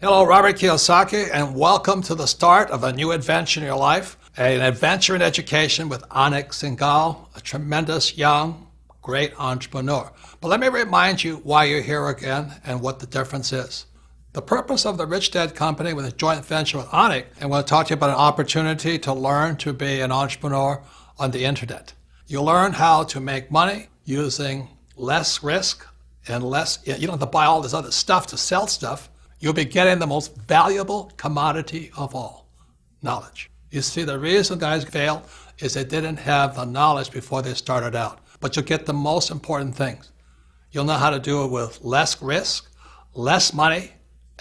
Hello, Robert Kiyosaki, and welcome to the start of a new adventure in your life, an adventure in education with Anik Singhal, a tremendous young, great entrepreneur. But let me remind you why you're here again and what the difference is. The purpose of the Rich Dad Company with a joint venture with Anik, and I'm going to talk to you about an opportunity to learn to be an entrepreneur on the internet. You'll learn how to make money using less risk and less, you don't have to buy all this other stuff to sell stuff. You'll be getting the most valuable commodity of all, knowledge. You see, the reason guys fail is they didn't have the knowledge before they started out. But you'll get the most important things. You'll know how to do it with less risk, less money,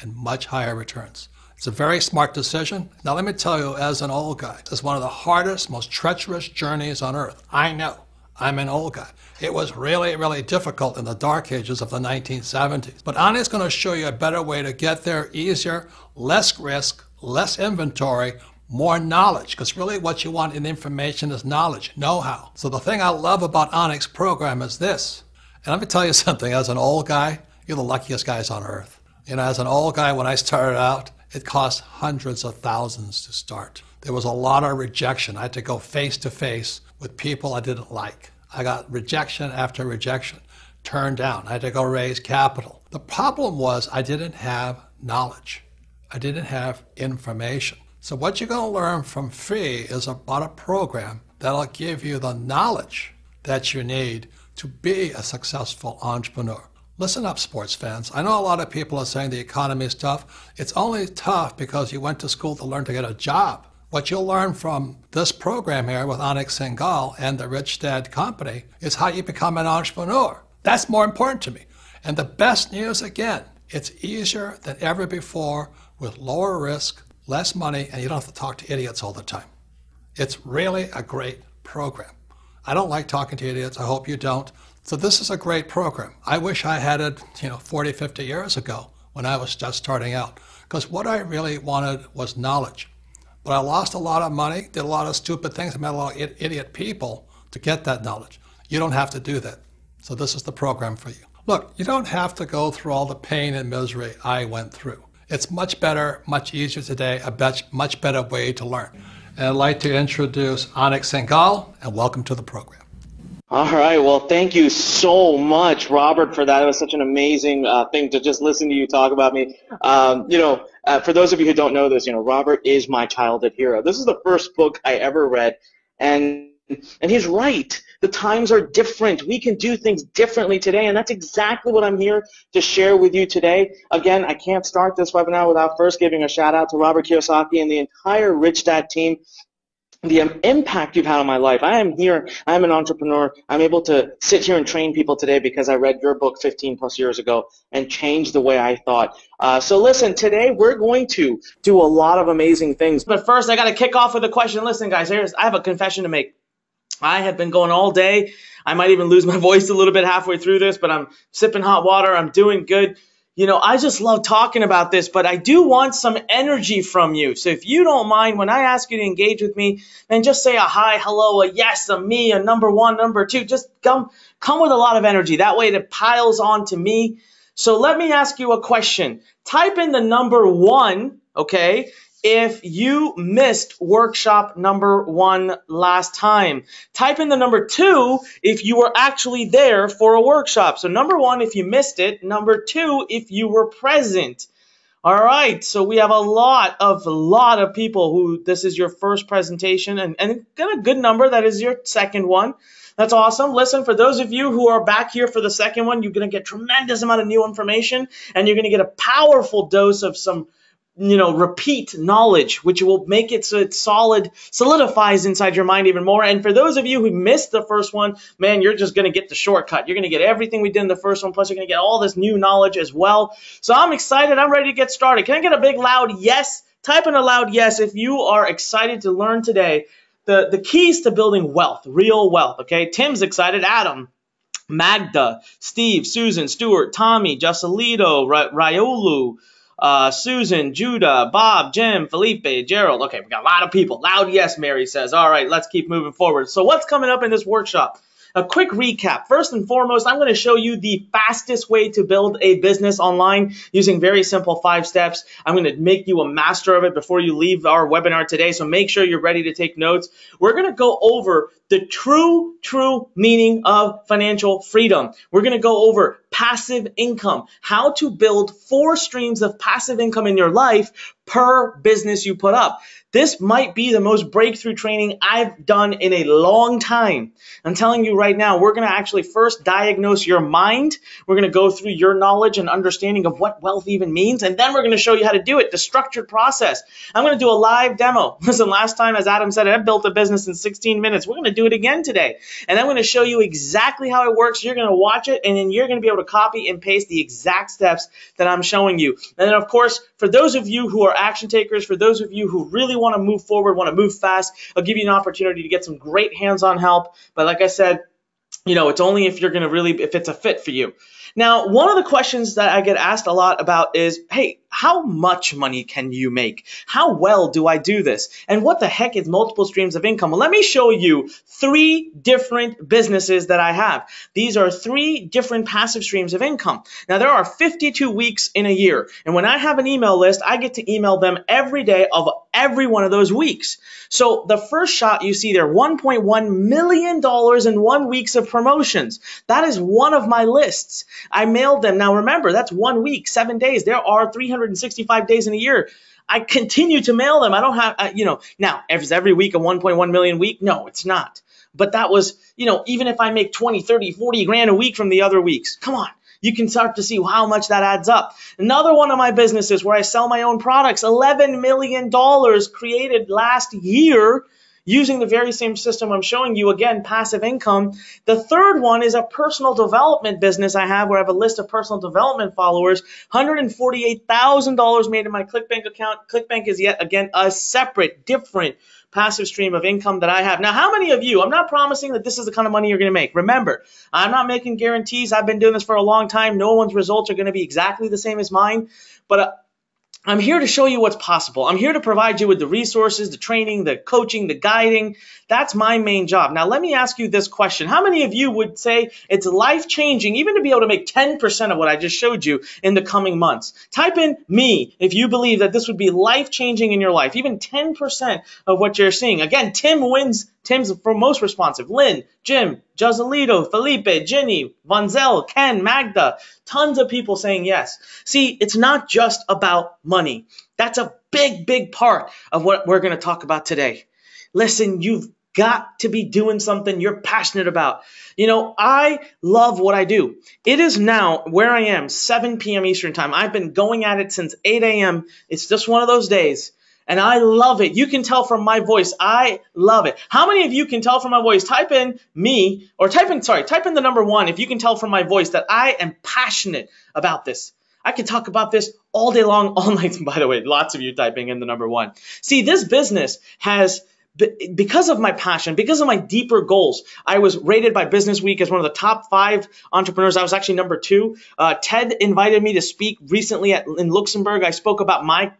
and much higher returns. It's a very smart decision. Now let me tell you, as an old guy, this is one of the hardest, most treacherous journeys on earth. I know. I'm an old guy. It was really, really difficult in the dark ages of the 1970s. But Anik's going to show you a better way to get there, easier, less risk, less inventory, more knowledge. Because really what you want in information is knowledge, know-how. So the thing I love about Anik's program is this. And let me tell you something, as an old guy, you're the luckiest guys on earth. You know, as an old guy, when I started out, it cost hundreds of thousands to start. There was a lot of rejection. I had to go face to face with people I didn't like. I got rejection after rejection, turned down. I had to go raise capital. The problem was I didn't have knowledge. I didn't have information. So what you're going to learn from free is about a program that'll give you the knowledge that you need to be a successful entrepreneur. Listen up, sports fans. I know a lot of people are saying the economy is tough. It's only tough because you went to school to learn to get a job. What you'll learn from this program here with Anik Singhal and the Rich Dad Company is how you become an entrepreneur. That's more important to me. And the best news, again, it's easier than ever before with lower risk, less money, and you don't have to talk to idiots all the time. It's really a great program. I don't like talking to idiots. I hope you don't. So this is a great program. I wish I had it, 40, 50 years ago when I was just starting out. Because what I really wanted was knowledge. But I lost a lot of money, did a lot of stupid things, I met a lot of idiot people to get that knowledge. You don't have to do that. So this is the program for you. Look, you don't have to go through all the pain and misery I went through. It's much better, much easier today, a much better way to learn. And I'd like to introduce Anik Singhal, and welcome to the program. All right. Well, thank you so much, Robert, for that. It was such an amazing thing to just listen to you talk about me. For those of you who don't know this, Robert is my childhood hero. This is the first book I ever read, and he's right. The times are different. We can do things differently today, and that's exactly what I'm here to share with you today. Again, I can't start this webinar without first giving a shout out to Robert Kiyosaki and the entire Rich Dad team. The impact you've had on my life. I am here. I'm an entrepreneur. I'm able to sit here and train people today because I read your book 15 plus years ago and changed the way I thought. So listen, today we're going to do a lot of amazing things. But first, I got to kick off with a question. Listen, guys, I have a confession to make. I have been going all day. I might even lose my voice a little bit halfway through this, but I'm sipping hot water. I'm doing good. I just love talking about this, but I do want some energy from you. So if you don't mind, when I ask you to engage with me, then just say a hi, hello, a yes, a me, a number one, number two. Just come with a lot of energy. That way it piles on to me. So let me ask you a question. Type in the number 1, okay, if you missed workshop number 1 last time. Type in the number 2 if you were actually there for a workshop. So number 1 if you missed it, number 2 if you were present. All right, so we have a lot of people who this is your first presentation and got a good number that is your second one. That's awesome. Listen, for those of you who are back here for the second one, you're going to get tremendous amount of new information and you're going to get a powerful dose of some repeat knowledge, which will make it so it solidifies inside your mind even more. And for those of you who missed the first one, man, you're just going to get the shortcut. You're going to get everything we did in the first one, plus you're going to get all this new knowledge as well. So I'm excited. I'm ready to get started. Can I get a big loud yes? Type in a loud yes if you are excited to learn today the keys to building wealth, real wealth, okay? Tim's excited. Adam, Magda, Steve, Susan, Stuart, Tommy, Joselito, Riolu, Susan, Judah, Bob, Jim, Felipe, Gerald. Okay, we got a lot of people. Loud yes, Mary says. All right, let's keep moving forward. So what's coming up in this workshop? a quick recap. First and foremost, I'm going to show you the fastest way to build a business online using very simple 5 steps. I'm going to make you a master of it before you leave our webinar today, so make sure you're ready to take notes. We're going to go over the true meaning of financial freedom. We're going to go over passive income, how to build 4 streams of passive income in your life per business you put up. This might be the most breakthrough training I've done in a long time. I'm telling you right now, we're going to actually first diagnose your mind. We're going to go through your knowledge and understanding of what wealth even means, and then we're going to show you how to do it, the structured process. I'm going to do a live demo. Listen, last time, as Adam said, I built a business in 16 minutes. We're going to do it again today, and I'm going to show you exactly how it works. You're going to watch it, and then you're going to be able to copy and paste the exact steps that I'm showing you. And then, of course, for those of you who are action takers, for those of you who really want to move forward, want to move fast, I'll give you an opportunity to get some great hands-on help. But like I said, you know, it's only if you're going to really, if it's a fit for you. Now, one of the questions that I get asked a lot about is, hey, how much money can you make? How well do I do this? And what the heck is multiple streams of income? Well, let me show you 3 different businesses that I have. These are 3 different passive streams of income. Now, there are 52 weeks in a year. And when I have an email list, I get to email them every day of every one of those weeks. So the first shot you see there, $1.1 million in 1 week of promotions. That is one of my lists. I mailed them. Now remember, that's 1 week, 7 days. There are 365 days in a year. I continue to mail them. I don't have, now is every week a 1.1 million week? No, it's not. But that was, even if I make 20, 30, 40 grand a week from the other weeks, come on. You can start to see how much that adds up. Another one of my businesses where I sell my own products, $11 million created last year using the very same system I'm showing you, again, passive income. The third one is a personal development business I have where I have a list of personal development followers, $148,000 made in my ClickBank account. ClickBank is yet again a separate, different passive stream of income that I have. Now, how many of you, I'm not promising that this is the kind of money you're going to make. Remember, I'm not making guarantees. I've been doing this for a long time. No one's results are going to be exactly the same as mine, but I'm here to show you what's possible. I'm here to provide you with the resources, the training, the coaching, the guiding. That's my main job. Now, let me ask you this question. How many of you would say it's life-changing even to be able to make 10% of what I just showed you in the coming months? Type in me if you believe that this would be life-changing in your life, even 10% of what you're seeing. Again, Tim wins. Tim's for most responsive. Lynn, Jim, Joselito, Felipe, Ginny, Vonzel, Ken, Magda. Tons of people saying yes. See, it's not just about money. That's a big part of what we're going to talk about today. Listen, you've got to be doing something you're passionate about. I love what I do. It is now where I am, 7 p.m. Eastern time. I've been going at it since 8 a.m. It's just one of those days. And I love it. You can tell from my voice. I love it. How many of you can tell from my voice? Type in me, or type in the number 1 if you can tell from my voice that I am passionate about this. I could talk about this all day long, all night. By the way, lots of you typing in the number 1. See, this business has, because of my passion, because of my deeper goals, I was rated by Business Week as one of the top 5 entrepreneurs. I was actually number 2. Ted invited me to speak recently in Luxembourg. I spoke about my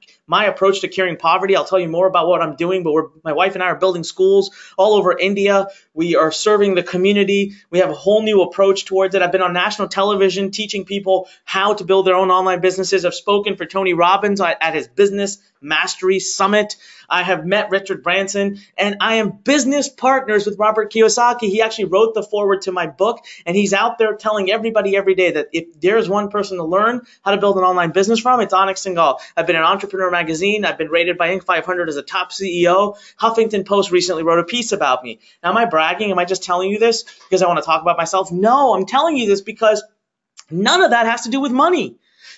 approach to curing poverty. I'll tell you more about what I'm doing, but my wife and I are building schools all over India. We are serving the community. We have a whole new approach towards it. I've been on national television teaching people how to build their own online businesses. I've spoken for Tony Robbins at his Business Mastery Summit. I have met Richard Branson, and I am business partners with Robert Kiyosaki. He actually wrote the foreword to my book, and he's out there telling everybody every day that if there's one person to learn how to build an online business from, it's Onyx Singhal. I've been an Entrepreneur Magazine. I've been rated by Inc. 500 as a top CEO. Huffington Post recently wrote a piece about me. Now, am I bragging? Am I just telling you this because I want to talk about myself? No, I'm telling you this because none of that has to do with money.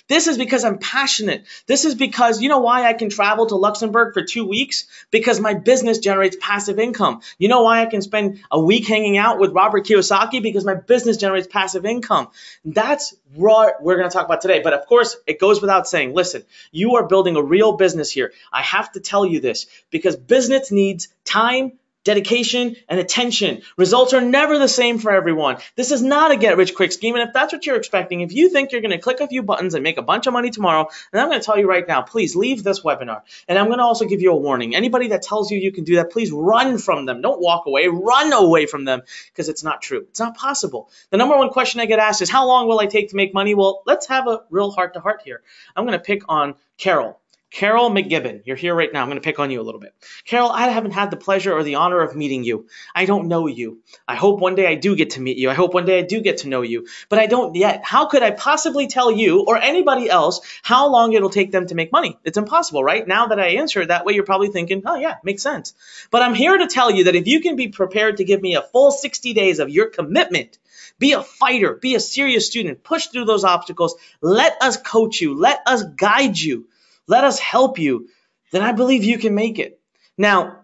This is because I'm passionate. This is because, you know why I can travel to Luxembourg for 2 weeks? Because my business generates passive income. You know why I can spend a week hanging out with Robert Kiyosaki? Because my business generates passive income. That's what we're going to talk about today. But of course, it goes without saying, listen, you are building a real business here. I have to tell you this because business needs time, dedication, and attention. Results are never the same for everyone. This is not a get-rich-quick scheme, and if that's what you're expecting, if you think you're going to click a few buttons and make a bunch of money tomorrow, then I'm going to tell you right now, please leave this webinar. And I'm going to also give you a warning. Anybody that tells you you can do that, please run from them. Don't walk away. Run away from them, because it's not true. It's not possible. The number one question I get asked is, how long will I take to make money? Well, let's have a real heart-to-heart here. I'm going to pick on Carol. Carol McGibbon, you're here right now. I'm going to pick on you a little bit. Carol, I haven't had the pleasure or the honor of meeting you. I don't know you. I hope one day I do get to meet you. I hope one day I do get to know you, but I don't yet. How could I possibly tell you or anybody else how long it'll take them to make money? It's impossible, right? Now that I answer it that way, you're probably thinking, oh yeah, makes sense. But I'm here to tell you that if you can be prepared to give me a full 60 days of your commitment, be a fighter, be a serious student, push through those obstacles, let us coach you, let us guide you, let us help you, then I believe you can make it. Now,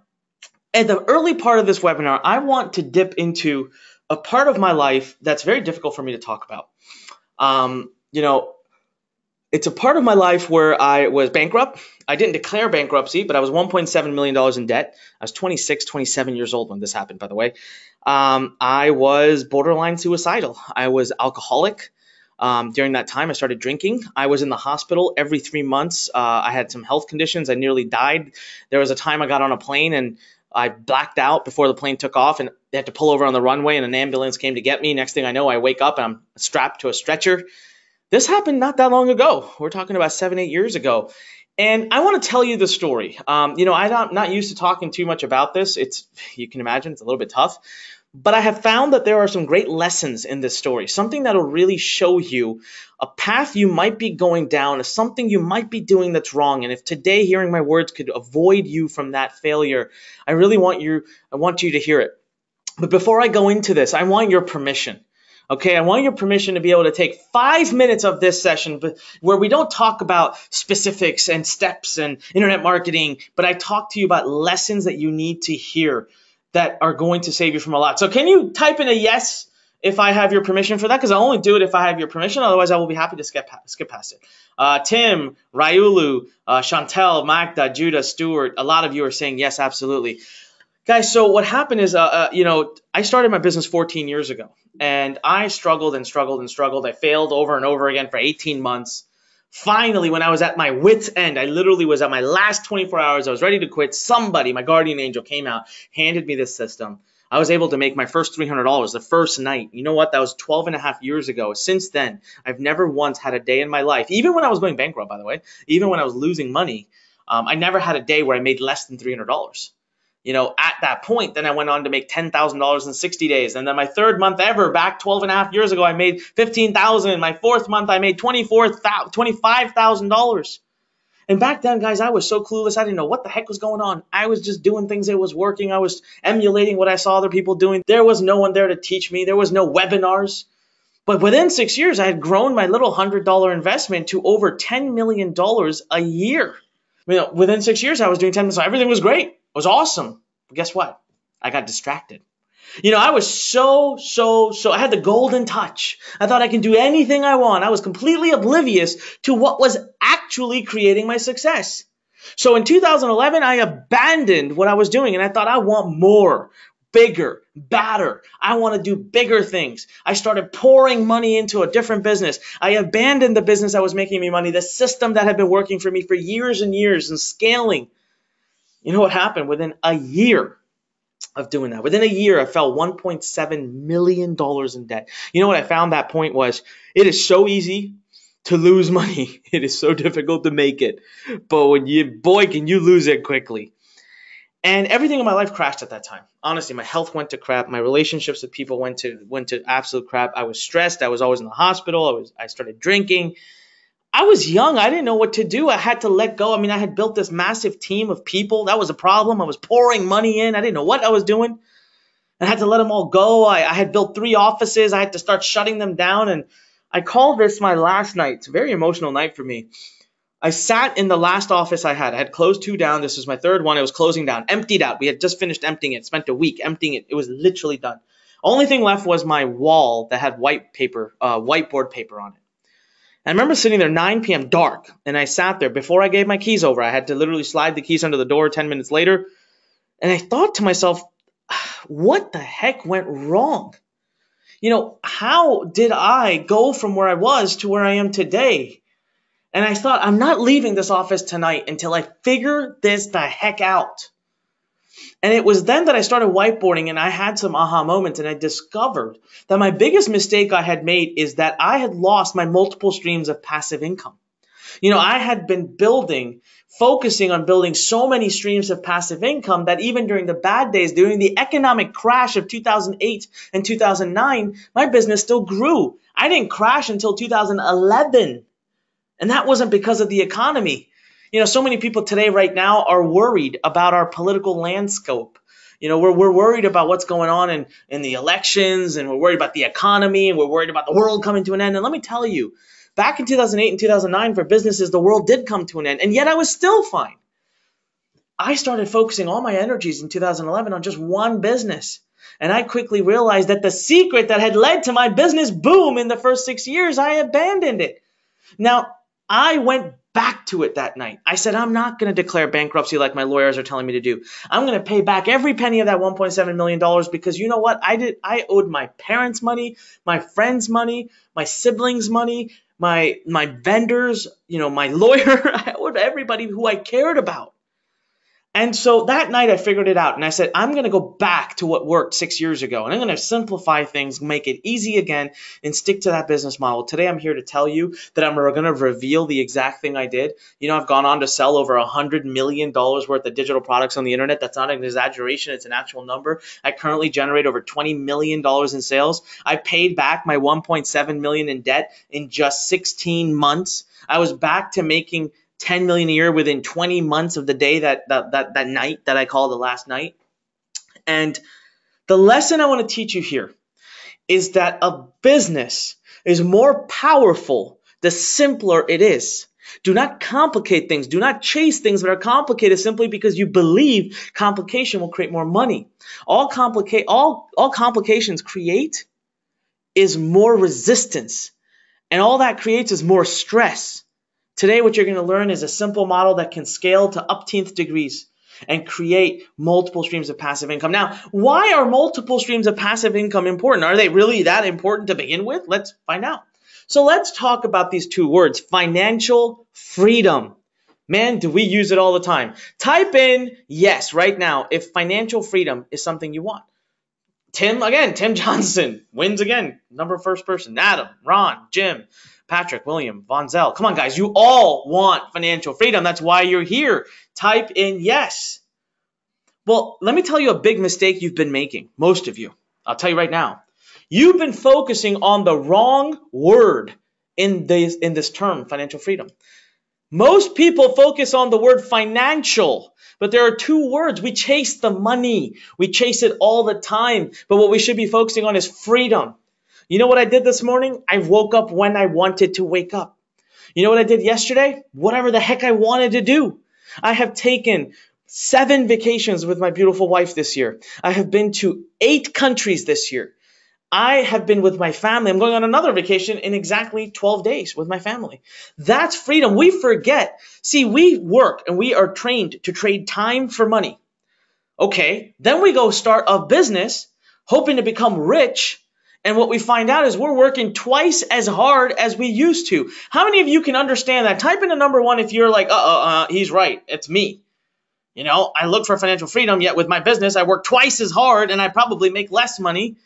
at the early part of this webinar, I want to dip into a part of my life that's very difficult for me to talk about. It's a part of my life where I was bankrupt. I didn't declare bankruptcy, but I was $1.7 million in debt. I was 26, 27 years old when this happened, by the way. I was borderline suicidal. I was alcoholic. During that time, I started drinking. I was in the hospital every 3 months. I had some health conditions. I nearly died. There was a time I got on a plane and I blacked out before the plane took off, and they had to pull over on the runway, and an ambulance came to get me. Next thing I know, I wake up and I'm strapped to a stretcher. This happened not that long ago. We're talking about 7, 8 years ago. And I want to tell you the story. I'm not used to talking too much about this. You can imagine it's a little bit tough. But I have found that there are some great lessons in this story, something that will really show you a path you might be going down, something you might be doing that's wrong. And if today hearing my words could avoid you from that failure, I want you to hear it. But before I go into this, I want your permission. Okay, I want your permission to be able to take 5 minutes of this session where we don't talk about specifics and steps and internet marketing, but I talk to you about lessons that you need to hear that are going to save you from a lot. So can you type in a yes if I have your permission for that? Because I'll only do it if I have your permission. Otherwise, I will be happy to skip past it. Tim, Ryulu, Chantel, Magda, Judah, Stuart, a lot of you are saying yes, absolutely. Guys, so what happened is, I started my business 14 years ago, and I struggled and struggled and struggled. I failed over and over again for 18 months. Finally, when I was at my wit's end, I literally was at my last 24 hours. I was ready to quit. Somebody, my guardian angel, came out, handed me this system. I was able to make my first $300 the first night. You know what? That was 12 and a half years ago. Since then, I've never once had a day in my life, even when I was going bankrupt, by the way, even when I was losing money, I never had a day where I made less than $300. At that point, then I went on to make $10,000 in 60 days. And then my third month ever, back 12 and a half years ago, I made $15,000. My fourth month, I made $25,000. And back then, guys, I was so clueless. I didn't know what the heck was going on. I was just doing things that was working. I was emulating what I saw other people doing. There was no one there to teach me. There was no webinars. But within 6 years, I had grown my little $100 investment to over $10 million a year. Within 6 years, I was doing $10 million. So everything was great. It was awesome. But guess what? I got distracted. I was so, I had the golden touch. I thought I can do anything I want. I was completely oblivious to what was actually creating my success. So in 2011, I abandoned what I was doing, and I thought I want more, bigger, badder. I want to do bigger things. I started pouring money into a different business. I abandoned the business that was making me money, the system that had been working for me for years and years and scaling. You know what happened? Within a year of doing that, within a year, I fell $1.7 million in debt. You know what I found that point was? It is so easy to lose money. It is so difficult to make it. But can you lose it quickly. And everything in my life crashed at that time. Honestly, my health went to crap. My relationships with people went to absolute crap. I was stressed. I was always in the hospital. I started drinking. I was young. I didn't know what to do. I had to let go. I had built this massive team of people. That was a problem. I was pouring money in. I didn't know what I was doing. I had to let them all go. I had built 3 offices. I had to start shutting them down. And I call this my last night. It's a very emotional night for me. I sat in the last office I had. I had closed 2 down. This was my third one. It was closing down, emptied out. We had just finished emptying it. Spent a week emptying it. It was literally done. Only thing left was my wall that had whiteboard paper on it. I remember sitting there 9 p.m. dark, and I sat there. Before I gave my keys over, I had to literally slide the keys under the door 10 minutes later. And I thought to myself, what the heck went wrong? How did I go from where I was to where I am today? And I thought, I'm not leaving this office tonight until I figure this the heck out. And it was then that I started whiteboarding, and I had some aha moments, and I discovered that my biggest mistake I had made is that I had lost my multiple streams of passive income. I had been focusing on building so many streams of passive income that even during the bad days, during the economic crash of 2008 and 2009, my business still grew. I didn't crash until 2011. And that wasn't because of the economy. So many people today right now are worried about our political landscape. We're worried about what's going on in the elections, and we're worried about the economy, and we're worried about the world coming to an end. And let me tell you, back in 2008 and 2009 for businesses, the world did come to an end, and yet I was still fine. I started focusing all my energies in 2011 on just one business. And I quickly realized that the secret that had led to my business boom in the first 6 years, I abandoned it. Now, I went back to it that night. I said, I'm not going to declare bankruptcy like my lawyers are telling me to do. I'm going to pay back every penny of that $1.7 million because you know what? I owed my parents money, my friends money, my siblings money, my vendors, my lawyer. I owed everybody who I cared about. And so that night I figured it out, and I said, I'm going to go back to what worked 6 years ago, and I'm going to simplify things, make it easy again, and stick to that business model. Today I'm here to tell you that I'm going to reveal the exact thing I did. I've gone on to sell over $100 million worth of digital products on the internet. That's not an exaggeration. It's an actual number. I currently generate over $20 million in sales. I paid back my $1.7 million in debt in just 16 months. I was back to making $10 million a year within 20 months of the day that night that I call the last night. And the lesson I want to teach you here is that a business is more powerful the simpler it is. Do not complicate things. Do not chase things that are complicated simply because you believe complication will create more money. All complications create is more resistance. And all that creates is more stress. Today, what you're going to learn is a simple model that can scale to upteenth degrees and create multiple streams of passive income. Now, why are multiple streams of passive income important? Are they really that important to begin with? Let's find out. So let's talk about these two words, financial freedom. Man, do we use it all the time. Type in yes right now if financial freedom is something you want. Tim Johnson wins again. First person. Adam, Ron, Jim, Patrick, William, Von Zell. Come on, guys. You all want financial freedom. That's why you're here. Type in yes. Well, let me tell you a big mistake you've been making, most of you. I'll tell you right now. You've been focusing on the wrong word in this term, financial freedom. Most people focus on the word financial, but there are two words. We chase the money. We chase it all the time. But what we should be focusing on is freedom. You know what I did this morning? I woke up when I wanted to wake up. You know what I did yesterday? Whatever the heck I wanted to do. I have taken 7 vacations with my beautiful wife this year. I have been to 8 countries this year. I have been with my family. I'm going on another vacation in exactly 12 days with my family. That's freedom. We forget. See, we work and we are trained to trade time for money. Okay, then we go start a business hoping to become rich. And what we find out is we're working twice as hard as we used to. How many of you can understand that? Type in a number 1 if you're like, he's right. It's me. I look for financial freedom, yet with my business, I work twice as hard and I probably make less money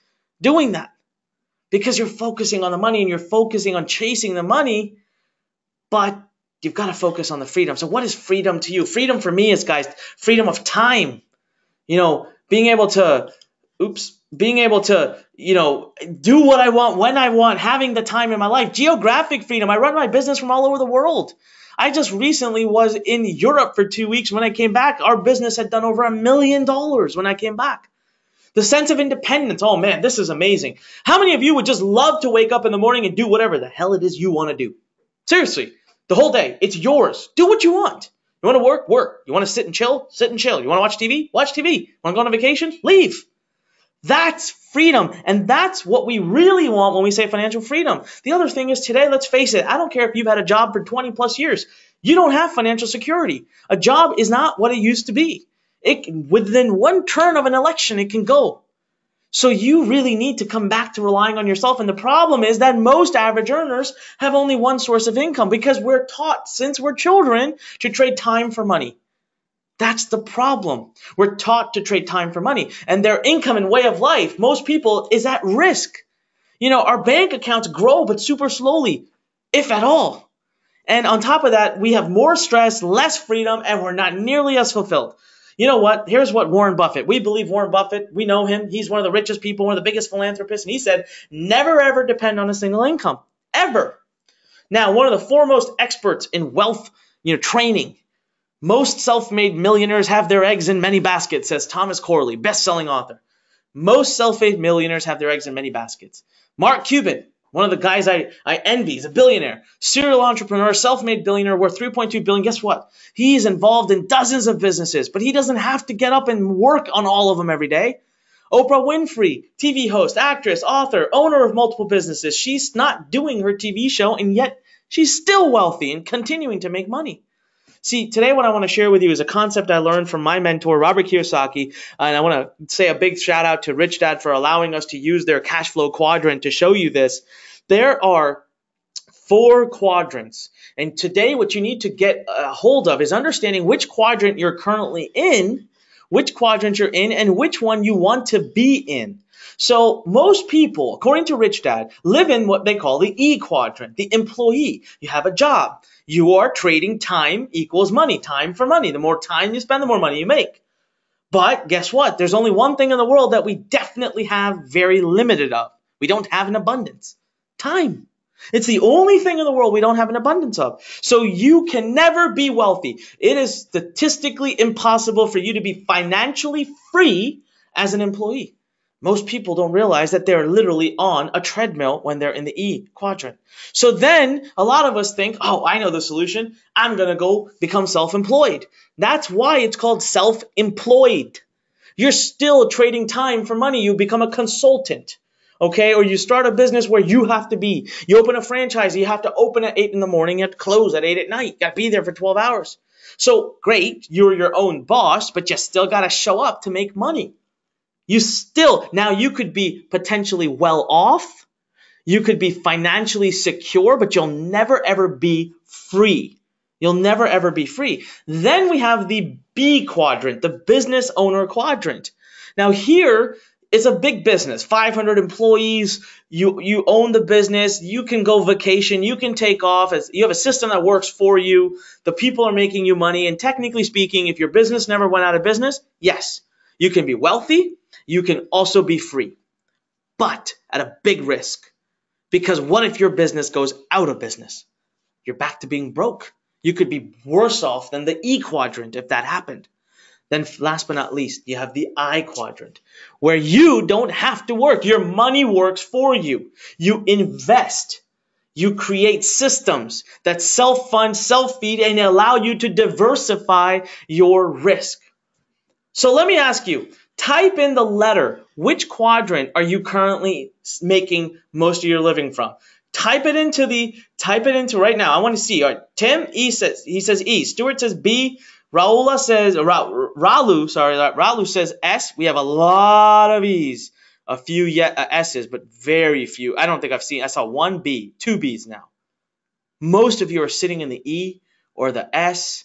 doing that. Because you're focusing on the money and you're focusing on chasing the money, but you've got to focus on the freedom. So what is freedom to you? Freedom for me is, guys, freedom of time. Being able to, do what I want, when I want, having the time in my life. Geographic freedom. I run my business from all over the world. I just recently was in Europe for 2 weeks. When I came back, our business had done over $1 million when I came back. The sense of independence. Oh man, this is amazing. How many of you would just love to wake up in the morning and do whatever the hell it is you want to do? Seriously, the whole day, it's yours. Do what you want. You want to work? Work. You want to sit and chill? Sit and chill. You want to watch TV? Watch TV. Want to go on a vacation? Leave. That's freedom. And that's what we really want when we say financial freedom. The other thing is today, let's face it, I don't care if you've had a job for 20 plus years. You don't have financial security. A job is not what it used to be. Within one turn of an election, it can go. So you really need to come back to relying on yourself. And the problem is that most average earners have only one source of income because we're taught since we're children to trade time for money. That's the problem. We're taught to trade time for money. And their income and way of life, most people, is at risk. Our bank accounts grow, but super slowly, if at all. And on top of that, we have more stress, less freedom, and we're not nearly as fulfilled. You know what? Here's what Warren Buffett. We believe Warren Buffett. We know him. He's one of the richest people, one of the biggest philanthropists. And he said, never, ever depend on a single income. Ever. Now, one of the foremost experts in wealth, training. Most self-made millionaires have their eggs in many baskets, says Thomas Corley, best-selling author. Most self-made millionaires have their eggs in many baskets. Mark Cuban, one of the guys I envy, he's a billionaire, serial entrepreneur, self-made billionaire worth $3.2 billion. Guess what? He's involved in dozens of businesses, but he doesn't have to get up and work on all of them every day. Oprah Winfrey, TV host, actress, author, owner of multiple businesses. She's not doing her TV show, and yet she's still wealthy and continuing to make money. See, today what I want to share with you is a concept I learned from my mentor, Robert Kiyosaki, and I want to say a big shout out to Rich Dad for allowing us to use their cash flow quadrant to show you this. There are 4 quadrants, and today what you need to get a hold of is understanding which quadrant you're currently in, which quadrant you're in, and which one you want to be in. So most people, according to Rich Dad, live in what they call the E quadrant, the employee. You have a job. You are trading time equals money, time for money. The more time you spend, the more money you make. But guess what? There's only one thing in the world that we definitely have very limited of. We don't have an abundance. Time. It's the only thing in the world we don't have an abundance of. So you can never be wealthy. It is statistically impossible for you to be financially free as an employee. Most people don't realize that they're literally on a treadmill when they're in the E quadrant. So then a lot of us think, oh, I know the solution. I'm going to go become self-employed. That's why it's called self-employed. You're still trading time for money. You become a consultant, okay? Or you start a business where you have to be. You open a franchise. You have to open at 8 in the morning. You have to close at 8 at night. You got to be there for 12 hours. So great, you're your own boss, but you still got to show up to make money. Now you could be potentially well off. You could be financially secure, but you'll never ever be free. You'll never ever be free. Then we have the B quadrant, the business owner quadrant. Now here is a big business, 500 employees. You own the business. You can go vacation. You can take off. You have a system that works for you. The people are making you money. And technically speaking, if your business never went out of business, yes, you can be wealthy. You can also be free, but at a big risk. Because what if your business goes out of business? You're back to being broke. You could be worse off than the E quadrant if that happened. Then last but not least, you have the I quadrant, where you don't have to work. Your money works for you. You invest. You create systems that self-fund, self-feed, and allow you to diversify your risk. So let me ask you, type in the letter. Which quadrant are you currently making most of your living from? Type it into right now. I want to see. All right, Tim says E. Stuart says B. Raul says S. We have a lot of E's. A few S's, but very few. I saw one B, 2 B's now. Most of you are sitting in the E or the S,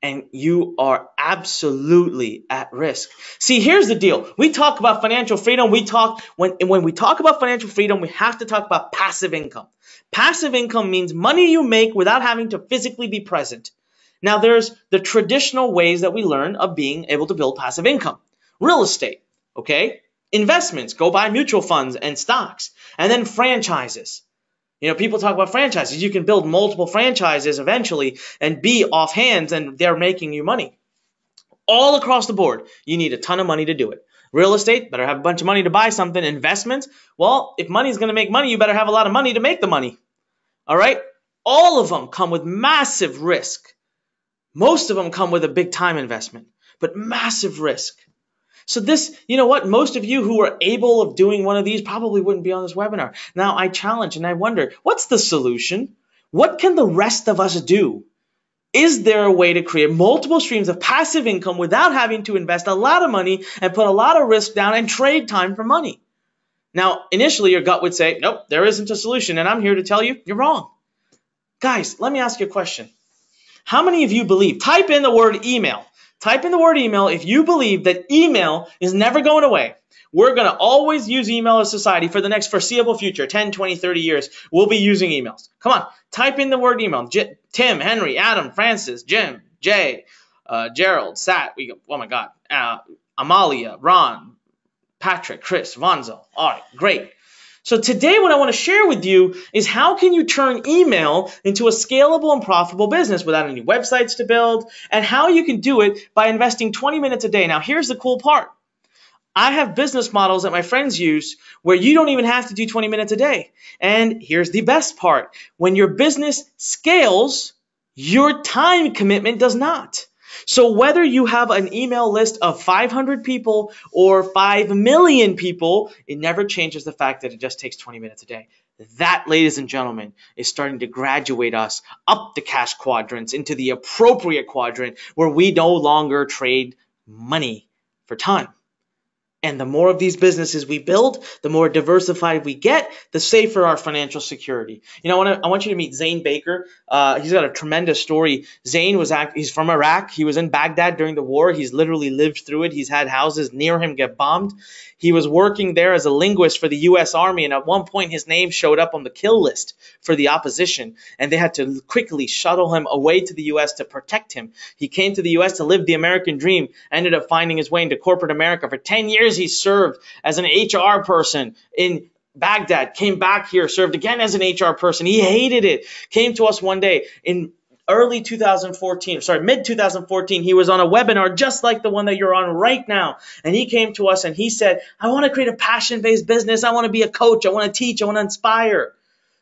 and you are absolutely at risk. See, here's the deal. We talk about financial freedom. When we talk about financial freedom, we have to talk about passive income. Passive income means money you make without having to physically be present. Now, there's the traditional ways that we learn of being able to build passive income. Real estate, okay? Investments, go buy mutual funds and stocks. And then franchises. People talk about franchises. You can build multiple franchises eventually and be off hands, and they're making you money. All across the board, you need a ton of money to do it. Real estate, better have a bunch of money to buy something. Investments, well, if money's going to make money, you better have a lot of money to make the money. All right? All of them come with massive risk. Most of them come with a big time investment, but massive risk. So this, you know what? Most of you who are able of doing one of these probably wouldn't be on this webinar. Now I challenge and I wonder, what's the solution? What can the rest of us do? Is there a way to create multiple streams of passive income without having to invest a lot of money and put a lot of risk down and trade time for money? Now, initially, your gut would say, nope, there isn't a solution. And I'm here to tell you, you're wrong. Guys, let me ask you a question. How many of you believe, type in the word email. Type in the word email if you believe that email is never going away. We're going to always use email as society for the next foreseeable future, 10, 20, 30 years. We'll be using emails. Come on, type in the word email. Tim, Henry, Adam, Francis, Jim, Jay, Gerald, Sat, oh my God, Amalia, Ron, Patrick, Chris, Vonzo. All right, great. So today what I want to share with you is how can you turn email into a scalable and profitable business without any websites to build, and how you can do it by investing 20 minutes a day. Now, here's the cool part. I have business models that my friends use where you don't even have to do 20 minutes a day. And here's the best part. When your business scales, your time commitment does not. So whether you have an email list of 500 people or 5 million people, it never changes the fact that it just takes 20 minutes a day. That, ladies and gentlemen, is starting to graduate us up the cash quadrants into the appropriate quadrant where we no longer trade money for time. And the more of these businesses we build, the more diversified we get, the safer our financial security. You know, I want you to meet Zane Baker. He's got a tremendous story. Zane he's from Iraq. He was in Baghdad during the war. He's literally lived through it. He's had houses near him get bombed. He was working there as a linguist for the U.S. Army, and at one point his name showed up on the kill list for the opposition, and they had to quickly shuttle him away to the U.S. to protect him. He came to the U.S. to live the American dream, ended up finding his way into corporate America. For 10 years he served as an HR person in Baghdad, came back here, served again as an HR person. He hated it. Came to us one day in mid 2014, he was on a webinar just like the one that you're on right now. And he came to us and he said, I want to create a passion-based business. I want to be a coach. I want to teach. I want to inspire.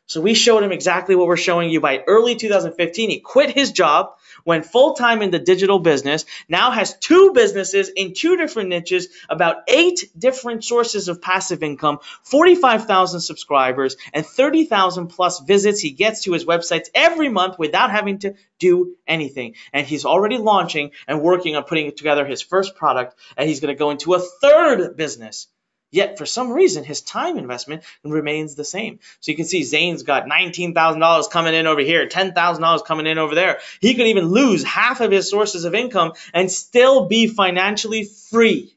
So we showed him exactly what we're showing you. By early 2015, he quit his job, went full-time in the digital business, now has 2 businesses in 2 different niches, about 8 different sources of passive income, 45,000 subscribers, and 30,000 plus visits. He gets to his websites every month without having to do anything. And he's already launching and working on putting together his first product, and he's going to go into a 3rd business. Yet, for some reason, his time investment remains the same. So you can see Zane's got $19,000 coming in over here, $10,000 coming in over there. He could even lose half of his sources of income and still be financially free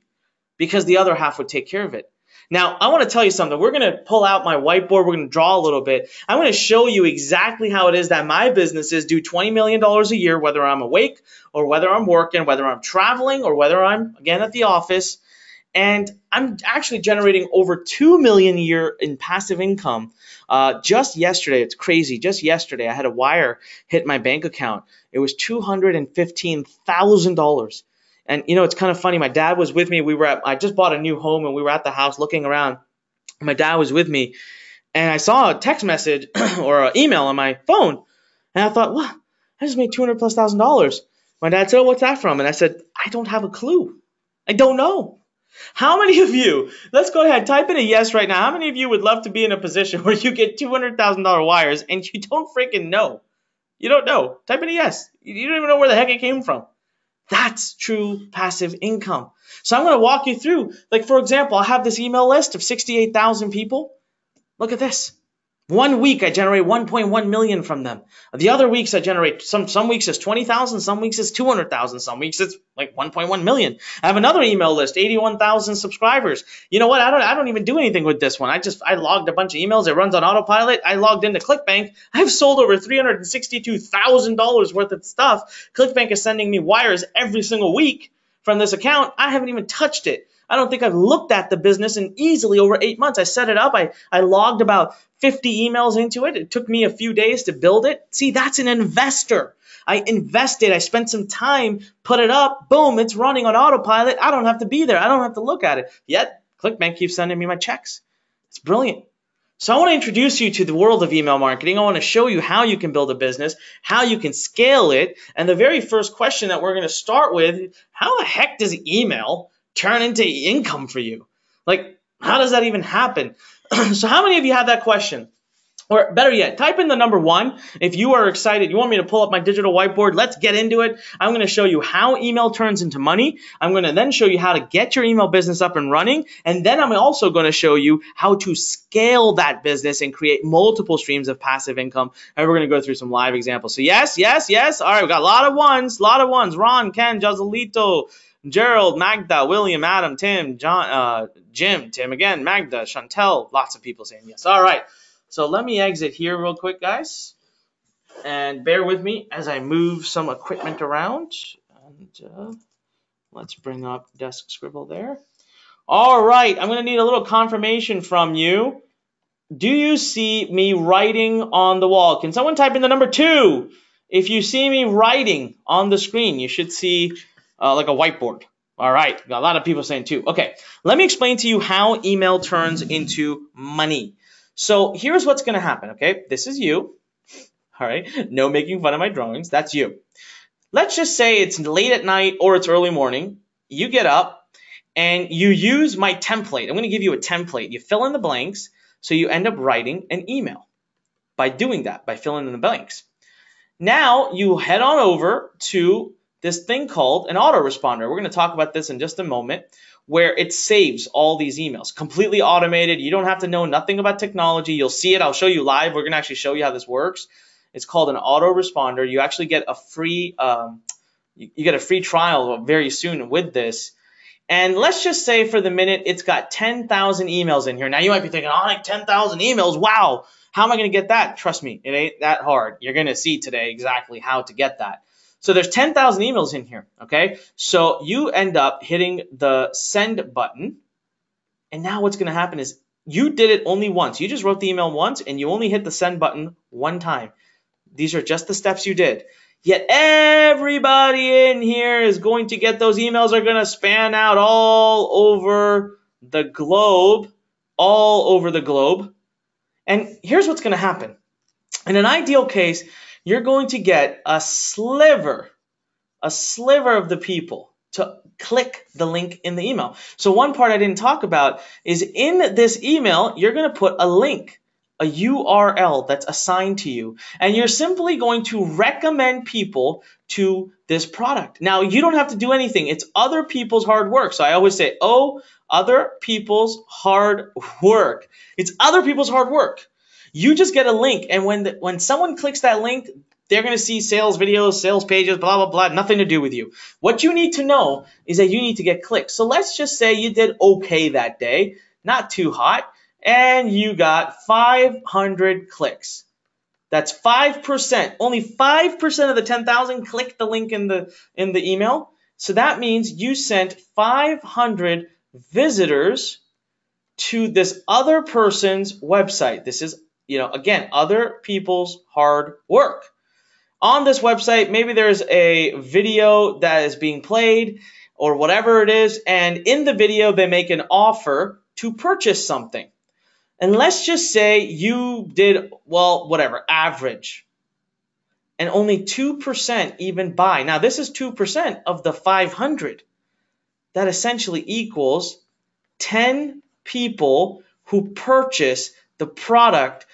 because the other half would take care of it. Now, I want to tell you something. We're going to pull out my whiteboard. We're going to draw a little bit. I'm going to show you exactly how it is that my businesses do $20 million a year, whether I'm awake or whether I'm working, whether I'm traveling or whether I'm, again, at the office. And I'm actually generating over $2 million a year in passive income. Just yesterday, it's crazy. Just yesterday, I had a wire hit my bank account. It was $215,000. And you know, it's kind of funny. My dad was with me. I just bought a new home, and we were at the house looking around. My dad was with me, and I saw a text message or an email on my phone, and I thought, "What? I just made $200,000+." My dad said, "Oh, what's that from?" And I said, "I don't have a clue. I don't know." How many of you, let's go ahead, type in a yes right now. How many of you would love to be in a position where you get $200,000 wires and you don't freaking know? You don't know. Type in a yes. You don't even know where the heck it came from. That's true passive income. So I'm going to walk you through, like, for example, I have this email list of 68,000 people. Look at this. One week I generate 1.1 million from them. The other weeks I generate, some weeks it's 20,000, some weeks it's 200,000, some weeks it's like 1.1 million. I have another email list, 81,000 subscribers. You know what? I don't even do anything with this one. I logged a bunch of emails. It runs on autopilot. I logged into ClickBank. I've sold over $362,000 worth of stuff. ClickBank is sending me wires every single week from this account. I haven't even touched it. I don't think I've looked at the business in easily over 8 months. I set it up. I logged about 50 emails into it. It took me a few days to build it. See, that's an investor. I invested. I spent some time, put it up. Boom, it's running on autopilot. I don't have to be there. I don't have to look at it. Yet, ClickBank keeps sending me my checks. It's brilliant. So I want to introduce you to the world of email marketing. I want to show you how you can build a business, how you can scale it. And the very first question that we're going to start with, how the heck does email turn into income for you? Like, how does that even happen? So how many of you have that question? Or better yet, type in the number 1. If you are excited, you want me to pull up my digital whiteboard, let's get into it. I'm going to show you how email turns into money. I'm going to then show you how to get your email business up and running. And then I'm also going to show you how to scale that business and create multiple streams of passive income. And we're going to go through some live examples. So yes, yes, yes. All right, we got a lot of ones. Ron, Ken, Joselito, Gerald, Magda, William, Adam, Tim, John, Jim, Tim again, Magda, Chantel, lots of people saying yes. All right. So let me exit here real quick, guys, and bear with me as I move some equipment around. And let's bring up Desk Scribble there. All right, I'm going to need a little confirmation from you. Do you see me writing on the wall? Can someone type in the number 2? If you see me writing on the screen, you should see like a whiteboard. All right, got a lot of people saying 2. Okay, let me explain to you how email turns into money. So here's what's going to happen, okay? This is you, all right? No making fun of my drawings. That's you. Let's just say it's late at night or it's early morning. You get up and you use my template. I'm going to give you a template. You fill in the blanks, so you end up writing an email by doing that, by filling in the blanks. Now you head on over to this thing called an autoresponder. We're going to talk about this in just a moment, where it saves all these emails, completely automated. You don't have to know nothing about technology. You'll see it. I'll show you live. We're going to actually show you how this works. It's called an autoresponder. You actually get a free trial very soon with this. And let's just say for the minute, it's got 10,000 emails in here. Now you might be thinking, oh, like 10,000 emails. Wow. How am I going to get that? Trust me, it ain't that hard. You're going to see today exactly how to get that. So there's 10,000 emails in here, okay? So you end up hitting the send button, and now what's going to happen is you did it only once. You just wrote the email once, and you only hit the send button one time. These are just the steps you did. Yet everybody in here is going to get those emails are going to span out all over the globe, And here's what's going to happen. In an ideal case, you're going to get a sliver of the people to click the link in the email. So one part I didn't talk about is in this email, you're going to put a link, a URL that's assigned to you, and you're simply going to recommend people to this product. Now, you don't have to do anything. It's other people's hard work. So I always say, oh, other people's hard work. It's other people's hard work. You just get a link, and when someone clicks that link, they're going to see sales videos, sales pages, blah, blah, blah, nothing to do with you. What you need to know is that you need to get clicks. So let's just say you did okay that day, not too hot, and you got 500 clicks. That's 5%. Only 5% of the 10,000 clicked the link in the email. So that means you sent 500 visitors to this other person's website. This is, again, other people's hard work. On this website, maybe there's a video that is being played or whatever it is, and in the video, they make an offer to purchase something. And let's just say you did, well, whatever, average, and only 2% even buy. Now, this is 2% of the 500. That essentially equals 10 people who purchase the product.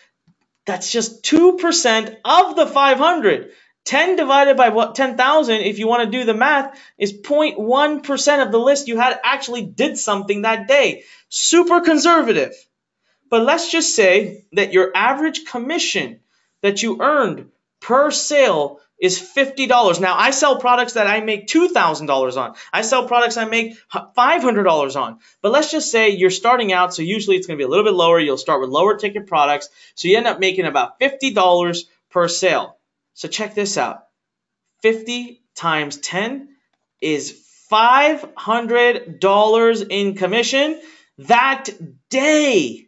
That's just 2% of the 500. 10 divided by 10,000, if you want to do the math, is 0.1% of the list you had actually did something that day. Super conservative. But let's just say that your average commission that you earned per sale is $50. Now, I sell products that I make $2,000 on. I sell products I make $500 on. But let's just say you're starting out, so usually it's going to be a little bit lower. You'll start with lower ticket products. So you end up making about $50 per sale. So check this out. 50 times 10 is $500 in commission that day.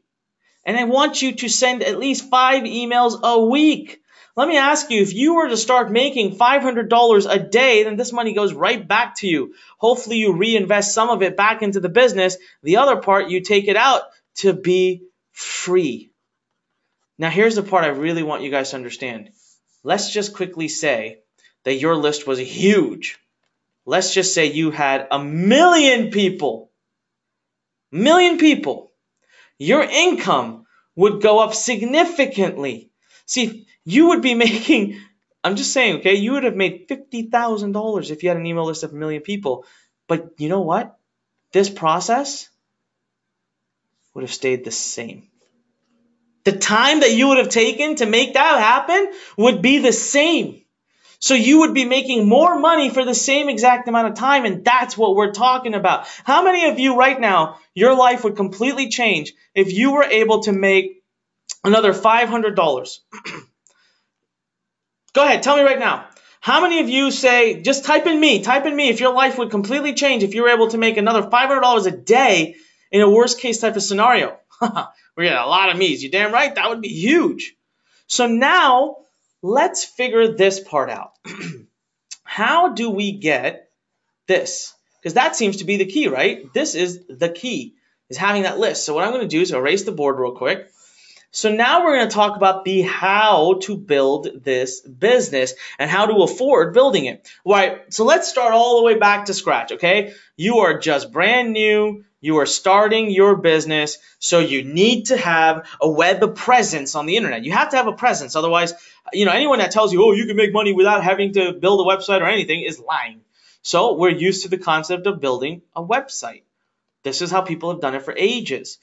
And I want you to send at least 5 emails a week. Let me ask you, if you were to start making $500 a day, then this money goes right back to you. Hopefully you reinvest some of it back into the business. The other part, you take it out to be free. Now here's the part I really want you guys to understand. Let's just quickly say that your list was huge. Let's just say you had 1 million people. 1 million people. Your income would go up significantly. See, you would be making, I'm just saying, okay, you would have made $50,000 if you had an email list of 1 million people. But you know what? This process would have stayed the same. The time that you would have taken to make that happen would be the same. So you would be making more money for the same exact amount of time, and that's what we're talking about. How many of you right now, your life would completely change if you were able to make another $500? Go ahead, tell me right now. How many of you say, just type in me, if your life would completely change if you were able to make another $500 a day in a worst case type of scenario? We got a lot of me's. You damn right, that would be huge. So now, let's figure this part out. How do we get this? Because that seems to be the key, right? This is the key, is having that list. So what I'm going to do is erase the board real quick. So now we're going to talk about the how to build this business and how to afford building it. All right, so let's start all the way back to scratch, okay? You are just brand new. You are starting your business, so you need to have a web presence on the internet. You have to have a presence. Otherwise, anyone that tells you, oh, you can make money without having to build a website or anything is lying. So we're used to the concept of building a website. This is how people have done it for ages.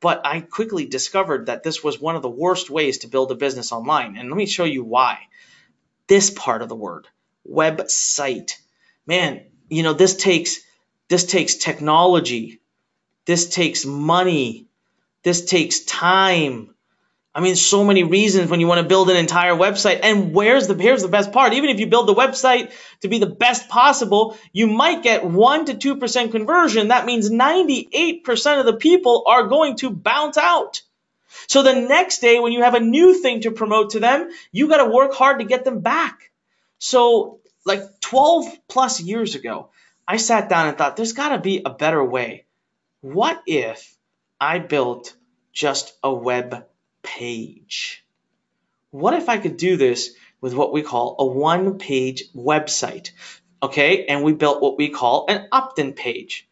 But I quickly discovered that this was one of the worst ways to build a business online. And let me show you why. This part of the word, website. Man, this takes technology. This takes money. This takes time. I mean, so many reasons when you want to build an entire website. And here's the best part. Even if you build the website to be the best possible, you might get 1 to 2% conversion. That means 98% of the people are going to bounce out. So the next day when you have a new thing to promote to them, you got to work hard to get them back. So like 12 plus years ago, I sat down and thought, there's got to be a better way. What if I built just a web page? What if I could do this with what we call a one-page website? Okay, and we built what we call an opt-in page,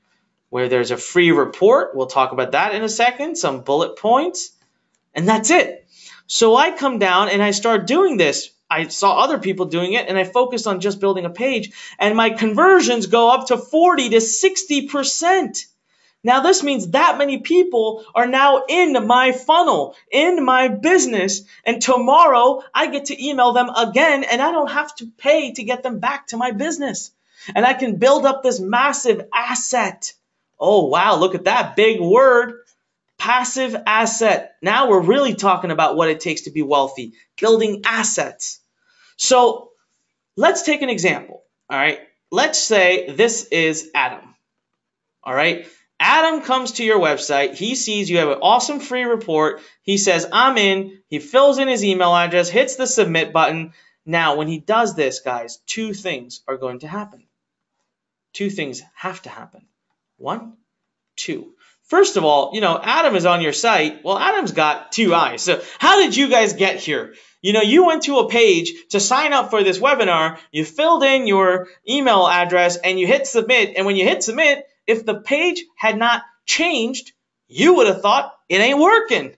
where there's a free report. We'll talk about that in a second, some bullet points, and that's it. So I come down and I start doing this. I saw other people doing it, and I focused on just building a page, and my conversions go up to 40 to 60%. Now, this means that many people are now in my funnel, in my business, and tomorrow I get to email them again, and I don't have to pay to get them back to my business. And I can build up this massive asset. Oh, wow, look at that big word, passive asset. Now we're really talking about what it takes to be wealthy, building assets. So let's take an example, all right? Let's say this is Adam, all right? Adam comes to your website. He sees you have an awesome free report. He says, I'm in. He fills in his email address, hits the submit button. Now, when he does this, guys, 2 things are going to happen. 2 things have to happen. 1, 2. First of all, Adam is on your site. Well, Adam's got 2 eyes. So how did you guys get here? You went to a page to sign up for this webinar. You filled in your email address and you hit submit. And when you hit submit, if the page had not changed, you would have thought it ain't working.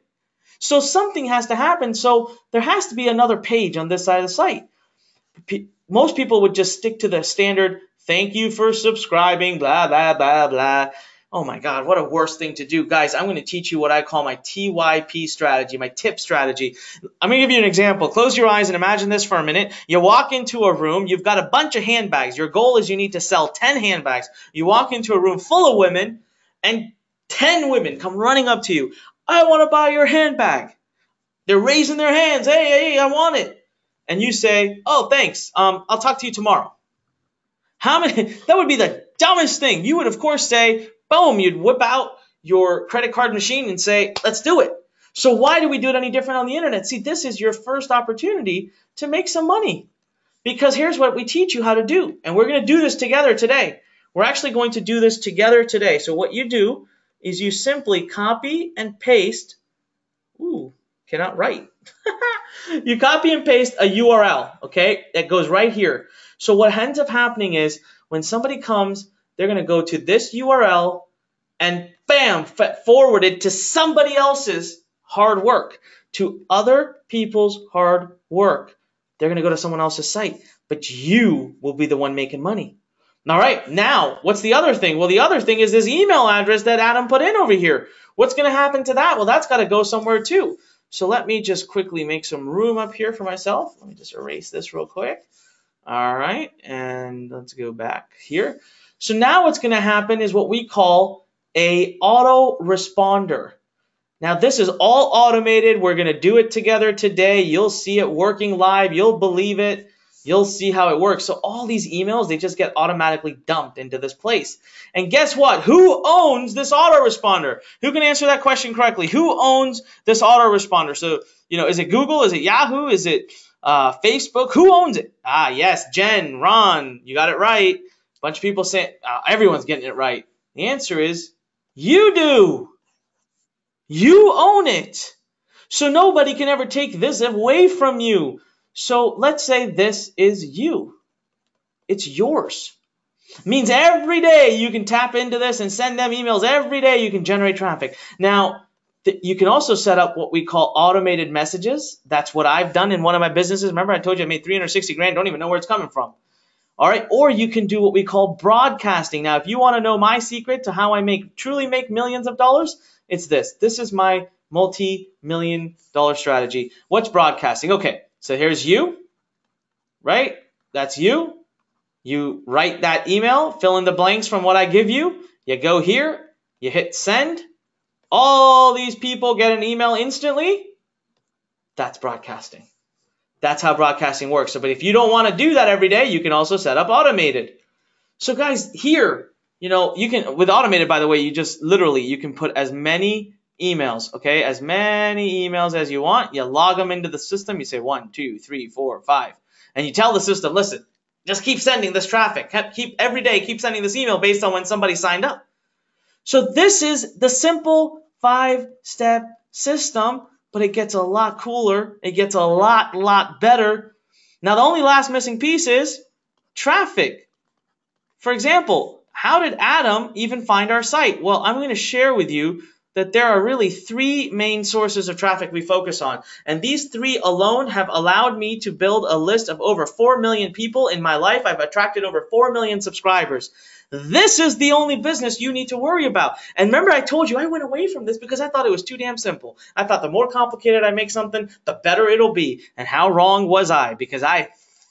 So something has to happen. So there has to be another page on this side of the site. Most people would just stick to the standard, thank you for subscribing, blah, blah, blah, blah. Oh my God, what a worse thing to do. Guys, I'm going to teach you what I call my TYP strategy, my tip strategy. I'm going to give you an example. Close your eyes and imagine this for a minute. You walk into a room, you've got a bunch of handbags. Your goal is you need to sell 10 handbags. You walk into a room full of women and 10 women come running up to you. I want to buy your handbag. They're raising their hands. Hey, I want it. And you say, oh, thanks. I'll talk to you tomorrow. That would be the dumbest thing. You would, of course, say, boom, you'd whip out your credit card machine and say, let's do it. So why do we do it any different on the internet? See, this is your first opportunity to make some money. Because here's what we teach you how to do. And we're going to do this together today. We're actually going to do this together today. So what you do is you simply copy and paste. Ooh, cannot write. You copy and paste a URL, okay, that goes right here. So what ends up happening is when somebody comes, they're going to go to this URL and bam, forward it to somebody else's hard work, to other people's hard work. They're going to go to someone else's site, but you will be the one making money. All right, now, what's the other thing? Well, the other thing is this email address that Adam put in over here. What's going to happen to that? Well, that's got to go somewhere too. So let me just quickly make some room up here for myself. Let me just erase this real quick. All right, and let's go back here. So now what's going to happen is what we call a autoresponder. Now, this is all automated. We're going to do it together today. You'll see it working live. You'll believe it. You'll see how it works. So all these emails, they just get automatically dumped into this place. And guess what? Who owns this autoresponder? Who can answer that question correctly? Who owns this autoresponder? So, is it Google? Is it Yahoo? Is it Facebook? Who owns it? Ah, yes, Jen, Ron, you got it right. A bunch of people say everyone's getting it right. The answer is you do. You own it. So nobody can ever take this away from you. So let's say this is you. It's yours. It means every day you can tap into this and send them emails. Every day you can generate traffic. Now, you can also set up what we call automated messages. That's what I've done in one of my businesses. Remember, I told you I made 360 grand. Don't even know where it's coming from. All right. Or you can do what we call broadcasting. Now, if you want to know my secret to how I truly make millions of dollars, it's this. This is my multi-million-dollar strategy. What's broadcasting? Okay. So here's you, right? That's you. You write that email, fill in the blanks from what I give you. You go here, you hit send. All these people get an email instantly. That's broadcasting. That's how broadcasting works. But if you don't want to do that every day, you can also set up automated. So guys, here, you can, with automated, by the way, you just literally, you can put as many emails, okay? As many emails as you want. You log them into the system. You say 1, 2, 3, 4, 5. And you tell the system, listen, just keep sending this traffic. Every day, keep sending this email based on when somebody signed up. So this is the simple 5-step system, but it gets a lot cooler. It gets a lot better. Now, the only last missing piece is traffic. For example, how did Adam even find our site? Well, I'm going to share with you that there are really 3 main sources of traffic we focus on. And these 3 alone have allowed me to build a list of over 4 million people in my life. I've attracted over 4 million subscribers. This is the only business you need to worry about. And remember, I told you I went away from this because I thought it was too damn simple. I thought the more complicated I make something, the better it'll be. And how wrong was I? Because I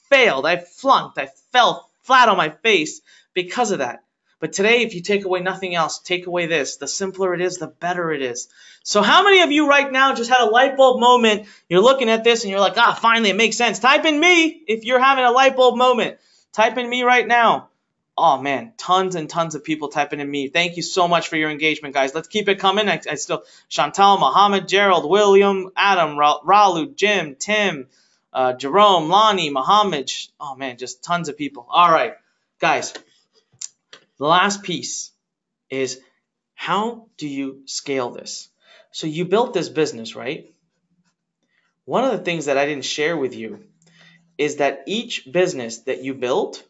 failed, I flunked, I fell flat on my face because of that. But today, if you take away nothing else, take away this, the simpler it is, the better it is. So how many of you right now just had a light bulb moment? You're looking at this and you're like, finally, it makes sense. Type in me if you're having a light bulb moment. Type in me right now. Oh, man, tons and tons of people typing in me. Thank you so much for your engagement, guys. Let's keep it coming. I still, Chantal, Mohammed, Gerald, William, Adam, Ralu, Jim, Tim, Jerome, Lonnie, Mohammed. Oh, man, just tons of people. All right, guys. The last piece is, how do you scale this? So you built this business, right? One of the things that I didn't share with you is that each business that you built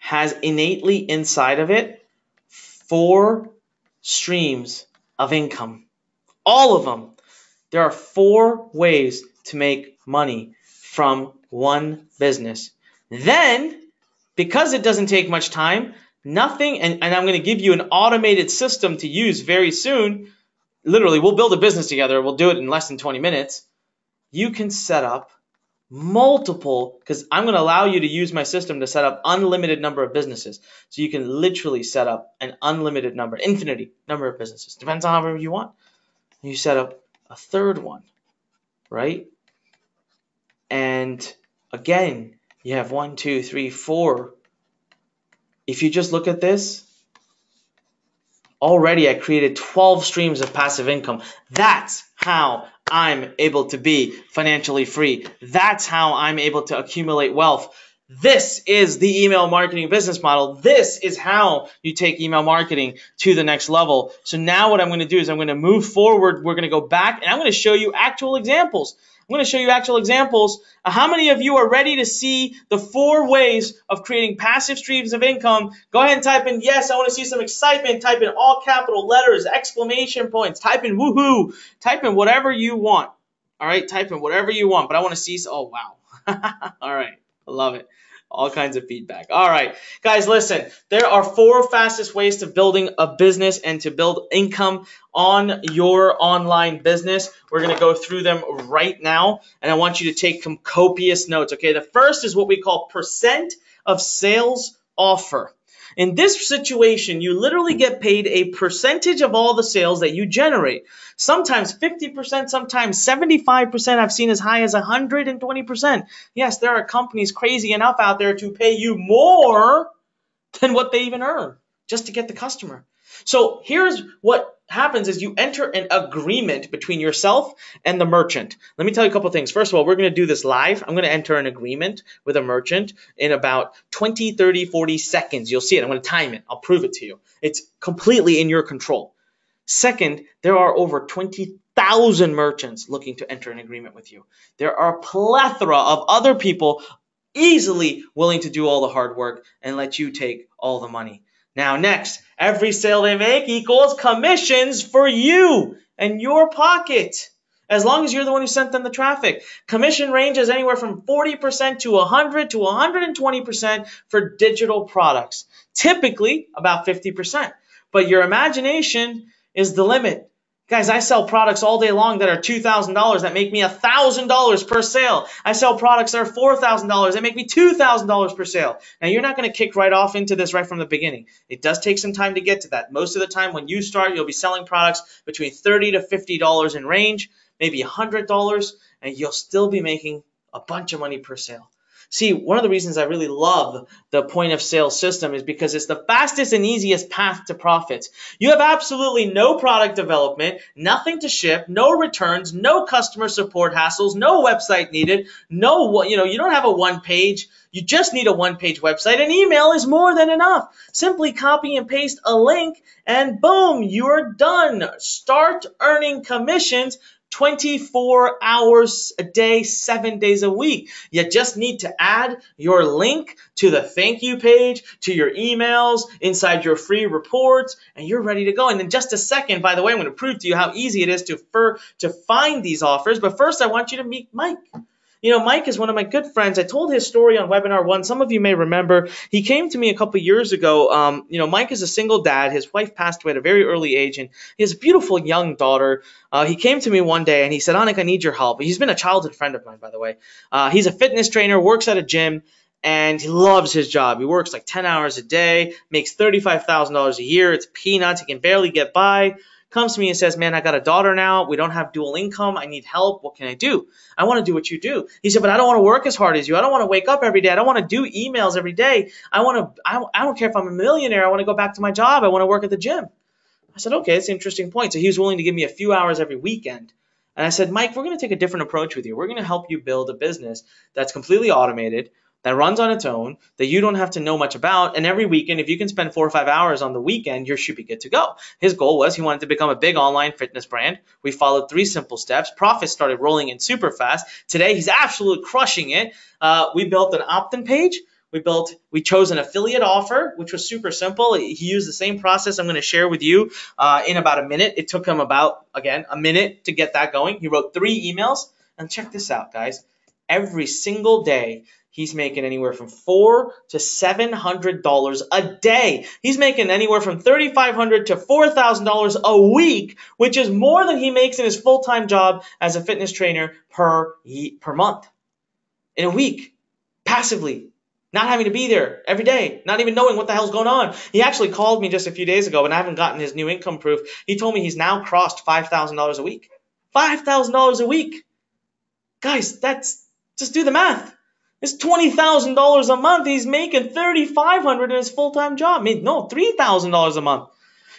has innately inside of it 4 streams of income. All of them. There are 4 ways to make money from one business. Then, because it doesn't take much time, nothing, and I'm going to give you an automated system to use very soon. Literally, we'll build a business together. We'll do it in less than 20 minutes. You can set up multiple, because I'm going to allow you to use my system to set up unlimited number of businesses. So you can literally set up an unlimited number, infinity number of businesses. Depends on however you want. You set up a 3rd one, right? And again, you have 1, 2, 3, 4. If you just look at this, already I created 12 streams of passive income. That's how I'm able to be financially free. That's how I'm able to accumulate wealth. This is the email marketing business model. This is how you take email marketing to the next level. So now what I'm going to do is I'm going to move forward. We're going to go back and I'm going to show you actual examples. I'm going to show you actual examples. How many of you are ready to see the 4 ways of creating passive streams of income? Go ahead and type in yes. I want to see some excitement. Type in all capital letters, exclamation points. Type in woohoo. Type in whatever you want. All right, type in whatever you want. But I want to see. Oh, wow. All right. I love it. All kinds of feedback. All right, guys, listen. There are 4 fastest ways to building a business and to build income on your online business. We're going to go through them right now, and I want you to take some copious notes, okay? The first is what we call percent of sales offer. In this situation, you literally get paid a percentage of all the sales that you generate. Sometimes 50%, sometimes 75%. I've seen as high as 120%. Yes, there are companies crazy enough out there to pay you more than what they even earn just to get the customer. So here's what happens is you enter an agreement between yourself and the merchant. Let me tell you a couple things. First of all, we're going to do this live. I'm going to enter an agreement with a merchant in about 20, 30, 40 seconds. You'll see it. I'm going to time it. I'll prove it to you. It's completely in your control. Second, there are over 20,000 merchants looking to enter an agreement with you. There are a plethora of other people easily willing to do all the hard work and let you take all the money. Now, next, every sale they make equals commissions for you and your pocket, as long as you're the one who sent them the traffic. Commission ranges anywhere from 40% to 100 to 120% for digital products, typically about 50%. But your imagination is the limit. Guys, I sell products all day long that are $2,000 that make me $1,000 per sale. I sell products that are $4,000 that make me $2,000 per sale. Now, you're not going to kick right off into this right from the beginning. It does take some time to get to that. Most of the time when you start, you'll be selling products between $30 to $50 in range, maybe $100, and you'll still be making a bunch of money per sale. See, one of the reasons I really love the point of sale system is because it's the fastest and easiest path to profits. You have absolutely no product development, nothing to ship, no returns, no customer support hassles, no website needed, you don't have a one page. You just need a one-page website, and email is more than enough. Simply copy and paste a link, and boom, you're done. Start earning commissions 24 hours a day, 7 days a week. You just need to add your link to the thank you page, to your emails, inside your free reports, and you're ready to go. And in just a second, by the way, I'm going to prove to you how easy it is to find these offers. But first, I want you to meet Mike. Mike is one of my good friends. I told his story on Webinar 1. Some of you may remember. He came to me a couple years ago. Mike is a single dad. His wife passed away at a very early age, and he has a beautiful young daughter. He came to me one day, and he said, Anik, I need your help. He's been a childhood friend of mine, by the way. He's a fitness trainer, works at a gym, and he loves his job. He works like 10 hours a day, makes $35,000 a year. It's peanuts. He can barely get by. Comes to me and says, man, I got a daughter now. We don't have dual income. I need help. What can I do? I want to do what you do. He said, but I don't want to work as hard as you. I don't want to wake up every day. I don't want to do emails every day. I don't care if I'm a millionaire. I want to go back to my job. I want to work at the gym. I said, okay, it's an interesting point. So he was willing to give me a few hours every weekend. And I said, Mike, we're going to take a different approach with you. We're going to help you build a business that's completely automated, that runs on its own, that you don't have to know much about. And every weekend, if you can spend 4 or 5 hours on the weekend, you should be good to go. His goal was he wanted to become a big online fitness brand. We followed 3 simple steps. Profits started rolling in super fast. Today, he's absolutely crushing it. We built an opt-in page. We chose an affiliate offer, which was super simple. He used the same process I'm going to share with you in about a minute. It took him about, again, a minute to get that going. He wrote 3 emails. And check this out, guys. Every single day, he's making anywhere from $400 to $700 a day. He's making anywhere from $3,500 to $4,000 a week, which is more than he makes in his full-time job as a fitness trainer per month. In a week, passively, not having to be there every day, not even knowing what the hell's going on. He actually called me just a few days ago, and I haven't gotten his new income proof. He told me he's now crossed $5,000 a week. $5,000 a week. Guys, just do the math. It's $20,000 a month. He's making $3,500 in his full-time job. $3,000 a month.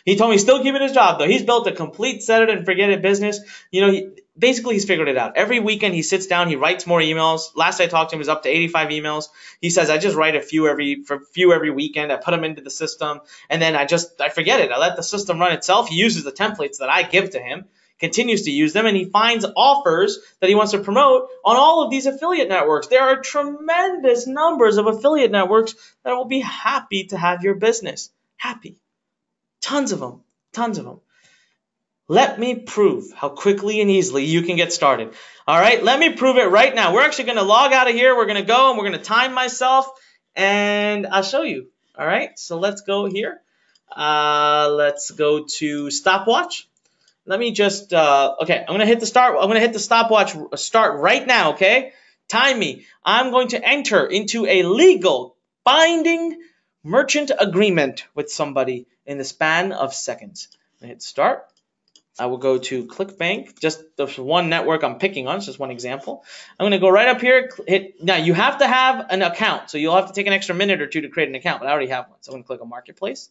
He told me he's still keeping his job, though. He's built a complete set it and forget it business. basically he's figured it out. Every weekend he sits down, he writes more emails. Last I talked to him, he was up to 85 emails. He says, I just write a few every weekend. I put them into the system, and then I forget it. I let the system run itself. He uses the templates that I give to him, continues to use them, and he finds offers that he wants to promote on all of these affiliate networks. There are tremendous numbers of affiliate networks that will be happy to have your business. Happy. Tons of them. Tons of them. Let me prove how quickly and easily you can get started. All right, let me prove it right now. We're actually going to log out of here. We're going to go and we're going to time myself, and I'll show you. All right, so let's go here. Let's go to stopwatch. Let me just, okay, I'm going to hit the start. I'm going to hit the stopwatch start right now, okay? Time me. I'm going to enter into a legal binding merchant agreement with somebody in the span of seconds. I'm going to hit start. I will go to ClickBank, just the one network I'm picking on, it's just one example. I'm going to go right up here, now you have to have an account, so you'll have to take an extra minute or two to create an account, but I already have one. So I'm going to click on Marketplace.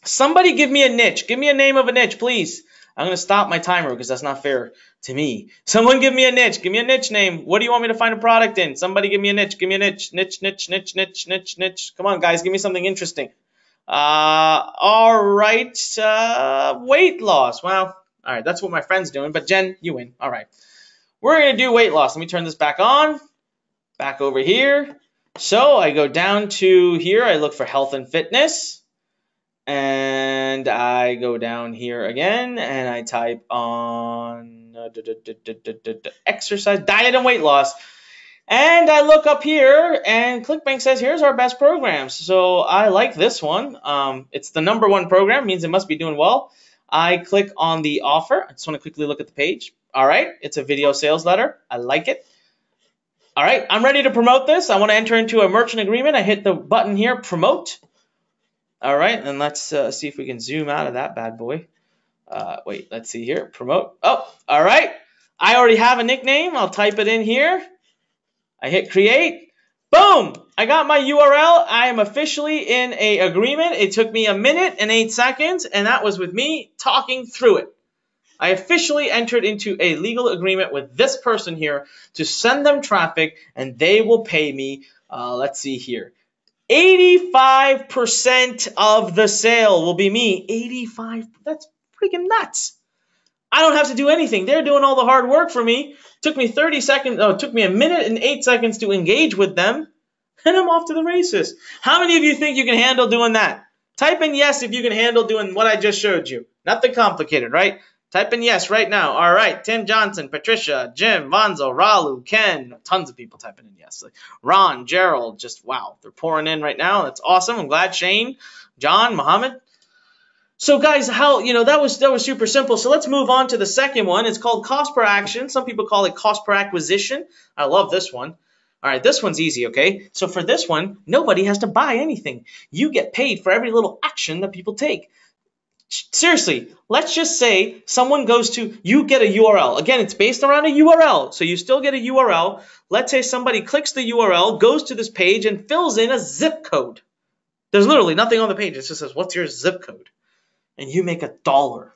Somebody give me a niche, give me a name of a niche, please. I'm going to stop my timer because that's not fair to me. Someone give me a niche name. What do you want me to find a product in? Somebody give me a niche, niche. Come on guys, give me something interesting. All right, weight loss. Well, all right, that's what my friend's doing, but Jen, you win. All right, we're going to do weight loss. Let me turn this back on, back over here. So I go down to here, I look for health and fitness, and I go down here again, and I type on exercise, diet, and weight loss. And I look up here, and ClickBank says, here's our best programs. So I like this one. It's the #1 program, means it must be doing well. I click on the offer. I just want to quickly look at the page. All right, it's a video sales letter. I like it. All right, I'm ready to promote this. I want to enter into a merchant agreement. I hit the button here, promote. All right, and let's see if we can zoom out of that bad boy. Wait, let's see here, promote. Oh, all right. I already have a nickname. I'll type it in here. I hit create. Boom! I got my URL. I am officially in an agreement. It took me 1 minute and 8 seconds, and that was with me talking through it. I officially entered into a legal agreement with this person here to send them traffic, and they will pay me, let's see here, 85% of the sale will be me. 85, that's freaking nuts. I don't have to do anything. They're doing all the hard work for me. Took me 30 seconds, it took me 1 minute and 8 seconds to engage with them, and I'm off to the races. How many of you think you can handle doing that? Type in yes if you can handle doing what I just showed you. Nothing complicated, right? Type in yes right now. All right, Tim Johnson, Patricia, Jim, Vonzo, Ralu, Ken, tons of people typing in yes. Like Ron, Gerald, just wow, they're pouring in right now. That's awesome. I'm glad. Shane, John, Mohammed. So guys, that was super simple. So let's move on to the second one. It's called cost per action. Some people call it cost per acquisition. I love this one. All right, this one's easy, okay? So for this one, nobody has to buy anything. You get paid for every little action that people take. Seriously, let's just say someone goes to, you get a URL. Again, it's based around a URL, so you still get a URL. Let's say somebody clicks the URL, goes to this page, and fills in a zip code. There's literally nothing on the page. It just says, what's your zip code? And you make $1.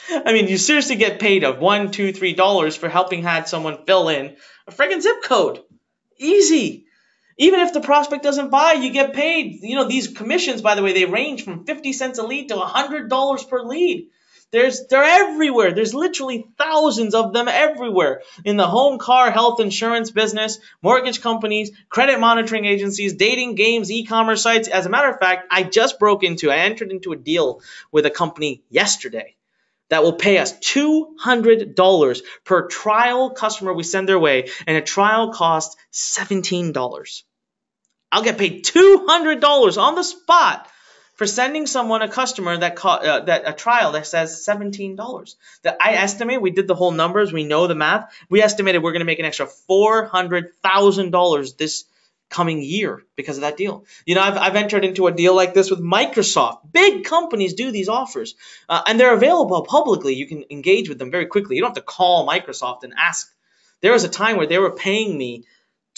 I mean, you seriously get paid $1, $2, $3 for helping had someone fill in a friggin' zip code. Easy. Even if the prospect doesn't buy, you get paid. You know, these commissions, by the way, they range from 50 cents a lead to $100 per lead. They're everywhere. There's literally thousands of them everywhere. In the home, car, health insurance business, mortgage companies, credit monitoring agencies, dating, games, e-commerce sites. As a matter of fact, I entered into a deal with a company yesterday that will pay us $200 per trial customer we send their way, and a trial costs $17. I'll get paid $200 on the spot for sending someone a customer that a trial that says $17. That I estimate, we did the whole numbers, we know the math. We estimated we're going to make an extra $400,000 this coming year because of that deal. You know, I've entered into a deal like this with Microsoft. Big companies do these offers, and they're available publicly. You can engage with them very quickly. You don't have to call Microsoft and ask. There was a time where they were paying me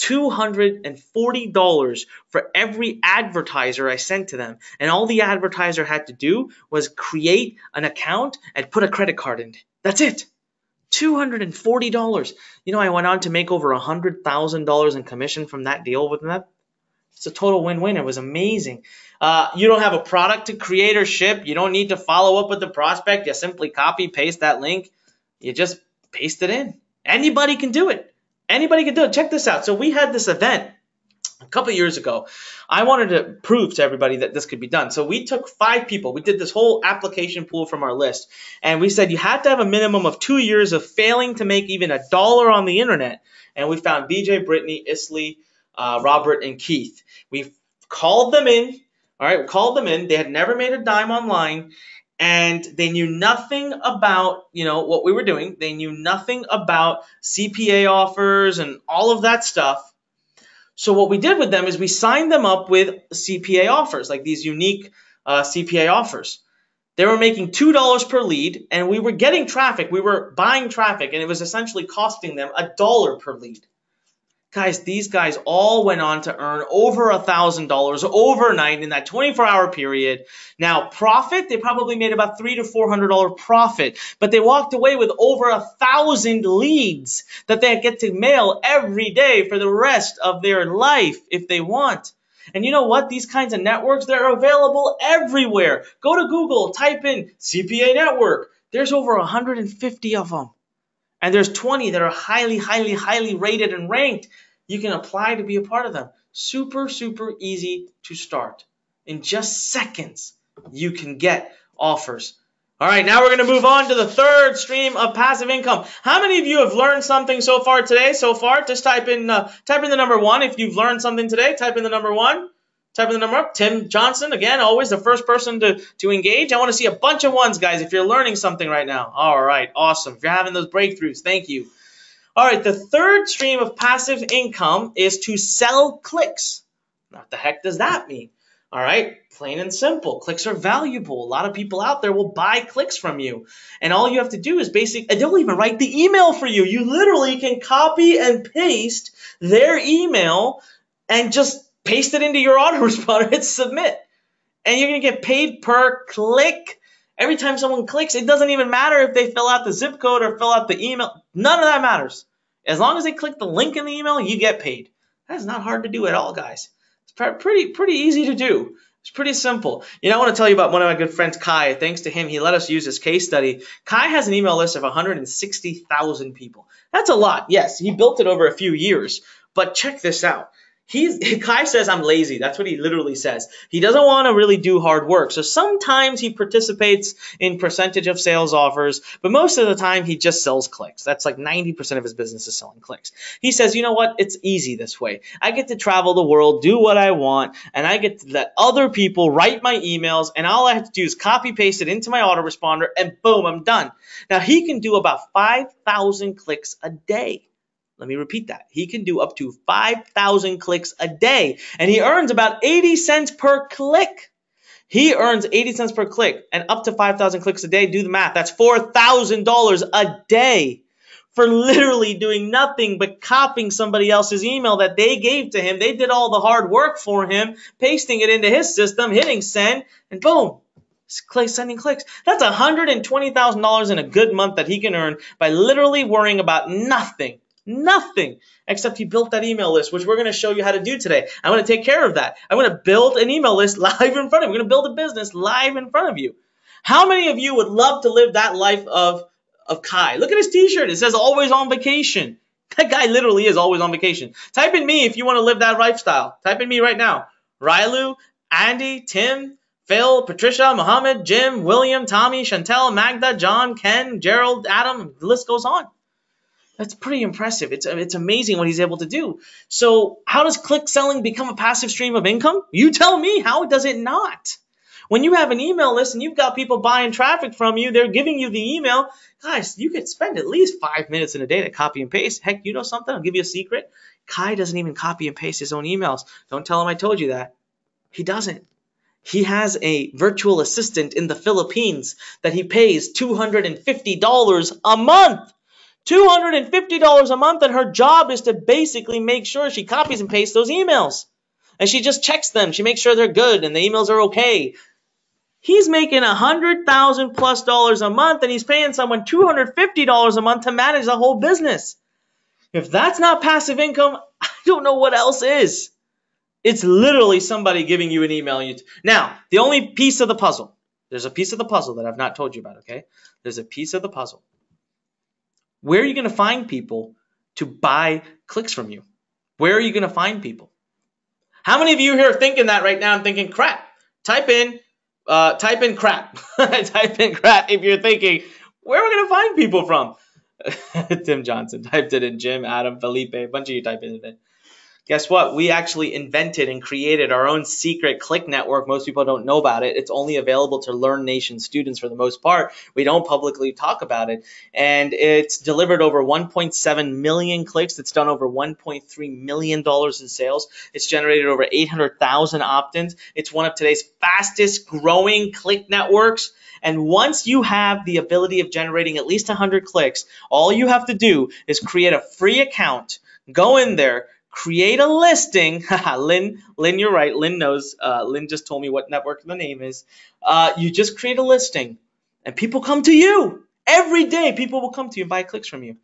$240 for every advertiser I sent to them. And all the advertiser had to do was create an account and put a credit card in. That's it. $240. You know, I went on to make over $100,000 in commission from that deal with them. It's a total win-win. It was amazing. You don't have a product to create or ship. You don't need to follow up with the prospect. You simply copy, paste that link. You just paste it in. Anybody can do it. Anybody can do it. Check this out. So we had this event a couple of years ago. I wanted to prove to everybody that this could be done. So we took 5 people. We did this whole application pool from our list. And we said you had to have a minimum of 2 years of failing to make even $1 on the internet. And we found BJ, Brittany, Isley, Robert, and Keith. We called them in. All right, we called them in. They had never made a dime online. And they knew nothing about, what we were doing. They knew nothing about CPA offers and all of that stuff. So what we did with them is we signed them up with CPA offers, like these unique CPA offers. They were making $2 per lead, and we were getting traffic. We were buying traffic, and it was essentially costing them $1 per lead. Guys, these guys all went on to earn over $1,000 overnight in that 24-hour period. Now, profit, they probably made about $300 to $400 profit, but they walked away with over 1,000 leads that they get to mail every day for the rest of their life if they want. And you know what? These kinds of networks, they're available everywhere. Go to Google, type in CPA network. There's over 150 of them. And there's 20 that are highly, highly, highly rated and ranked. You can apply to be a part of them. Super, super easy to start. In just seconds, you can get offers. All right, now we're going to move on to the third stream of passive income. How many of you have learned something so far today? Just type in the number 1. If you've learned something today, type in the number 1. Type in the number up. Tim Johnson, again, always the first person to engage. I want to see a bunch of ones, guys, if you're learning something right now. All right, awesome. If you're having those breakthroughs, thank you. All right, the third stream of passive income is to sell clicks. Now, what the heck does that mean? All right, plain and simple. Clicks are valuable. A lot of people out there will buy clicks from you. And all you have to do is and they'll even write the email for you. You literally can copy and paste their email and just paste it into your autoresponder, hit submit. And you're going to get paid per click. Every time someone clicks, it doesn't even matter if they fill out the zip code or fill out the email. None of that matters. As long as they click the link in the email, you get paid. That's not hard to do at all, guys. It's pretty easy to do. It's pretty simple. I want to tell you about one of my good friends, Kai. Thanks to him, he let us use his case study. Kai has an email list of 160,000 people. That's a lot. Yes, he built it over a few years. But check this out. Kai says, I'm lazy. That's what he literally says. He doesn't want to really do hard work. So sometimes he participates in percentage of sales offers, but most of the time he just sells clicks. That's like 90% of his business is selling clicks. He says, you know what? It's easy this way. I get to travel the world, do what I want, and I get to let other people write my emails, and all I have to do is copy paste it into my autoresponder, and boom, I'm done. Now he can do about 5,000 clicks a day. Let me repeat that. He can do up to 5,000 clicks a day, and he earns about 80 cents per click. He earns 80 cents per click, and up to 5,000 clicks a day. Do the math. That's $4,000 a day for literally doing nothing but copying somebody else's email that they gave to him. They did all the hard work for him, pasting it into his system, hitting send, and boom. Sending clicks. That's $120,000 in a good month that he can earn by literally worrying about nothing. Nothing except he built that email list, which we're going to show you how to do today. I'm going to take care of that. I'm going to build an email list live in front of you. We're going to build a business live in front of you. How many of you would love to live that life of Kai? Look at his t-shirt. It says always on vacation. That guy literally is always on vacation. Type in me if you want to live that lifestyle. Type in me right now. Rylu, Andy, Tim, Phil, Patricia, Mohammed, Jim, William, Tommy, Chantel, Magda, John, Ken, Gerald, Adam. The list goes on. That's pretty impressive. It's amazing what he's able to do. So how does click selling become a passive stream of income? You tell me, how does it not? When you have an email list and you've got people buying traffic from you, they're giving you the email, guys, you could spend at least 5 minutes in a day to copy and paste. Heck, you know something? I'll give you a secret. Kai doesn't even copy and paste his own emails. Don't tell him I told you that. He doesn't. He has a virtual assistant in the Philippines that he pays $250 a month. $250 a month, and her job is to basically make sure she copies and pastes those emails. And she just checks them. She makes sure they're good and the emails are okay. He's making $100,000+ a month, and he's paying someone $250 a month to manage the whole business. If that's not passive income, I don't know what else is. It's literally somebody giving you an email. Now, the only piece of the puzzle, there's a piece of the puzzle that I've not told you about, okay? There's a piece of the puzzle. Where are you going to find people to buy clicks from you? Where are you going to find people? How many of you here are thinking that right now and thinking, crap? Type in crap. Type in crap if you're thinking, where are we going to find people from? Tim Johnson typed it in. Jim, Adam, Felipe, a bunch of you typed it in. Guess what? We actually invented and created our own secret click network. Most people don't know about it. It's only available to Learn Nation students for the most part. We don't publicly talk about it. And it's delivered over 1.7 million clicks. It's done over $1.3 million in sales. It's generated over 800,000 opt-ins. It's one of today's fastest growing click networks. And once you have the ability of generating at least 100 clicks, all you have to do is create a free account, go in there, create a listing. Lynn, you're right. Lynn knows. Lynn just told me what network the name is. You just create a listing, and people come to you. Every day, people will come to you and buy clicks from you.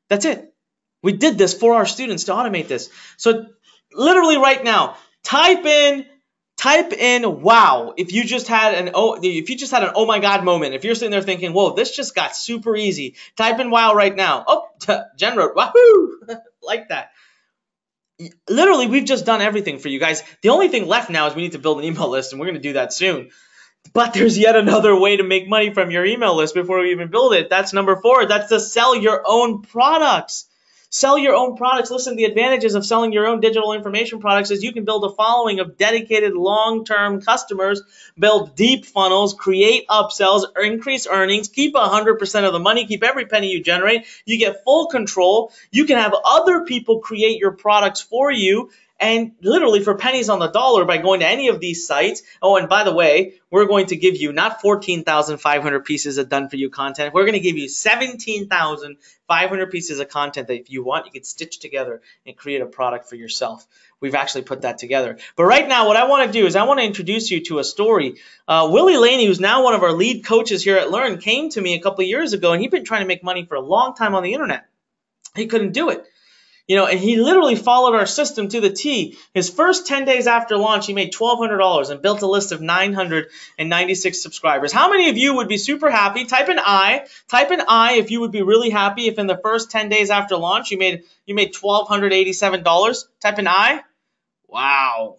That's it. We did this for our students to automate this. So literally right now, type in wow. If you just had an oh my God moment, if you're sitting there thinking, whoa, this just got super easy, type in wow right now. Oh, Jen wrote wahoo, like that. Literally, we've just done everything for you guys. The only thing left now is we need to build an email list, and we're going to do that soon. But there's yet another way to make money from your email list before we even build it. That's number 4. That's to sell your own products. Sell your own products. Listen, the advantages of selling your own digital information products is you can build a following of dedicated long-term customers, build deep funnels, create upsells, increase earnings, keep 100% of the money, keep every penny you generate. You get full control. You can have other people create your products for you, and literally for pennies on the dollar by going to any of these sites. Oh, and by the way, we're going to give you not 14,500 pieces of done-for-you content. We're going to give you 17,500 pieces of content that if you want, you can stitch together and create a product for yourself. We've actually put that together. But right now, what I want to do is I want to introduce you to a story. Willie Laney, who's now one of our lead coaches here at Learn, came to me a couple of years ago, and he'd been trying to make money for a long time on the internet. He couldn't do it. And he literally followed our system to the T. His first 10 days after launch, he made $1,200 and built a list of 996 subscribers. How many of you would be super happy? Type in I if you would be really happy if in the first 10 days after launch you made $1,287. Type in I. Wow.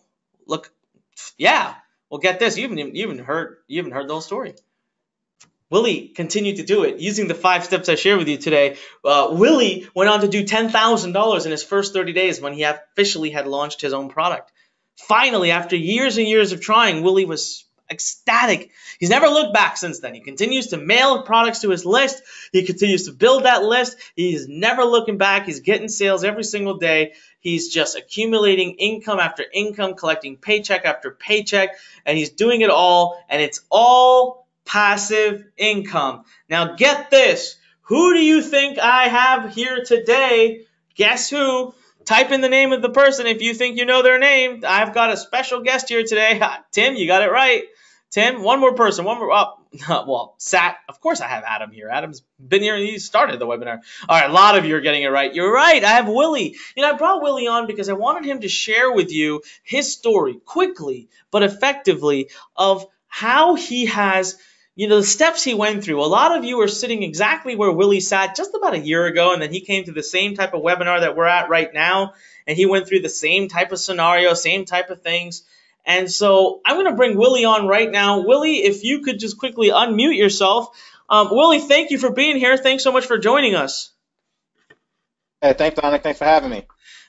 Look, yeah. Well, get this. You haven't heard the whole story. Willie continued to do it using the 5 steps I shared with you today. Willie went on to do $10,000 in his first 30 days when he officially had launched his own product. Finally, after years and years of trying, Willie was ecstatic. He's never looked back since then. He continues to mail products to his list. He continues to build that list. He's never looking back. He's getting sales every single day. He's just accumulating income after income, collecting paycheck after paycheck, and he's doing it all, and it's all passive income. Now get this. Who do you think I have here today? Guess who? Type in the name of the person if you think you know their name. I've got a special guest here today. Tim, you got it right. Tim, one more person. Sat. Of course I have Adam here. Adam's been here and he started the webinar. All right, a lot of you are getting it right. You're right. I have Willie. I brought Willie on because I wanted him to share with you his story quickly but effectively of how he has the steps he went through. A lot of you are sitting exactly where Willie sat just about a year ago, and then he came to the same type of webinar that we're at right now, and he went through the same type of scenario, same type of things. And so I'm going to bring Willie on right now. Willie, if you could just quickly unmute yourself. Willie, thank you for being here. Thanks so much for joining us. Hey, thanks, Dominic. Thanks for having me.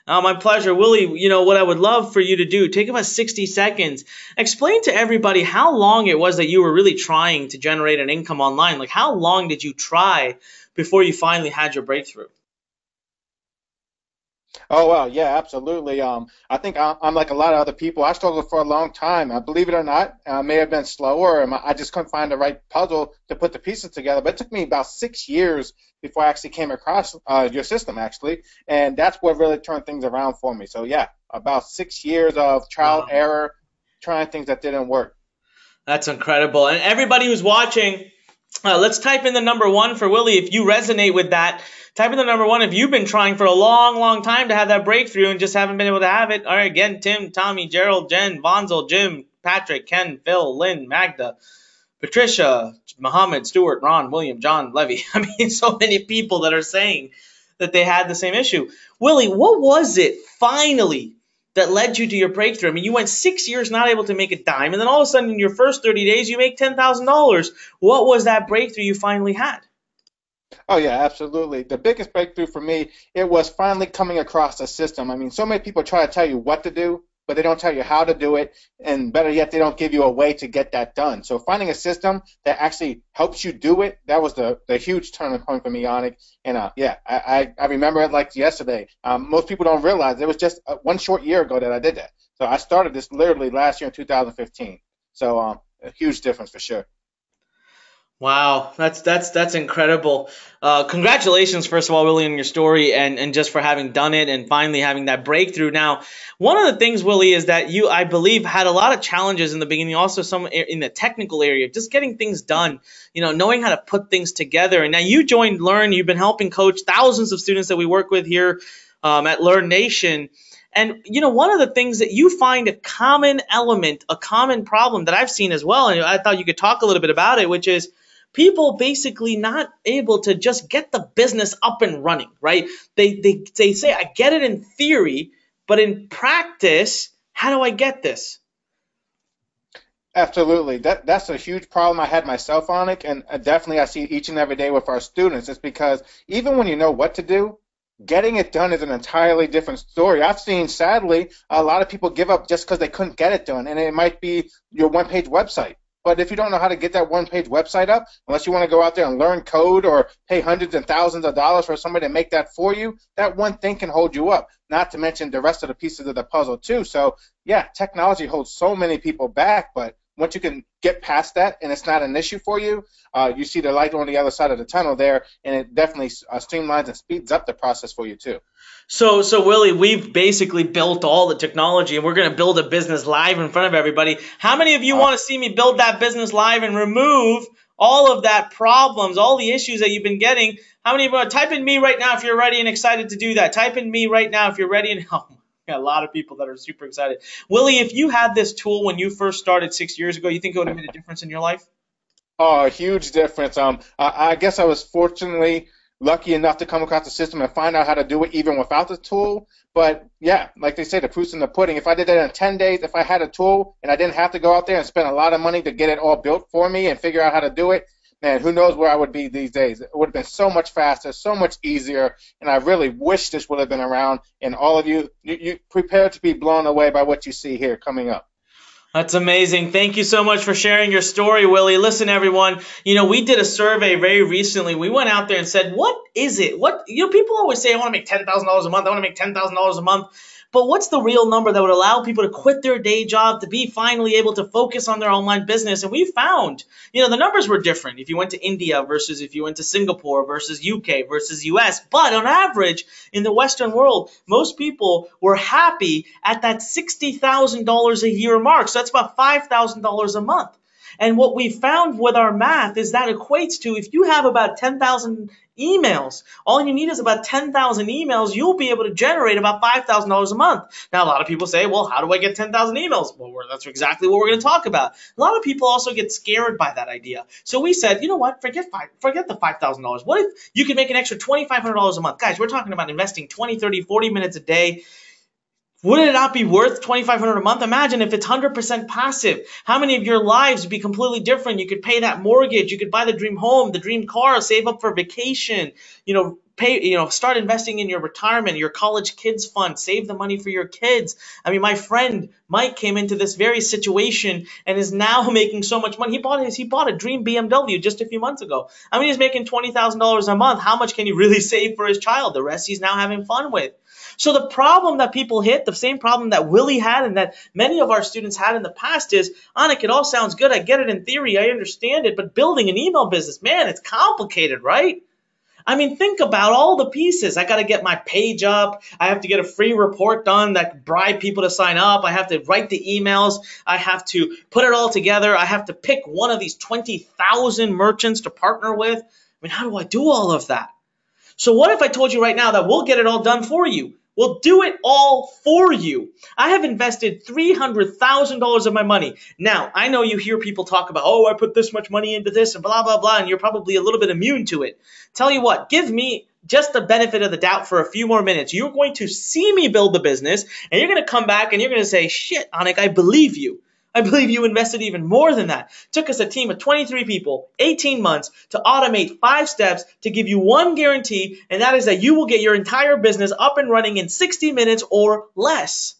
My pleasure. Willie, what I would love for you to do, take about 60 seconds. Explain to everybody how long it was that you were really trying to generate an income online. Like, how long did you try before you finally had your breakthrough? Oh, well, yeah, absolutely. I think I'm like a lot of other people. I struggled for a long time. Believe it or not, I may have been slower. I just couldn't find the right puzzle to put the pieces together. But it took me about 6 years before I actually came across your system, actually. And that's what really turned things around for me. So, yeah, about 6 years of trial and error, trying things that didn't work. That's incredible. And everybody who's watching, let's type in the number 1 for Willie if you resonate with that. Type in the number 1 if you've been trying for a long, long time to have that breakthrough and just haven't been able to have it. All right, again, Tim, Tommy, Gerald, Jen, Vonzel, Jim, Patrick, Ken, Phil, Lynn, Magda, Patricia, Muhammad, Stuart, Ron, William, John, Levy. I mean, so many people that are saying that they had the same issue. Willie, what was it finally that led you to your breakthrough? I mean, you went 6 years not able to make a dime, and then all of a sudden in your first 30 days, you make $10,000. What was that breakthrough you finally had? Oh yeah, absolutely. The biggest breakthrough for me, it was finally coming across a system. I mean, so many people try to tell you what to do, but they don't tell you how to do it, and better yet, they don't give you a way to get that done. So finding a system that actually helps you do it, that was the huge turning point for me, Onik. And yeah, I remember it like yesterday. Most people don't realize it was just 1 short year ago that I did that. So I started this literally last year in 2015. So a huge difference for sure. Wow, that's incredible. Congratulations, first of all, Willie, on your story and just for having done it and finally having that breakthrough. Now, one of the things, Willie, is that you, I believe, had a lot of challenges in the beginning, also some in the technical area, just getting things done, knowing how to put things together. And now you joined Learn. You've been helping coach thousands of students that we work with here at Learn Nation. And, one of the things that you find a common element, a common problem that I've seen as well, and I thought you could talk a little bit about it, which is people basically not able to just get the business up and running, right? They say, I get it in theory, but in practice, how do I get this? Absolutely. That's a huge problem I had myself, Onik, and definitely I see each and every day with our students. It's because even when you know what to do, getting it done is an entirely different story. I've seen, sadly, a lot of people give up just because they couldn't get it done, and it might be your one-page website. But if you don't know how to get that one-page website up, unless you want to go out there and learn code or pay hundreds and thousands of dollars for somebody to make that for you, that one thing can hold you up, not to mention the rest of the pieces of the puzzle too. So, yeah, technology holds so many people back, but once you can get past that and it's not an issue for you, you see the light on the other side of the tunnel there, and it definitely streamlines and speeds up the process for you too. So Willie, we've basically built all the technology, and we're going to build a business live in front of everybody. How many of you want to see me build that business live and remove all of that problems, all the issues that you've been getting? How many of you want to type in me right now if you're ready and excited to do that? Type in me right now if you're ready. And oh, a lot of people that are super excited. Willie, if you had this tool when you first started 6 years ago, you think it would have made a difference in your life? Oh, a huge difference. I guess I was fortunately lucky enough to come across the system and find out how to do it even without the tool. But yeah, like they say, the proof's in the pudding. If I did that in 10 days, if I had a tool and I didn't have to go out there and spend a lot of money to get it all built for me and figure out how to do it, man, who knows where I would be these days. It would have been so much faster, so much easier, and I really wish this would have been around. And all of you prepare to be blown away by what you see here coming up. That's amazing. Thank you so much for sharing your story, Willie. Listen, everyone, we did a survey very recently. We went out there and said, what is it? People always say, I want to make $10,000 a month. I want to make $10,000 a month. But what's the real number that would allow people to quit their day job to be finally able to focus on their online business? And we found, the numbers were different if you went to India versus if you went to Singapore versus UK versus US. But on average, in the Western world, most people were happy at that $60,000 a year mark. So that's about $5,000 a month. And what we found with our math is that equates to, if you have about 10,000 emails, all you need is about 10,000 emails, you'll be able to generate about $5,000 a month. Now, a lot of people say, well, how do I get 10,000 emails? Well, that's exactly what we're going to talk about. A lot of people also get scared by that idea. So we said, you know what, forget the $5,000. What if you could make an extra $2,500 a month? Guys, we're talking about investing 20, 30, 40 minutes a day. Wouldn't it not be worth $2,500 a month? Imagine if it's 100% passive. How many of your lives would be completely different? You could pay that mortgage. You could buy the dream home, the dream car, save up for vacation, start investing in your retirement, your college kids fund, save the money for your kids. I mean, my friend Mike came into this very situation and is now making so much money. He bought a dream BMW just a few months ago. I mean, he's making $20,000 a month. How much can he really save for his child? The rest he's now having fun with. So the problem that people hit, the same problem that Willie had and that many of our students had in the past is, Onik, it all sounds good. I get it in theory. I understand it. But building an email business, man, it's complicated, right? I mean, think about all the pieces. I got to get my page up. I have to get a free report done that bribe people to sign up. I have to write the emails. I have to put it all together. I have to pick one of these 20,000 merchants to partner with. I mean, how do I do all of that? So what if I told you right now that we'll get it all done for you? We'll do it all for you. I have invested $300,000 of my money. Now, I know you hear people talk about, oh, I put this much money into this and blah, blah, blah, and you're probably a little bit immune to it. Tell you what, give me just the benefit of the doubt for a few more minutes. You're going to see me build the business, and you're going to come back and you're going to say, shit, Anik, I believe you. I believe you invested even more than that. It took us a team of 23 people, 18 months to automate 5 steps to give you one guarantee, and that is that you will get your entire business up and running in 60 minutes or less.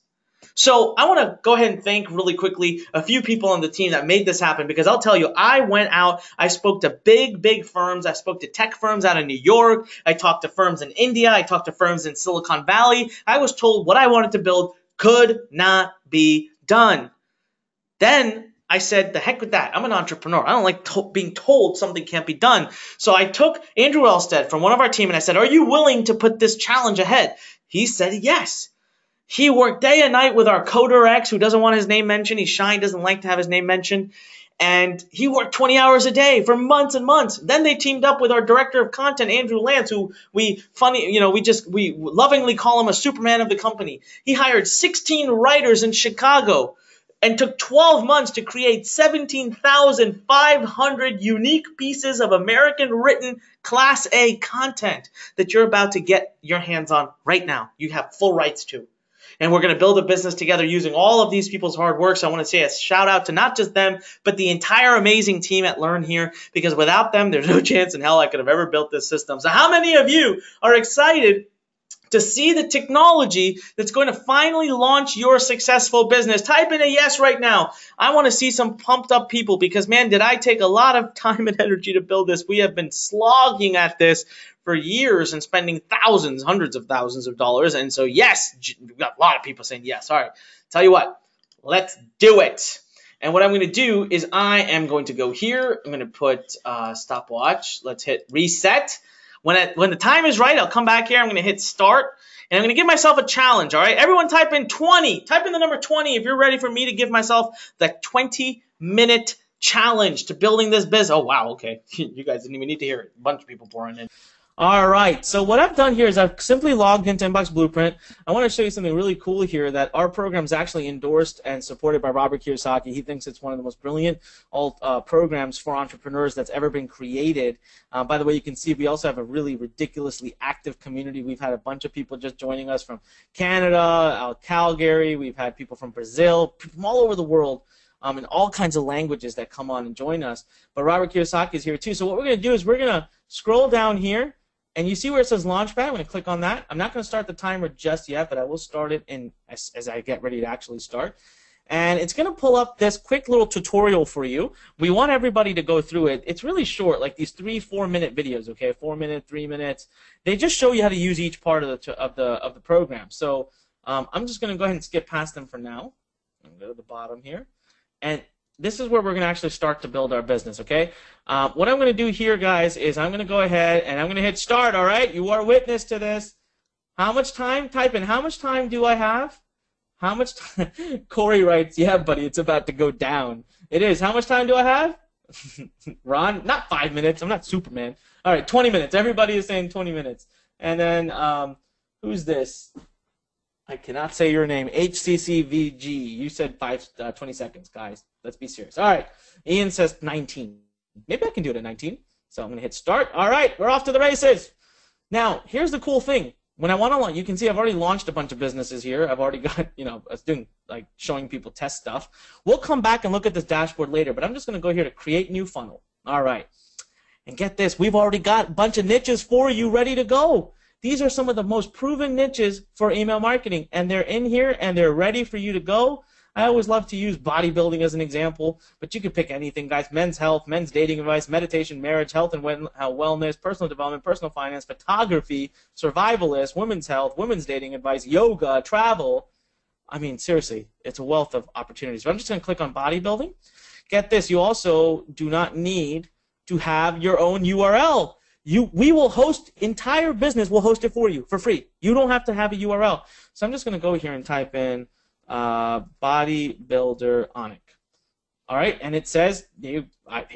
So I want to go ahead and thank really quickly a few people on the team that made this happen, because I'll tell you, I went out, I spoke to big firms, I spoke to tech firms out of New York, I talked to firms in India, I talked to firms in Silicon Valley. I was told what I wanted to build could not be done. Then I said, the heck with that. I'm an entrepreneur. I don't like being told something can't be done. So I took Andrew Elstead from one of our team and I said, are you willing to put this challenge ahead? He said yes. He worked day and night with our coder X, who doesn't want his name mentioned. He's shy and doesn't like to have his name mentioned. And he worked 20 hours a day for months and months. Then they teamed up with our director of content, Andrew Lance, who we lovingly call him a Superman of the company. He hired 16 writers in Chicago and took 12 months to create 17,500 unique pieces of American written Class A content that you're about to get your hands on right now. You have full rights to. And we're going to build a business together using all of these people's hard work. So I want to say a shout out to not just them, but the entire amazing team at Learn here, because without them, there's no chance in hell I could have ever built this system. So how many of you are excited to see the technology that's going to finally launch your successful business? Type in a yes right now. I want to see some pumped up people, because, man, did I take a lot of time and energy to build this. We have been slogging at this for years and spending thousands, hundreds of thousands of dollars. And so, yes, we've got a lot of people saying yes. All right, tell you what, let's do it. And what I'm going to do is I am going to go here. I'm going to put stopwatch. Let's hit reset. When the time is right, I'll come back here. I'm going to hit start, and I'm going to give myself a challenge, all right? Everyone type in 20. Type in the number 20 if you're ready for me to give myself the 20-minute challenge to building this business. Oh, wow, okay. You guys didn't even need to hear it. A bunch of people pouring in. All right, so what I've done here is I've simply logged into Inbox Blueprint. I want to show you something really cool here, that our program is actually endorsed and supported by Robert Kiyosaki. He thinks it's one of the most brilliant programs for entrepreneurs that's ever been created. By the way, you can see we also have a really ridiculously active community. We've had a bunch of people just joining us from Canada, Calgary. We've had people from Brazil, from all over the world. And all kinds of languages that come on and join us. But Robert Kiyosaki is here too. So what we're going to do is we're going to scroll down here, and you see where it says Launchpad. I'm going to click on that. I'm not going to start the timer just yet, but I will start it as I get ready to actually start. And it's going to pull up this quick little tutorial for you. We want everybody to go through it. It's really short, like these 3-4 minute videos, okay? 4 minutes, 3 minutes. They just show you how to use each part of the program. So I'm just going to go ahead and skip past them for now. I'm going to go to the bottom here. And this is where we're going to actually start to build our business, okay? What I'm going to do here, guys, is I'm going to go ahead and I'm going to hit start, all right? You are witness to this. How much time? Type in, how much time do I have? How much time? Corey writes, yeah, buddy, it's about to go down. It is. How much time do I have? Ron, not 5 minutes. I'm not Superman. All right, 20 minutes. Everybody is saying 20 minutes. And then who's this? I cannot say your name. HCCVG. You said 20 seconds, guys. Let's be serious. All right. Ian says 19. Maybe I can do it at 19. So I'm going to hit start. All right. We're off to the races. Now, here's the cool thing. When I want to launch, you can see I've already launched a bunch of businesses here. I've already got, I was doing, like, showing people test stuff. We'll come back and look at this dashboard later, but I'm just going to go here to create new funnel. All right. And get this. We've already got a bunch of niches for you ready to go. These are some of the most proven niches for email marketing, and they're in here, and they're ready for you to go. I always love to use bodybuilding as an example, but you can pick anything, guys. Men's health, men's dating advice, meditation, marriage, health and wellness, personal development, personal finance, photography, survivalist, women's health, women's dating advice, yoga, travel. I mean, seriously, it's a wealth of opportunities. But I'm just going to click on bodybuilding. Get this. You also do not need to have your own URL. We will host, entire business will host it for you for free. You don't have to have a URL. So I'm just going to go here and type in Bodybuilder Onic. All right, and it says, here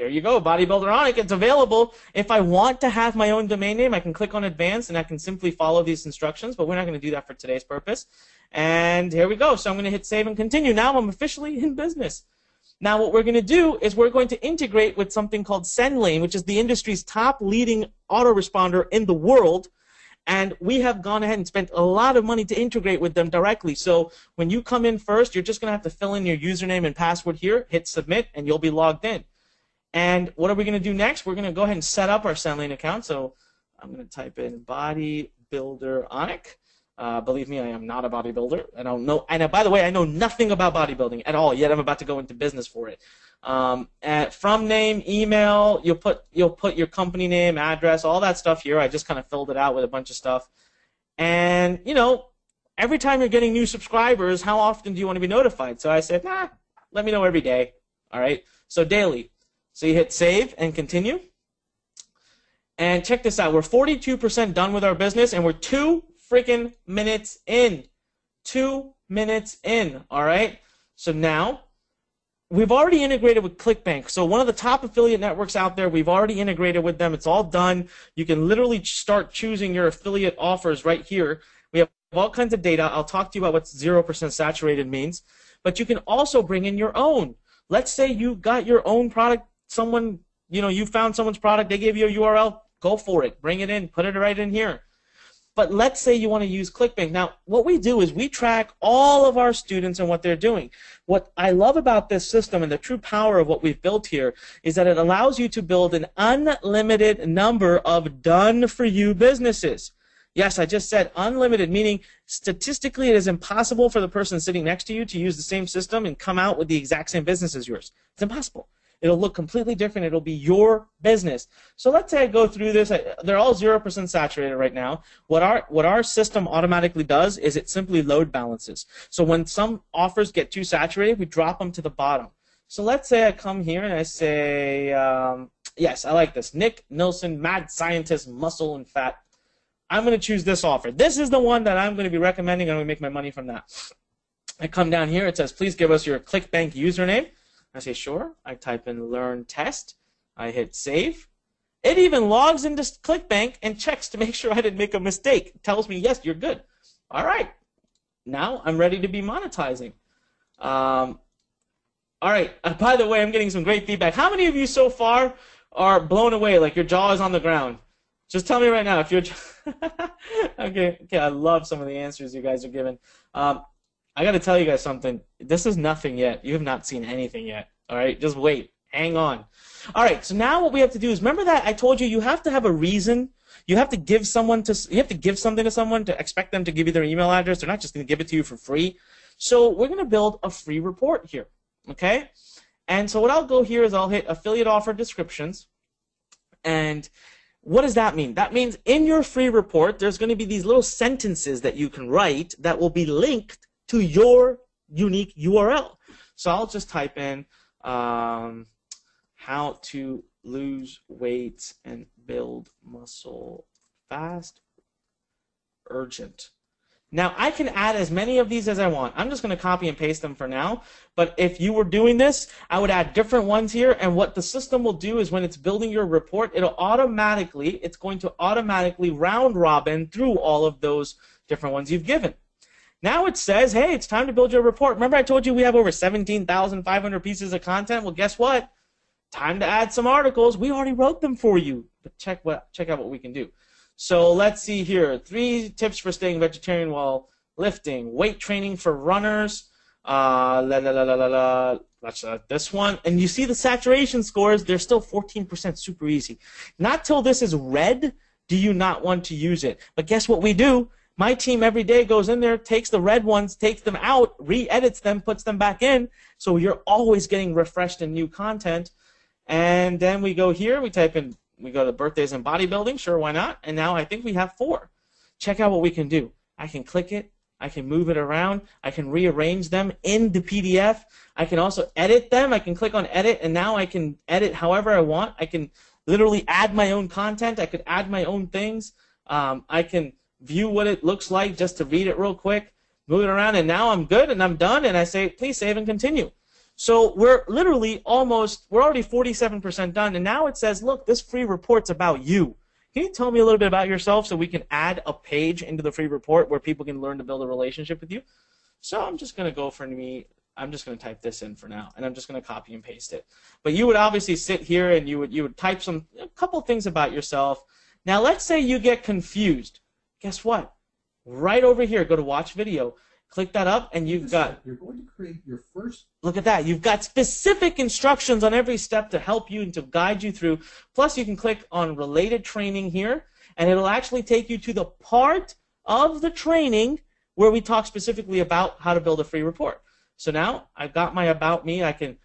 you go, Bodybuilder Onic. It's available. If I want to have my own domain name, I can click on Advanced, and I can simply follow these instructions, but we're not going to do that for today's purpose. And here we go. So I'm going to hit Save and Continue. Now I'm officially in business. Now what we're going to do is we're going to integrate with something called SendLane, which is the industry's top leading autoresponder in the world. And we have gone ahead and spent a lot of money to integrate with them directly. So when you come in first, you're just going to have to fill in your username and password here, hit submit, and you'll be logged in. And what are we going to do next? We're going to go ahead and set up our SendLane account. So I'm going to type in Bodybuilder Onic. Believe me, I am not a bodybuilder. I don't know. And by the way, I know nothing about bodybuilding at all. Yet I'm about to go into business for it. From name, email, you'll put your company name, address, all that stuff here. I just kind of filled it out with a bunch of stuff. And you know, every time you're getting new subscribers, how often do you want to be notified? So I said, let me know every day. All right. So daily. So you hit Save and Continue. And check this out. We're 42% done with our business, and we're 2 freaking minutes in. 2 minutes in, all right? So now, we've already integrated with ClickBank. So one of the top affiliate networks out there, we've already integrated with them. It's all done. You can literally start choosing your affiliate offers right here. We have all kinds of data. I'll talk to you about what 0% saturated means. But you can also bring in your own. Let's say you got your own product. Someone, you found someone's product. They gave you a URL. Go for it. Bring it in. Put it right in here. But let's say you want to use ClickBank. Now, what we do is we track all of our students and what they're doing. What I love about this system and the true power of what we've built here is that it allows you to build an unlimited number of done-for-you businesses. Yes, I just said unlimited, meaning statistically it is impossible for the person sitting next to you to use the same system and come out with the exact same business as yours. It's impossible. It'll look completely different. It'll be your business. So let's say I go through this. They're all 0% saturated right now. What our system automatically does is it simply load balances. So when some offers get too saturated, we drop them to the bottom. So let's say I come here and I say, yes, I like this. Nick Nilsson, mad scientist, muscle and fat. I'm going to choose this offer. This is the one that I'm going to be recommending. I'm going to make my money from that. I come down here. It says, please give us your ClickBank username. I say, sure. I type in learn test. I hit save. It even logs into ClickBank and checks to make sure I didn't make a mistake. It tells me, yes, you're good. All right. Now I'm ready to be monetizing. All right. By the way, I'm getting some great feedback. How many of you so far are blown away, like your jaw is on the ground? Just tell me right now if you're... okay, I love some of the answers you guys are giving. I got to tell you guys something. This is nothing yet. You have not seen anything yet. All right? Just wait. Hang on. All right. So now what we have to do is, remember that I told you have to have a reason. You have to give something to someone to expect them to give you their email address. They're not just going to give it to you for free. So we're going to build a free report here. Okay? And so what I'll go here is I'll hit affiliate offer descriptions. And what does that mean? That means in your free report, there's going to be these little sentences that you can write that will be linked to your unique URL. So I'll just type in how to lose weight and build muscle fast, urgent. Now I can add as many of these as I want. I'm just going to copy and paste them for now. But if you were doing this, I would add different ones here. And what the system will do is when it's building your report, it's going to automatically round robin through all of those different ones you've given. Now it says, hey, it's time to build your report. Remember I told you we have over 17,500 pieces of content? Well, guess what? Time to add some articles. We already wrote them for you. But check out what we can do. So let's see here. 3 tips for staying vegetarian while lifting. Weight training for runners. That's this one. And you see the saturation scores. They're still 14%, super easy. Not till this is red do you not want to use it. But guess what we do? My team every day goes in there, takes the red ones, takes them out, re-edits them, puts them back in. So you're always getting refreshed and new content. And then we go here, we type in, we go to birthdays and bodybuilding, sure, why not? And now I think we have 4. Check out what we can do. I can click it, I can move it around, I can rearrange them in the PDF. I can also edit them. I can click on edit, and now I can edit however I want. I can literally add my own content. I could add my own things. I can view what it looks like just to read it real quick, move it around, and now I'm good and I'm done, and I say, please save and continue. So we're literally we're already 47% done, and now it says, look, this free report's about you. Can you tell me a little bit about yourself so we can add a page into the free report where people can learn to build a relationship with you? So I'm just going to go for me. I'm just going to type this in for now, and I'm just going to copy and paste it. But you would obviously sit here and you would type a couple things about yourself. Now let's say you get confused. Guess what? Right over here, go to watch video. Click that up, and you're going to create your first. Look at that. You've got specific instructions on every step to help you and to guide you through. Plus, you can click on related training here, and it'll actually take you to the part of the training where we talk specifically about how to build a free report. So now I've got my about me. I can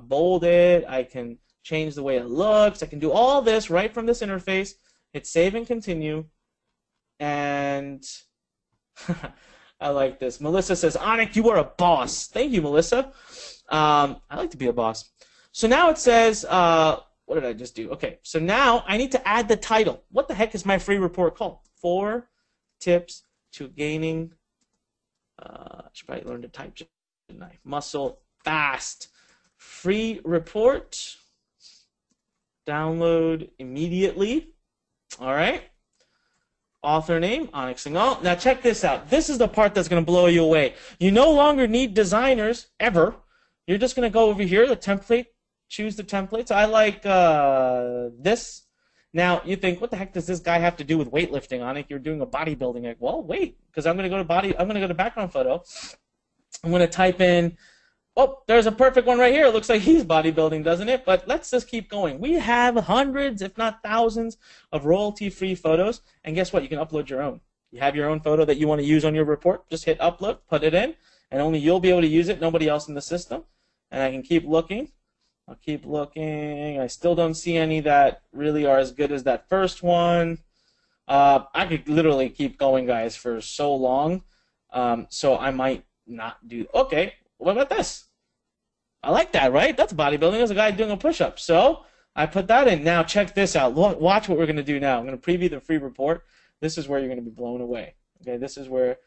bold it. I can change the way it looks. I can do all this right from this interface. Hit save and continue, and I like this. Melissa says, Anik, you are a boss. Thank you, Melissa. I like to be a boss. So now it says, what did I just do? Okay, so now I need to add the title. What the heck is my free report called? 4 tips to gaining, I should probably learn to type, shouldn't I? Muscle fast. Free report. Download immediately. All right. Author name, Anik Singhal. Now check this out. This is the part that's going to blow you away. You no longer need designers, ever. You're just going to go over here, the template, choose the templates. I like this. Now, you think, what the heck does this guy have to do with weightlifting, Anik? You're doing a bodybuilding. Well, wait, because I'm going to go to background photo. I'm going to type in, oh, there's a perfect one right here. It looks like he's bodybuilding, doesn't it? But let's just keep going. We have hundreds, if not thousands, of royalty-free photos. And guess what? You can upload your own. You have your own photo that you want to use on your report. Just hit upload, put it in, and only you'll be able to use it, nobody else in the system. And I can keep looking. I'll keep looking. I still don't see any that really are as good as that first one. I could literally keep going, guys, for so long. So I might not do. Okay, what about this? I like that, right? That's bodybuilding. There's a guy doing a push-up. So I put that in. Now check this out. Watch what we're going to do now. I'm going to preview the free report. This is where you're going to be blown away. Okay, this is where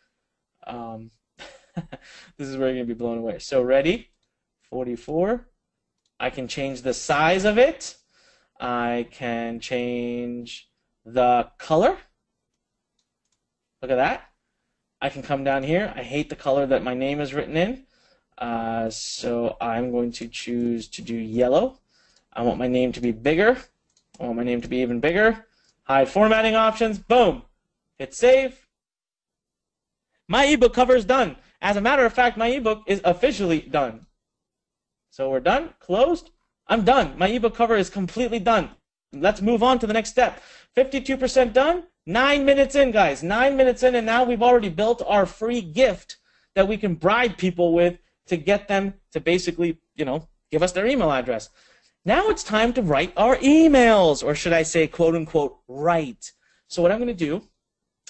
this is where you're going to be blown away. So ready? 44. I can change the size of it. I can change the color. Look at that. I can come down here. I hate the color that my name is written in. So I'm going to choose to do yellow. I want my name to be bigger. I want my name to be even bigger. Hide formatting options. Boom. Hit save. My ebook cover is done. As a matter of fact, my ebook is officially done. So we're done. Closed. I'm done. My ebook cover is completely done. Let's move on to the next step. 52% done. 9 minutes in, guys. 9 minutes in, and now we've already built our free gift that we can bribe people with to get them to basically, give us their email address. Now it's time to write our emails, or should I say, quote unquote, write. So what I'm going to do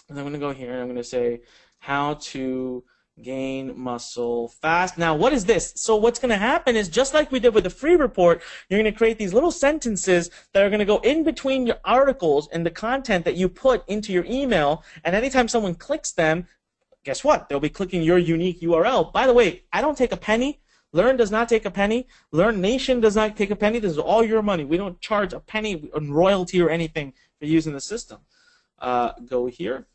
is I'm going to go here and I'm going to say how to gain muscle fast. Now, what is this? So what's going to happen is, just like we did with the free report, you're going to create these little sentences that are going to go in between your articles and the content that you put into your email, and anytime someone clicks them, guess what? They'll be clicking your unique URL. By the way, I don't take a penny. Learn does not take a penny. Learn Nation does not take a penny. This is all your money. We don't charge a penny on royalty or anything for using the system. Go here.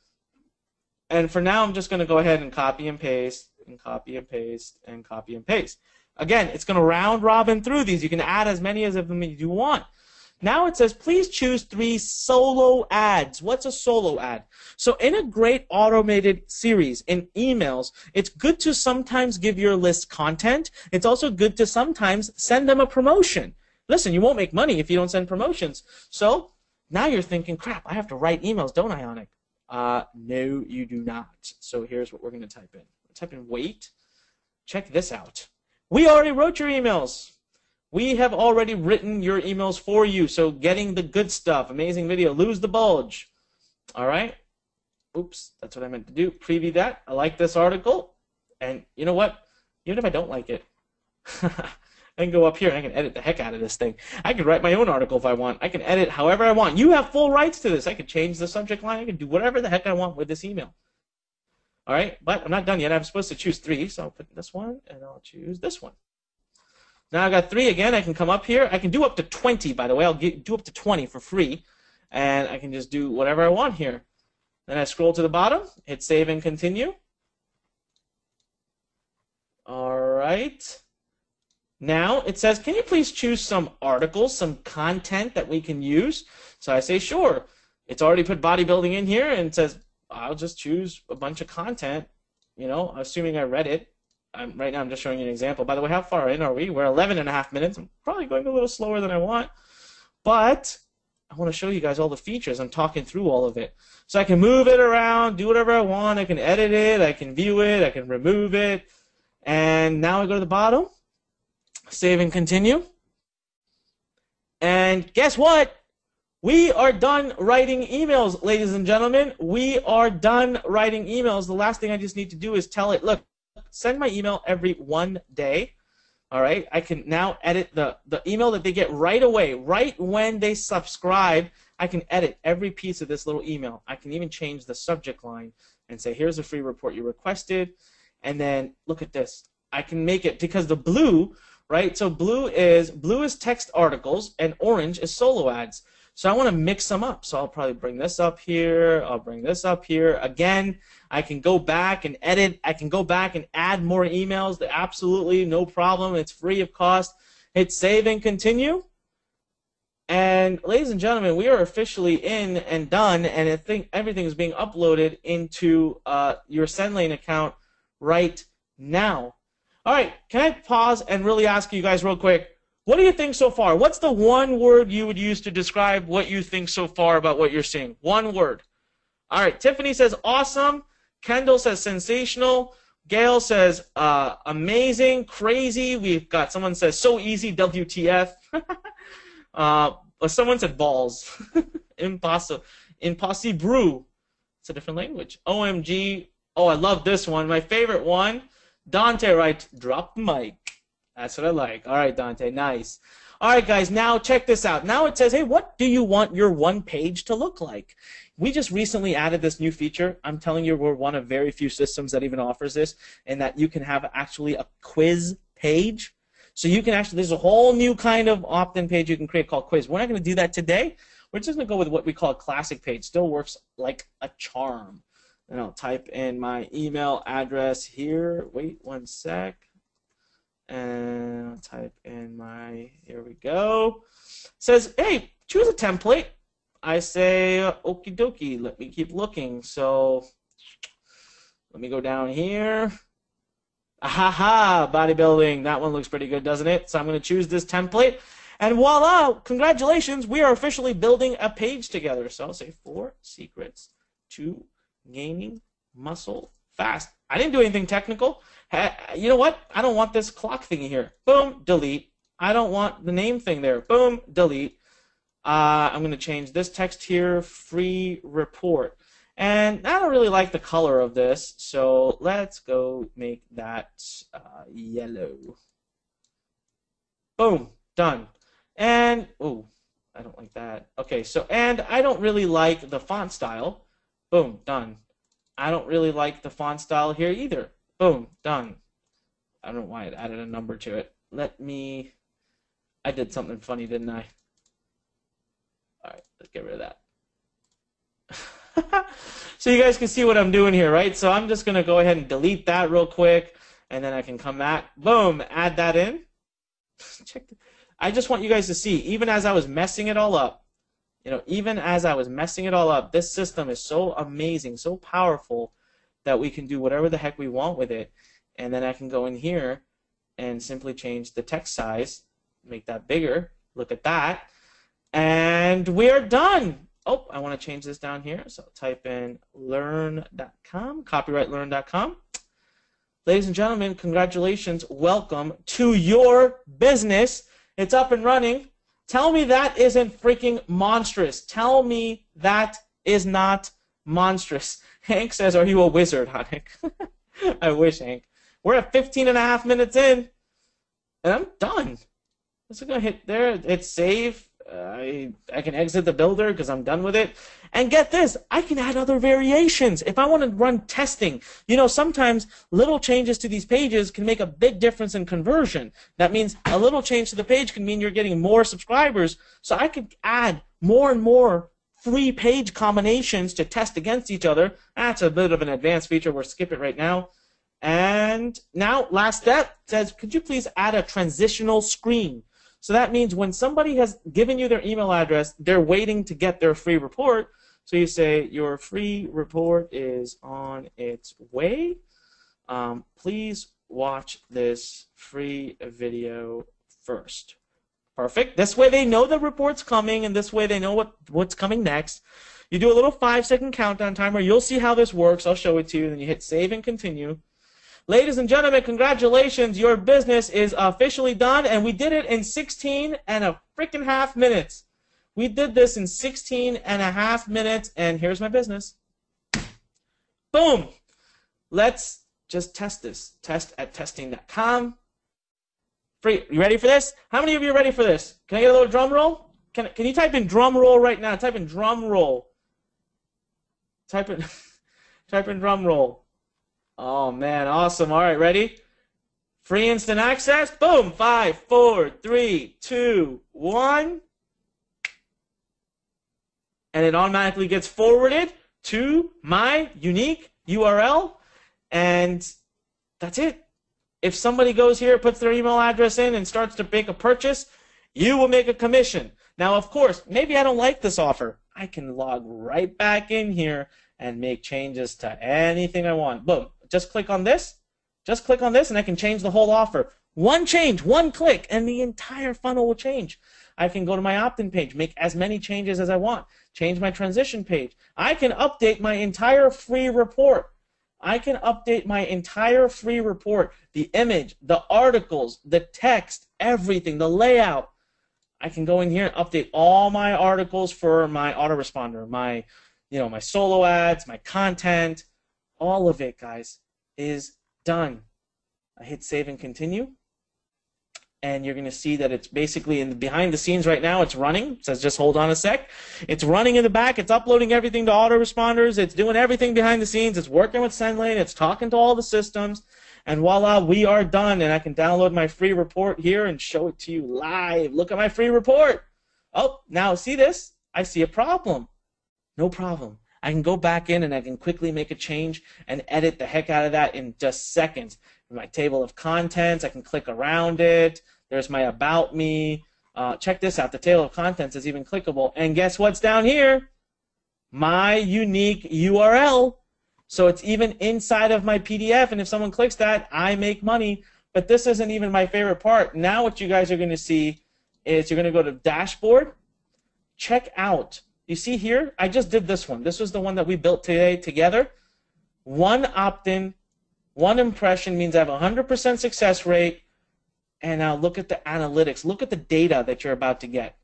And for now, I'm just going to go ahead and copy and paste, and copy and paste, and copy and paste. Again, it's going to round robin through these. You can add as many of them as you want. Now it says, please choose 3 solo ads. What's a solo ad? So in a great automated series in emails, it's good to sometimes give your list content. It's also good to sometimes send them a promotion. Listen, you won't make money if you don't send promotions. So now you're thinking, crap, I have to write emails, don't I, Anik? No, you do not. So here's what we're going to type in. Type in wait. Check this out. We already wrote your emails. We have already written your emails for you. So getting the good stuff, amazing video, lose the bulge. All right. Oops, that's what I meant to do. Preview that. I like this article. And you know what? Even if I don't like it, I can go up here and I can edit the heck out of this thing. I can write my own article if I want. I can edit however I want. You have full rights to this. I can change the subject line. I can do whatever the heck I want with this email. All right, but I'm not done yet. I'm supposed to choose 3, so I'll put this one, and I'll choose this one. Now I've got 3 again. I can come up here. I can do up to 20, by the way. I'll do up to 20 for free, and I can just do whatever I want here. Then I scroll to the bottom, hit save and continue. All right. Now it says, can you please choose some articles, some content that we can use? So I say, sure. It's already put bodybuilding in here, and it says, I'll just choose a bunch of content, you know, assuming I read it. Right now I'm just showing you an example. By the way, how far in are we? We're 11.5 minutes. I'm probably going a little slower than I want, but I want to show you guys all the features. I'm talking through all of it. So I can move it around, do whatever I want. I can edit it. I can view it. I can remove it. And now I go to the bottom, save and continue. And guess what? We are done writing emails, ladies and gentlemen. We are done writing emails. The last thing I just need to do is tell it, look, send my email every 1 day. All right, I can now edit the email that they get right away, right when they subscribe. I can edit every piece of this little email. I can even change the subject line and say, here's a free report you requested. And then look at this. I can make it, because the blue, right? So blue is text articles and orange is solo ads. So I want to mix them up. So I'll probably bring this up here. I'll bring this up here. Again, I can go back and edit. I can go back and add more emails. Absolutely no problem. It's free of cost. Hit save and continue. And ladies and gentlemen, we are officially in and done, and I think everything is being uploaded into your SendLane account right now. All right, can I pause and really ask you guys real quick, what do you think so far? What's the one word you would use to describe what you think so far about what you're seeing? One word. All right, Tiffany says awesome. Kendall says sensational. Gail says amazing, crazy. We've got someone says so easy, WTF. Someone said balls. Impossible. It's a different language. OMG. Oh, I love this one. My favorite one. Dante writes, drop the mic. That's what I like. All right, Dante, nice. All right, guys, now check this out. Now it says, hey, what do you want your one page to look like? We just recently added this new feature. I'm telling you, we're one of very few systems that even offers this, and that you can have actually a quiz page. So you can actually, there's a whole new kind of opt-in page you can create called quiz. We're not going to do that today. We're just going to go with what we call a classic page. Still works like a charm. And I'll type in my email address here. Wait one sec. And I'll type in my, here we go. It says, hey, choose a template. I say, okie dokie, let me keep looking. So let me go down here. Ahaha, bodybuilding. That one looks pretty good, doesn't it? So I'm going to choose this template. And voila, congratulations, we are officially building a page together. So I'll say 4 secrets to gaining muscle fast. I didn't do anything technical. You know what? I don't want this clock thingy here. Boom, delete. I don't want the name thing there. Boom, delete. I'm going to change this text here, free report. And I don't really like the color of this, so let's go make that yellow. Boom, done. And, oh, I don't like that. Okay, so, and I don't really like the font style. Boom, done. I don't really like the font style here either. Boom, done. I don't know why it added a number to it. I did something funny, didn't I? All right, let's get rid of that. So you guys can see what I'm doing here, right? So I'm just going to go ahead and delete that real quick, and then I can come back, boom, add that in. I just want you guys to see, even as I was messing it all up, even as I was messing it all up, this system is so amazing, so powerful that we can do whatever the heck we want with it. And then I can go in here and simply change the text size, make that bigger. Look at that. And we are done. Oh, I want to change this down here. So type in learn.com, copyrightlearn.com. Ladies and gentlemen, congratulations. Welcome to your business. It's up and running. Tell me that isn't freaking monstrous. Tell me that is not monstrous. Hank says, are you a wizard, Hanik? I wish, Hank. We're at 15.5 minutes in. and I'm done. I'm just gonna hit there, hit save. I can exit the builder because I'm done with it. And get this, I can add other variations. If I want to run testing, you know, sometimes little changes to these pages can make a big difference in conversion. That means a little change to the page can mean you're getting more subscribers. So I could add more and more free page combinations to test against each other. That's a bit of an advanced feature. We'll skip it right now. And now, last step says, could you please add a transitional screen? So that means when somebody has given you their email address, they're waiting to get their free report. So you say, your free report is on its way. Please watch this free video first. Perfect. This way they know the report's coming, and this way they know what's coming next. You do a little 5-second countdown timer. You'll see how this works. I'll show it to you. Then you hit save and continue. Ladies and gentlemen, congratulations. Your business is officially done, and we did it in 16 and a freaking half minutes. We did this in 16 and a half minutes, and here's my business. Boom. Let's just test this. Test at testing.com. Free. You ready for this? How many of you are ready for this? Can I get a little drum roll? Can you type in drum roll right now? Type in drum roll. Type in drum roll. Oh, man, awesome. All right, ready? Free instant access. Boom. 5, 4, 3, 2, 1. And it automatically gets forwarded to my unique URL. And that's it. If somebody goes here, puts their email address in, and starts to make a purchase, you will make a commission. Now, of course, maybe I don't like this offer. I can log right back in here and make changes to anything I want. Boom. Just click on this. Just click on this, and I can change the whole offer. One change, one click, and the entire funnel will change. I can go to my opt-in page, make as many changes as I want, change my transition page. I can update my entire free report. I can update my entire free report, the image, the articles, the text, everything, the layout. I can go in here and update all my articles for my autoresponder, my solo ads, my content, all of it, guys, is done. I hit save and continue, and you're going to see that it's basically behind the scenes right now. It's running. It says just hold on a sec. It's running in the back. It's uploading everything to autoresponders. It's doing everything behind the scenes. It's working with SendLane. It's talking to all the systems, and voila, we are done. And I can download my free report here and show it to you live. Look at my free report. Oh, now see this? I see a problem. No problem. I can go back in and I can quickly make a change and edit the heck out of that in just seconds. In my table of contents, I can click around it. There's my About Me. Check this out. The table of contents is even clickable. And guess what's down here? My unique URL. So it's even inside of my PDF. And if someone clicks that, I make money. But this isn't even my favorite part. Now what you guys are going to see is you're going to go to Dashboard. Check out. You see here, I just did this one. This was the one that we built today together. One opt-in, one impression means I have a 100% success rate. And now look at the analytics. Look at the data that you're about to get.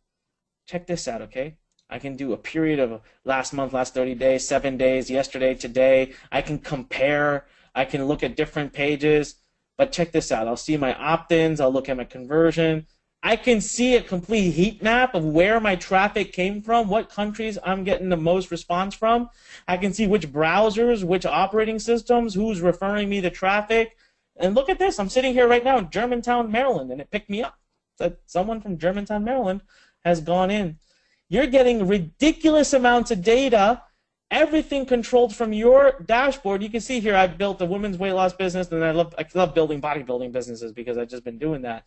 Check this out, okay? I can do a period of last month, last 30 days, 7 days, yesterday, today. I can compare. I can look at different pages. But check this out. I'll see my opt-ins. I'll look at my conversion. I can see a complete heat map of where my traffic came from, what countries I'm getting the most response from. I can see which browsers, which operating systems, who's referring me the traffic. And look at this. I'm sitting here right now in Germantown, Maryland, and it picked me up. So someone from Germantown, Maryland has gone in. You're getting ridiculous amounts of data, everything controlled from your dashboard. You can see here I've built a women's weight loss business, and I love building bodybuilding businesses because I've just been doing that.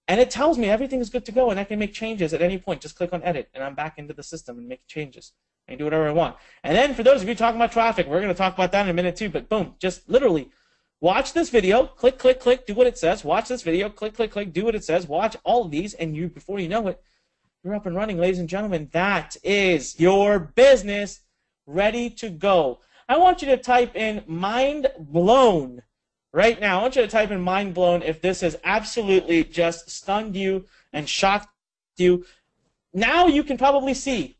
And it tells me everything is good to go, and I can make changes at any point. Just click on edit, and I'm back into the system and make changes. I can do whatever I want. And then for those of you talking about traffic, we're going to talk about that in a minute too, but boom, just literally watch this video, click, click, click, do what it says. Watch this video, click, click, click, do what it says. Watch all of these, and you, before you know it, you're up and running, ladies and gentlemen. That is your business ready to go. I want you to type in mind blown. Right now, I want you to type in mind blown if this has absolutely just stunned you and shocked you. Now you can probably see.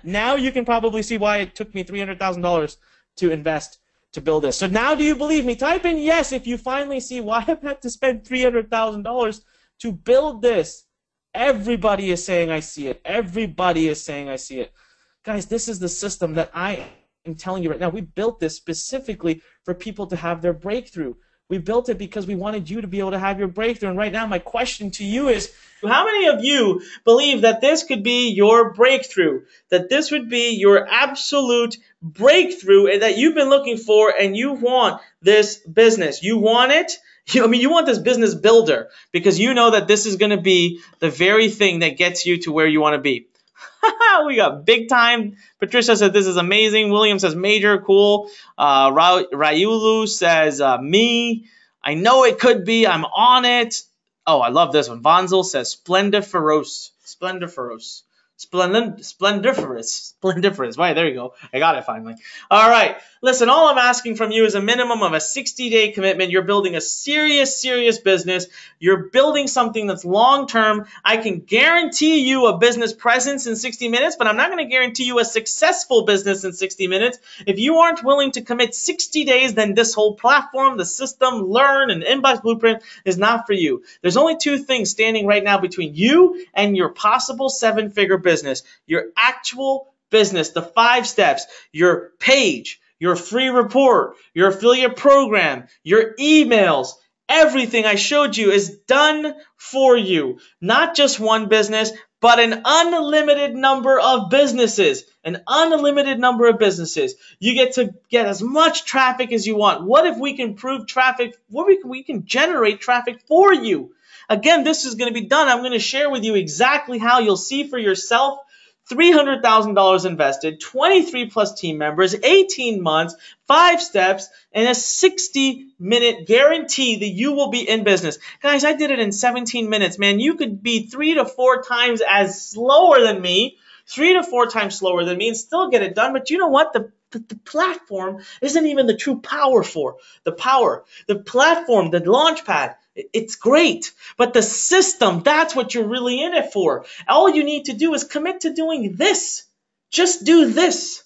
Now you can probably see why it took me $300,000 to invest to build this. So now do you believe me? Type in yes if you finally see why I've had to spend $300,000 to build this. Everybody is saying I see it. Everybody is saying I see it. Guys, this is the system that I am telling you right now. We built this specifically for people to have their breakthrough. We built it because we wanted you to be able to have your breakthrough. And right now, my question to you is, how many of you believe that this could be your breakthrough? That this would be your absolute breakthrough and that you've been looking for and you want this business? You want it? You want this business builder because you know that this is going to be the very thing that gets you to where you want to be. We got big time. Patricia said this is amazing. William says major, cool. Rayulu says me. I know it could be. I'm on it. Oh, I love this one. Vonzel says splendiferous. Splendiferous. Splendiferous. Right, there you go. I got it finally. All right. Listen, all I'm asking from you is a minimum of a 60-day commitment. You're building a serious business. You're building something that's long-term. I can guarantee you a business presence in 60 minutes, but I'm not going to guarantee you a successful business in 60 minutes. If you aren't willing to commit 60 days, then this whole platform, the system, Learn, and Inbox Blueprint is not for you. There's only two things standing right now between you and your possible 7-figure business. Your actual business, the 5 steps, your page, your free report, your affiliate program, your emails, everything I showed you is done for you. Not just one business, but an unlimited number of businesses. An unlimited number of businesses. You get to get as much traffic as you want. What if we can prove traffic? What if we can generate traffic for you? Again, this is going to be done. I'm going to share with you exactly how you'll see for yourself. $300,000 invested, 23 plus team members, 18 months, 5 steps, and a 60-minute guarantee that you will be in business. Guys, I did it in 17 minutes, man. You could be 3 to 4 times as slower than me, 3 to 4 times slower than me, and still get it done. But you know what? The platform isn't even the true power for. The platform, the launch pad, it's great, but the system, that's what you're really in it for. All you need to do is commit to doing this. Just do this.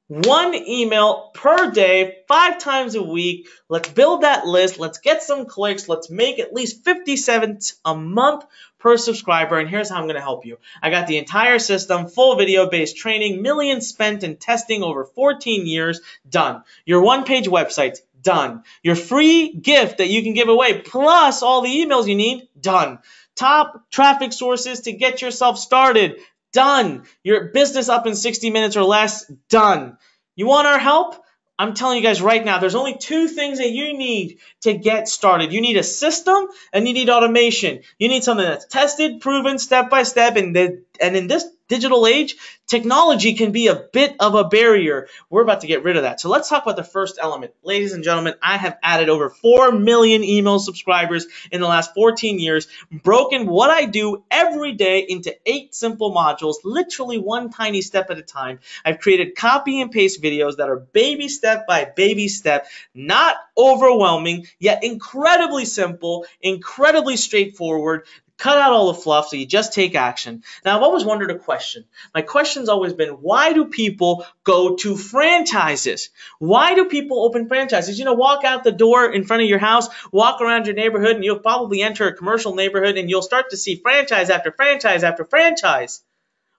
1 email per day, 5 times a week. Let's build that list. Let's get some clicks. Let's make at least 57 a month per subscriber. And here's how I'm going to help you. I got the entire system, full video-based training, millions spent in testing over 14 years, done. Your one-page website, done. Your free gift that you can give away, plus all the emails you need, done. Top traffic sources to get yourself started, done. Your business up in 60 minutes or less, done. You want our help? I'm telling you guys right now, there's only 2 things that you need to get started. You need a system and you need automation. You need something that's tested, proven, step by step, and in this digital age, technology can be a bit of a barrier. We're about to get rid of that. So let's talk about the first element. Ladies and gentlemen, I have added over 4 million email subscribers in the last 14 years, broken what I do every day into 8 simple modules, literally 1 tiny step at a time. I've created copy and paste videos that are baby step by baby step, not overwhelming, yet incredibly simple, incredibly straightforward. Cut out all the fluff so you just take action. Now, I've always wondered a question. My question's always been, why do people go to franchises? Why do people open franchises? You know, walk out the door in front of your house, walk around your neighborhood, and you'll probably enter a commercial neighborhood, and you'll start to see franchise after franchise after franchise.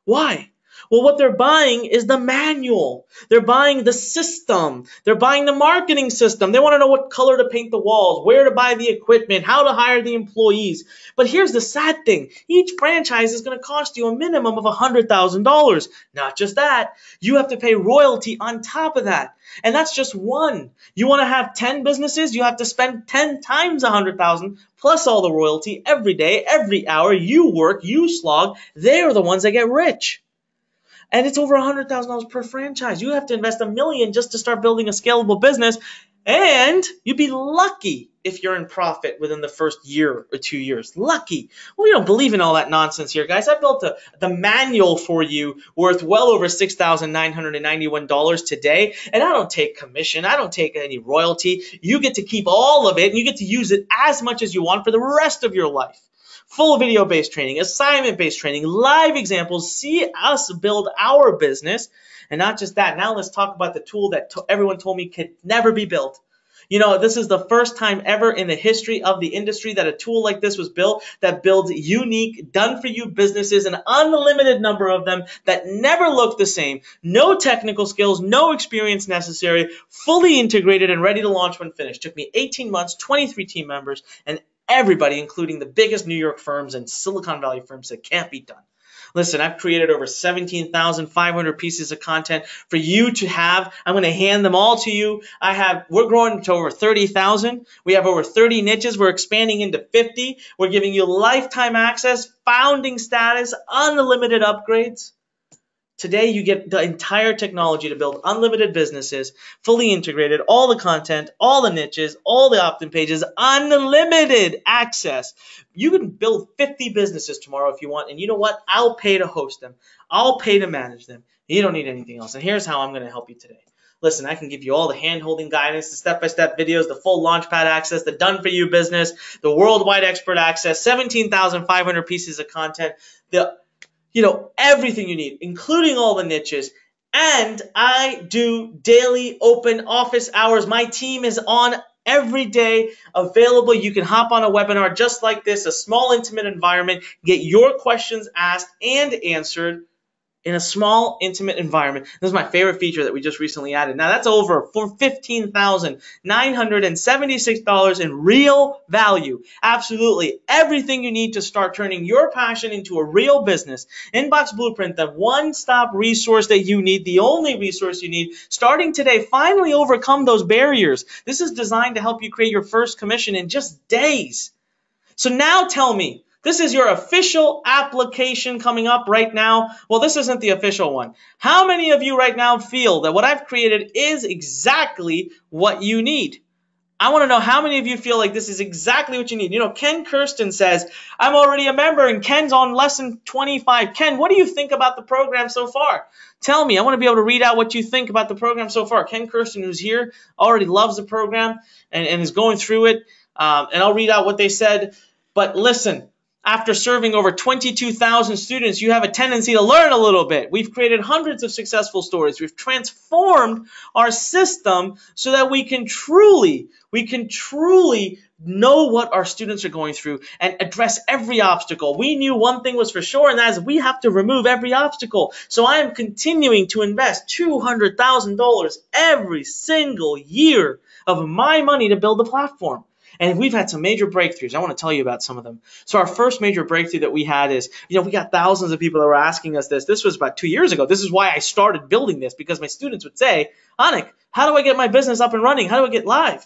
Why? Well, what they're buying is the manual. They're buying the system. They're buying the marketing system. They want to know what color to paint the walls, where to buy the equipment, how to hire the employees. But here's the sad thing. Each franchise is going to cost you a minimum of $100,000. Not just that. You have to pay royalty on top of that. And that's just one. You want to have 10 businesses, you have to spend 10 times $100,000 plus all the royalty every day, every hour. You work, you slog. They're the ones that get rich. And it's over $100,000 per franchise. You have to invest $1 million just to start building a scalable business. And you'd be lucky if you're in profit within the first year or 2 years. Lucky. Well, we don't believe in all that nonsense here, guys. I built the manual for you worth well over $6,991 today. And I don't take commission. I don't take any royalty. You get to keep all of it, and you get to use it as much as you want for the rest of your life. Full video-based training, assignment-based training, live examples, see us build our business. And not just that, now let's talk about the tool that everyone told me could never be built. You know, this is the first time ever in the history of the industry that a tool like this was built that builds unique, done-for-you businesses, an unlimited number of them that never look the same, no technical skills, no experience necessary, fully integrated and ready to launch when finished. Took me 18 months, 23 team members, and everybody, including the biggest New York firms and Silicon Valley firms, that can't be done. Listen, I've created over 17,500 pieces of content for you to have. I'm going to hand them all to you. We're growing to over 30,000. We have over 30 niches. We're expanding into 50. We're giving you lifetime access, founding status, unlimited upgrades. Today, you get the entire technology to build unlimited businesses, fully integrated, all the content, all the niches, all the opt-in pages, unlimited access. You can build 50 businesses tomorrow if you want, and you know what? I'll pay to host them. I'll pay to manage them. You don't need anything else, and here's how I'm going to help you today. Listen, I can give you all the hand-holding guidance, the step-by-step videos, the full launchpad access, the done-for-you business, the worldwide expert access, 17,500 pieces of content, everything you need, including all the niches. And I do daily open office hours. My team is on every day, available. You can hop on a webinar just like this, a small, intimate environment, get your questions asked and answered in a small, intimate environment. This is my favorite feature that we just recently added. Now, that's over for $15,976 in real value. Absolutely everything you need to start turning your passion into a real business. Inbox Blueprint, the one-stop resource that you need, the only resource you need. Starting today, finally overcome those barriers. This is designed to help you create your first commission in just days. So now tell me, this is your official application coming up right now. Well, this isn't the official one. How many of you right now feel that what I've created is exactly what you need? I want to know how many of you feel like this is exactly what you need. You know, Ken Kirsten says, I'm already a member, and Ken's on lesson 25. Ken, what do you think about the program so far? Tell me. I want to be able to read out what you think about the program so far. Ken Kirsten, who's here, already loves the program and is going through it. And I'll read out what they said. But listen. After serving over 22,000 students, you have a tendency to learn a little bit. We've created hundreds of successful stories. We've transformed our system so that we can truly know what our students are going through and address every obstacle. We knew one thing was for sure, and that is we have to remove every obstacle. So I am continuing to invest $200,000 every single year of my money to build the platform. And we've had some major breakthroughs. I want to tell you about some of them. So our first major breakthrough that we had is, we got thousands of people that were asking us this. This was about 2 years ago. This is why I started building this, because my students would say, Anik, how do I get my business up and running? How do I get live?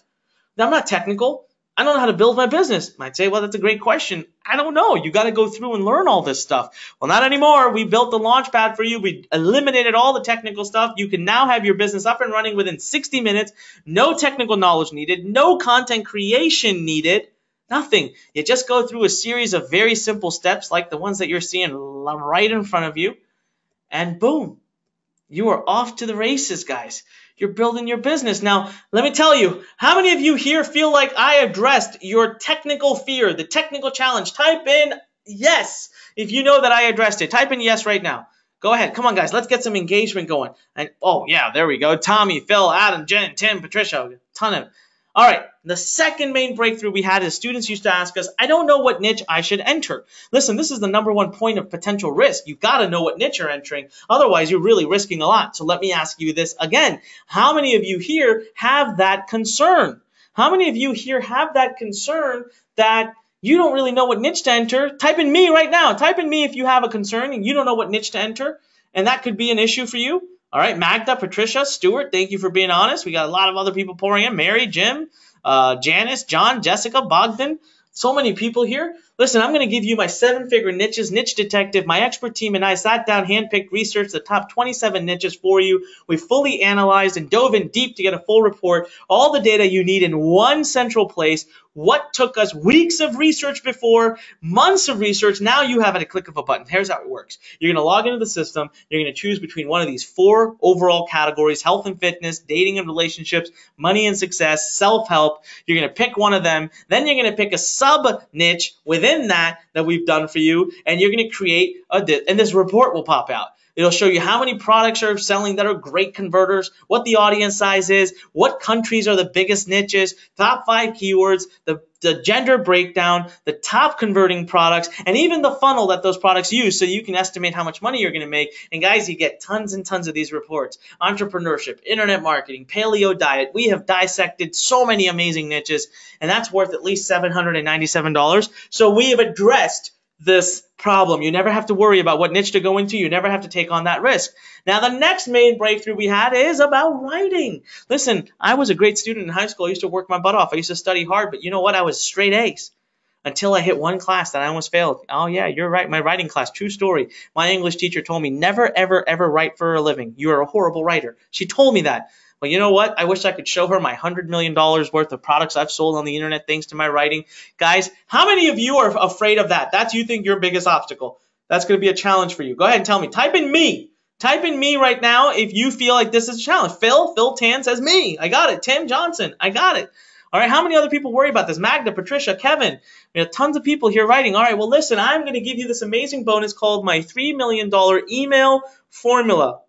Now, I'm not technical. I don't know how to build my business. Might say, well, that's a great question. I don't know. You got to go through and learn all this stuff. Well, not anymore. We built the launchpad for you. We eliminated all the technical stuff. You can now have your business up and running within 60 minutes. No technical knowledge needed. No content creation needed. Nothing. You just go through a series of very simple steps like the ones that you're seeing right in front of you. And boom, you are off to the races, guys. You're building your business. Now, let me tell you, how many of you here feel like I addressed your technical fear, the technical challenge? Type in yes if you know that I addressed it. Type in yes right now. Go ahead. Come on, guys. Let's get some engagement going. And oh, yeah, there we go. Tommy, Phil, Adam, Jen, Tim, Patricia, a ton of them. All right. The second main breakthrough we had is students used to ask us, I don't know what niche I should enter. Listen, this is the #1 point of potential risk. You've got to know what niche you're entering. Otherwise, you're really risking a lot. So let me ask you this again. How many of you here have that concern? How many of you here have that concern that you don't really know what niche to enter? Type in me right now. Type in me if you have a concern and you don't know what niche to enter. And that could be an issue for you. All right, Magda, Patricia, Stuart, thank you for being honest. We got a lot of other people pouring in. Mary, Jim, Janice, John, Jessica, Bogdan, so many people here. Listen, I'm going to give you my 7-figure niches, niche detective. My expert team and I sat down, handpicked, researched the top 27 niches for you. We fully analyzed and dove in deep to get a full report, all the data you need in one central place. What took us weeks of research before, months of research, now you have at a click of a button. Here's how it works. You're going to log into the system. You're going to choose between one of these 4 overall categories: health and fitness, dating and relationships, money and success, self-help. You're going to pick one of them. Then you're going to pick a sub-niche within that we've done for you, and you're going to create and this report will pop out. It'll show you how many products are selling that are great converters, what the audience size is, what countries are the biggest niches, top 5 keywords, the gender breakdown, the top converting products, and even the funnel that those products use so you can estimate how much money you're going to make. And guys, you get tons and tons of these reports. Entrepreneurship, internet marketing, paleo diet. We have dissected so many amazing niches, and that's worth at least $797. So we have addressed this problem. You never have to worry about what niche to go into. You never have to take on that risk. Now, the next main breakthrough we had is about writing. Listen, I was a great student in high school. I used to work my butt off. I used to study hard, but you know what? I was straight A's until I hit one class that I almost failed. Oh yeah, you're right. My writing class, true story. My English teacher told me, never, ever, ever write for a living. You are a horrible writer. She told me that. Well, you know what? I wish I could show her my $100 million worth of products I've sold on the internet thanks to my writing. Guys, how many of you are afraid of that? That's you think your biggest obstacle. That's going to be a challenge for you. Go ahead and tell me. Type in me. Type in me right now if you feel like this is a challenge. Phil Tan says me. I got it. Tim Johnson. I got it. All right, how many other people worry about this? Magda, Patricia, Kevin. We have tons of people here writing. All right, well, listen, I'm going to give you this amazing bonus called my $3 million email formula.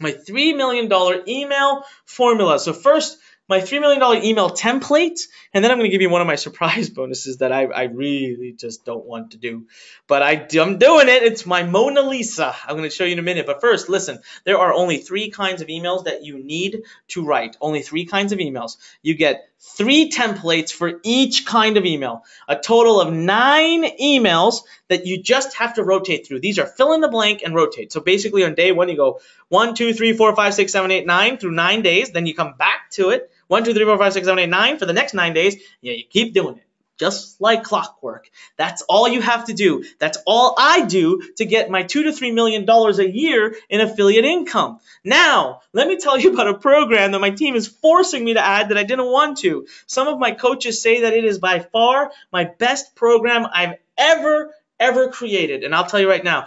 My $3 million email formula. So first, my $3 million email template, and then I'm going to give you one of my surprise bonuses that I really just don't want to do. But I'm doing it. It's my Mona Lisa. I'm going to show you in a minute. But first, listen, there are only 3 kinds of emails that you need to write. Only 3 kinds of emails. You get 3 templates for each kind of email. A total of 9 emails that you just have to rotate through. These are fill in the blank and rotate. So basically on day 1, you go 1, 2, 3, 4, 5, 6, 7, 8, 9 through 9 days. Then you come back to it. 1, 2, 3, 4, 5, 6, 7, 8, 9 for the next 9 days. Yeah, you keep doing it. Just like clockwork. That's all you have to do. That's all I do to get my $2 to $3 million a year in affiliate income. Now, let me tell you about a program that my team is forcing me to add that I didn't want to. Some of my coaches say that it is by far my best program I've ever created. And I'll tell you right now,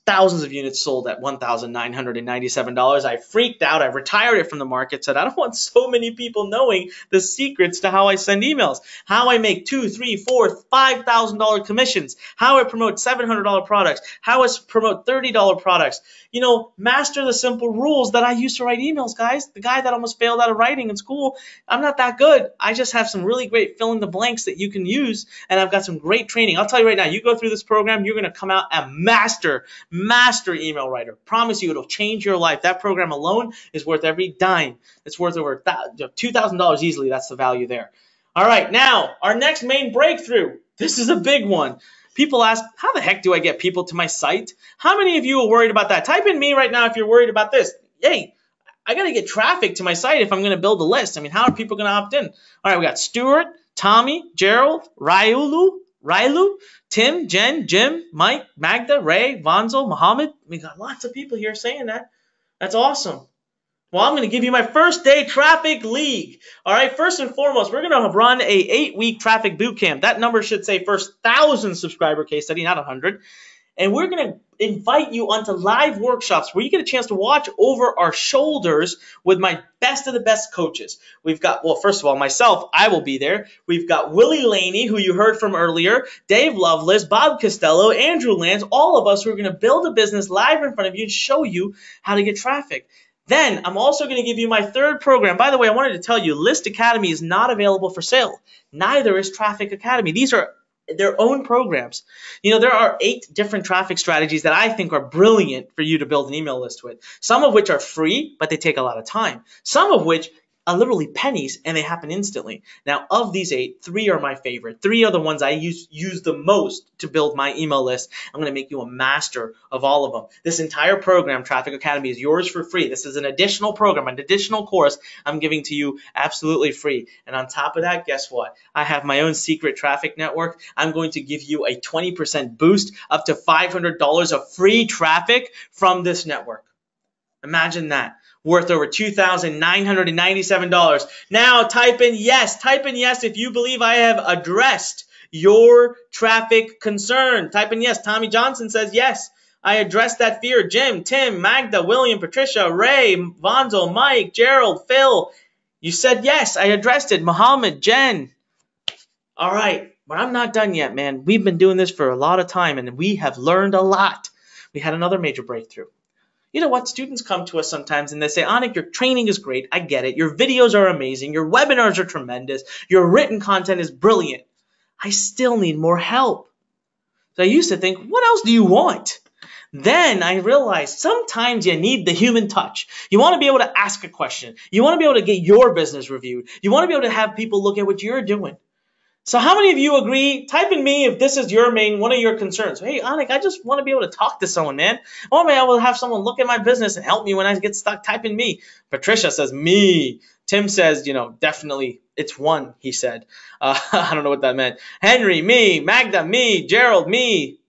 thousands of units sold at $1,997. I freaked out. I retired it from the market, said I don't want so many people knowing the secrets to how I send emails, how I make $2,000, $3,000, $4,000, $5,000 commissions, how I promote $700 products, how I promote $30 products. You know, master the simple rules that I used to write emails, guys. The guy that almost failed out of writing in school, I'm not that good. I just have some really great fill in the blanks that you can use, and I've got some great training. I'll tell you right now, you go through this program, you're going to come out a master email writer. Promise you, it'll change your life. That program alone is worth every dime. It's worth over $2,000 easily. That's the value there. All right, now our next main breakthrough. This is a big one. People ask, how the heck do I get people to my site? How many of you are worried about that? Type in me right now if you're worried about this. Hey, I got to get traffic to my site if I'm going to build a list. I mean, how are people going to opt in? All right, we got Stuart, Tommy, Gerald, Railu, Tim, Jen, Jim, Mike, Magda, Ray, Vonzo, Mohammed. We got lots of people here saying that. That's awesome. Well, I'm going to give you my first day traffic league. All right, first and foremost, we're going to run a 8-week traffic boot camp. That number should say first 1,000 subscriber case study, not 100. And we're going to invite you onto live workshops where you get a chance to watch over our shoulders with my best of the best coaches. We've got, well, first of all, myself, I will be there. We've got Willie Laney, who you heard from earlier, Dave Lovelace, Bob Costello, Andrew Lance, all of us who are going to build a business live in front of you and show you how to get traffic. Then I'm also going to give you my third program. By the way, I wanted to tell you, List Academy is not available for sale. Neither is Traffic Academy. These are their own programs. You know, there are 8 different traffic strategies that I think are brilliant for you to build an email list with. Some of which are free, but they take a lot of time. Some of which are literally pennies and they happen instantly. Now, of these 8, 3 are my favorite. 3 are the ones I use the most to build my email list. I'm going to make you a master of all of them. This entire program, Traffic Academy, is yours for free. This is an additional program, an additional course I'm giving to you absolutely free. And on top of that, guess what? I have my own secret traffic network. I'm going to give you a 20% boost, up to $500 of free traffic from this network. Imagine that. Worth over $2,997. Now type in yes. Type in yes if you believe I have addressed your traffic concern. Type in yes. Tommy Johnson says yes. I addressed that fear. Jim, Tim, Magda, William, Patricia, Ray, Vonzo, Mike, Gerald, Phil. You said yes. I addressed it. Muhammad, Jen. All right. But I'm not done yet, man. We've been doing this for a lot of time and we have learned a lot. We had another major breakthrough. You know what? Students come to us sometimes and they say, Anik, your training is great. I get it. Your videos are amazing. Your webinars are tremendous. Your written content is brilliant. I still need more help. So I used to think, what else do you want? Then I realized sometimes you need the human touch. You want to be able to ask a question. You want to be able to get your business reviewed. You want to be able to have people look at what you're doing. So how many of you agree? Type in me if this is one of your concerns. Hey, Anik, I just want to be able to talk to someone, man. I want to be able to have someone look at my business and help me when I get stuck. Type in me. Patricia says me. Tim says, definitely it's one, he said. I don't know what that meant. Henry, me. Magda, me. Gerald, me.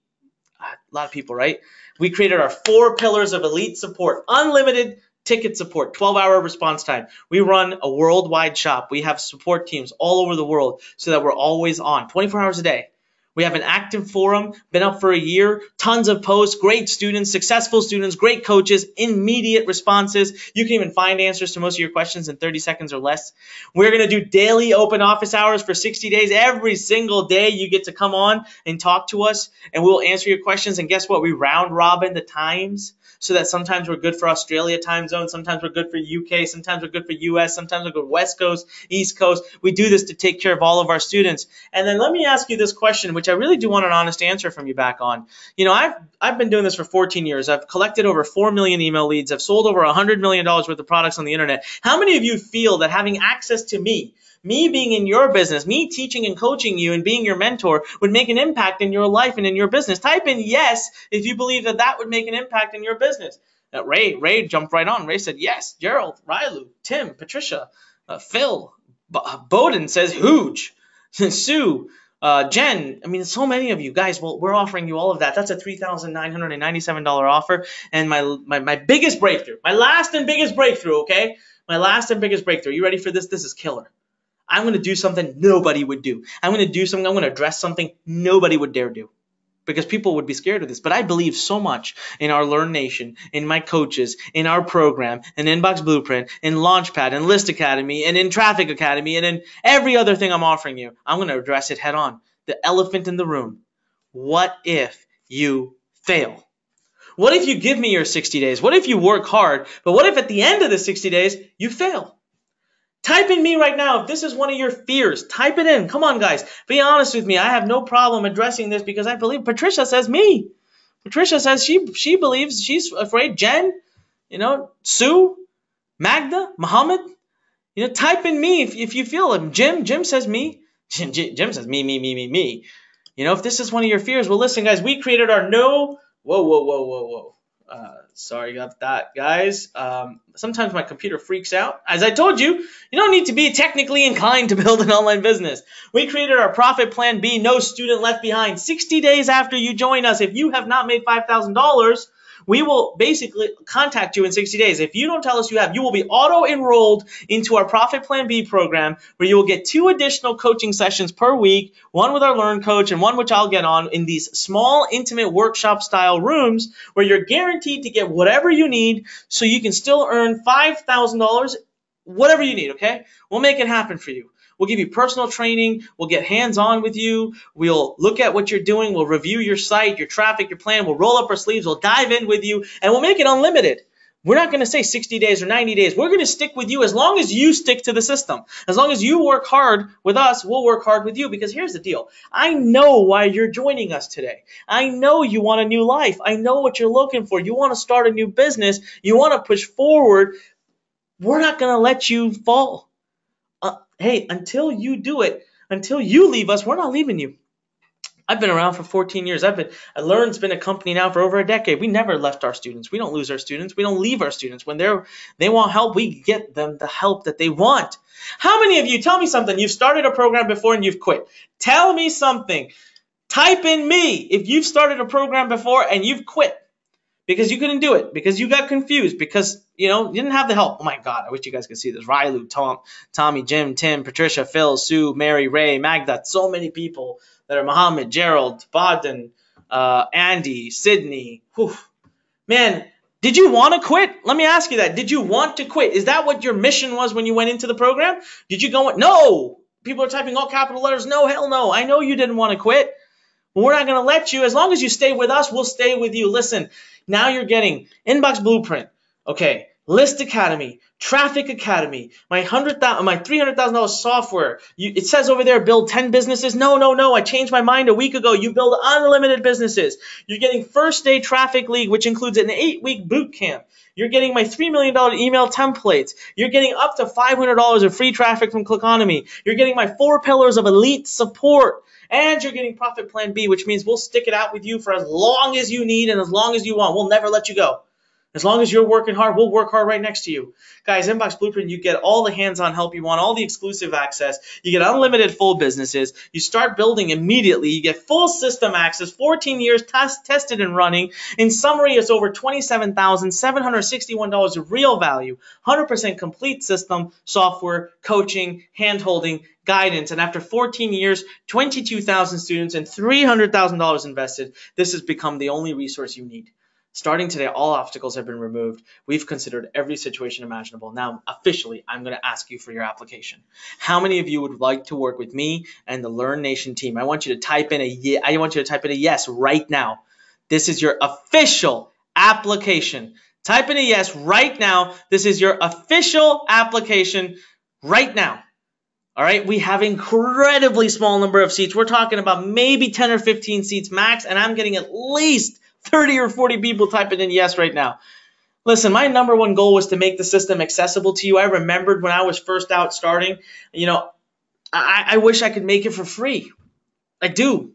A lot of people, right? We created our 4 pillars of elite support. Unlimited ticket support, 12-hour response time. We run a worldwide shop. We have support teams all over the world so that we're always on, 24 hours a day. We have an active forum, been up for a year, tons of posts, great students, successful students, great coaches, immediate responses. You can even find answers to most of your questions in 30 seconds or less. We're going to do daily open office hours for 60 days. Every single day you get to come on and talk to us, and we'll answer your questions. And guess what? We round robin the times so that sometimes we're good for Australia time zone, sometimes we're good for UK, sometimes we're good for US, sometimes we're good West Coast, East Coast. We do this to take care of all of our students. And then let me ask you this question, which I really do want an honest answer from you back on. I've been doing this for 14 years. I've collected over 4 million email leads. I've sold over $100 million worth of products on the internet. How many of you feel that having access to me being in your business, me teaching and coaching you and being your mentor would make an impact in your life and in your business? Type in yes if you believe that would make an impact in your business. Now, Ray jumped right on. Ray said yes. Gerald, Rylu, Tim, Patricia, Phil, Bowden says huge. Sue, Jen, so many of you guys. Well, we're offering you all of that. That's a $3,997 offer. And my biggest breakthrough, my last and biggest breakthrough, okay? My last and biggest breakthrough. You ready for this? This is killer. I'm going to do something nobody would do. I'm going to address something nobody would dare do, because people would be scared of this. But I believe so much in our Learn Nation, in my coaches, in our program, in Inbox Blueprint, in Launchpad, in List Academy, and in Traffic Academy, and in every other thing I'm offering you. I'm going to address it head on. The elephant in the room. What if you fail? What if you give me your 60 days? What if you work hard? But what if at the end of the 60 days, you fail? Type in me right now if this is one of your fears. Type it in. Come on, guys. Be honest with me. I have no problem addressing this because I believe Patricia says me. Patricia says she believes, she's afraid. Jen, Sue, Magda, Muhammad. Type in me if you feel it. Jim says me. Jim says me. If this is one of your fears, well, listen, guys, we created our whoa. Sorry about that, guys. Sometimes my computer freaks out. As I told you, you don't need to be technically inclined to build an online business. We created our Profit Plan B, no student left behind. 60 days after you join us, if you have not made $5,000, we will basically contact you in 60 days. If you don't tell us you will be auto-enrolled into our Profit Plan B program, where you will get 2 additional coaching sessions per week, one with our Learn Coach and one which I'll get on, in these small, intimate workshop-style rooms where you're guaranteed to get whatever you need so you can still earn $5,000, whatever you need, okay? We'll make it happen for you. We'll give you personal training. We'll get hands-on with you. We'll look at what you're doing. We'll review your site, your traffic, your plan. We'll roll up our sleeves. We'll dive in with you, and we'll make it unlimited. We're not going to say 60 days or 90 days. We're going to stick with you as long as you stick to the system. As long as you work hard with us, we'll work hard with you, because here's the deal. I know why you're joining us today. I know you want a new life. I know what you're looking for. You want to start a new business. You want to push forward. We're not going to let you fall. Hey, until you do it, until you leave us, we're not leaving you. I've been around for 14 years. Learn's been a company now for over a decade. We never left our students. We don't lose our students. We don't leave our students. When they want help, we get them the help that they want. How many of you, tell me something, you've started a program before and you've quit? Tell me something. Type in me if you've started a program before and you've quit because you couldn't do it, because you got confused, because you didn't have the help. Oh my God, I wish you guys could see this. Rylu, Tommy, Jim, Tim, Patricia, Phil, Sue, Mary, Ray, Magda, so many people that are Muhammad, Gerald, Bodden, Andy, Sydney. Whew. Man, did you want to quit? Let me ask you that. Did you want to quit? Is that what your mission was when you went into the program? Did you go, no? People are typing all capital letters. No, hell no. I know you didn't want to quit. We're not going to let you. As long as you stay with us, we'll stay with you. Listen, now you're getting Inbox Blueprint, okay, List Academy, Traffic Academy, my $300,000 software. It says over there, build 10 businesses. No. I changed my mind a week ago. You build unlimited businesses. You're getting First Day Traffic League, which includes an 8-week boot camp. You're getting my $3 million email templates. You're getting up to $500 of free traffic from Clickonomy. You're getting my 4 pillars of elite support. And you're getting Profit Plan B, which means we'll stick it out with you for as long as you need and as long as you want. We'll never let you go. As long as you're working hard, we'll work hard right next to you. Guys, Inbox Blueprint, you get all the hands-on help you want, all the exclusive access. You get unlimited full businesses. You start building immediately. You get full system access, 14 years tested and running. In summary, it's over $27,761 of real value, 100% complete system, software, coaching, hand-holding, guidance. And after 14 years, 22,000 students, and $300,000 invested, this has become the only resource you need. Starting today, all obstacles have been removed. We've considered every situation imaginable. Now, officially, I'm going to ask you for your application. How many of you would like to work with me and the Learn Nation team? I want you to type in a yes right now. This is your official application. Type in a yes right now. This is your official application right now. All right, we have incredibly small number of seats. We're talking about maybe 10 or 15 seats max, and I'm getting at least 30 or 40 people typing in yes right now. Listen, my number one goal was to make the system accessible to you. I remembered when I was first out starting, I wish I could make it for free. I do.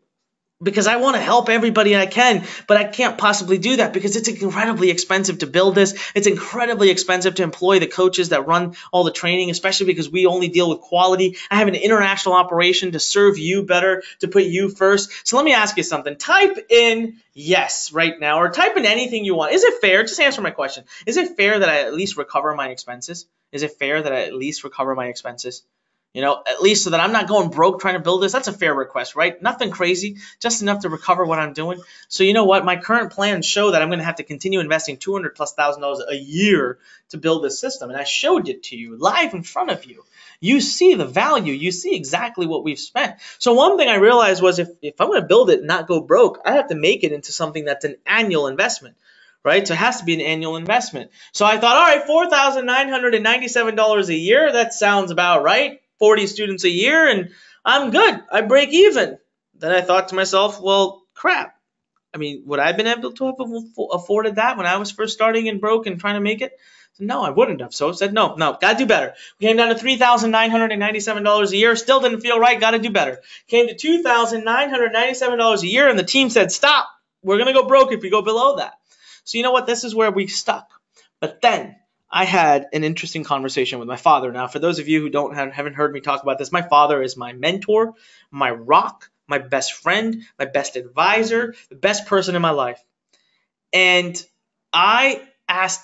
Because I want to help everybody I can, but I can't possibly do that because it's incredibly expensive to build this. It's incredibly expensive to employ the coaches that run all the training, especially because we only deal with quality. I have an international operation to serve you better, to put you first. So let me ask you something. Type in yes right now, or type in anything you want. Is it fair? Just answer my question. Is it fair that I at least recover my expenses? Is it fair that I at least recover my expenses? At least so that I'm not going broke trying to build this. That's a fair request, right? Nothing crazy, just enough to recover what I'm doing. So you know what? My current plans show that I'm going to have to continue investing $200,000+ a year to build this system. And I showed it to you live in front of you. You see the value. You see exactly what we've spent. So one thing I realized was if I'm going to build it and not go broke, I have to make it into something that's an annual investment. Right? So it has to be an annual investment. So I thought, all right, $4,997 a year. That sounds about right. 40 students a year, and I'm good. I break even. Then I thought to myself, well, crap. I mean, would I have been able to have afforded that when I was first starting and broke and trying to make it? So no, I wouldn't have. So I said, no, got to do better. We came down to $3,997 a year. Still didn't feel right. Got to do better. Came to $2,997 a year, and the team said, stop. We're going to go broke if we go below that. So you know what? This is where we stuck. But then I had an interesting conversation with my father. Now, for those of you who haven't heard me talk about this, my father is my mentor, my rock, my best friend, my best advisor, the best person in my life. And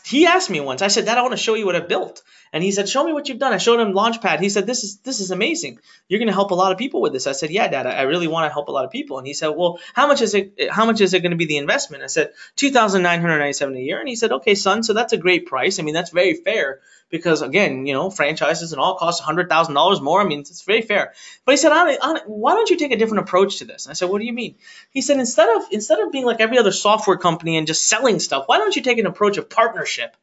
he asked me once, I said, Dad, I want to show you what I built. And he said, show me what you've done. I showed him Launchpad. He said, this is amazing. You're going to help a lot of people with this. I said, yeah, Dad, I really want to help a lot of people. And he said, well, how much is it going to be the investment? I said, $2,997 a year. And he said, okay, son, so that's a great price. I mean, that's very fair because, again, franchises and all cost $100,000 more. I mean, it's very fair. But he said, why don't you take a different approach to this? And I said, what do you mean? He said, instead of being like every other software company and just selling stuff, why don't you take an approach of partnership?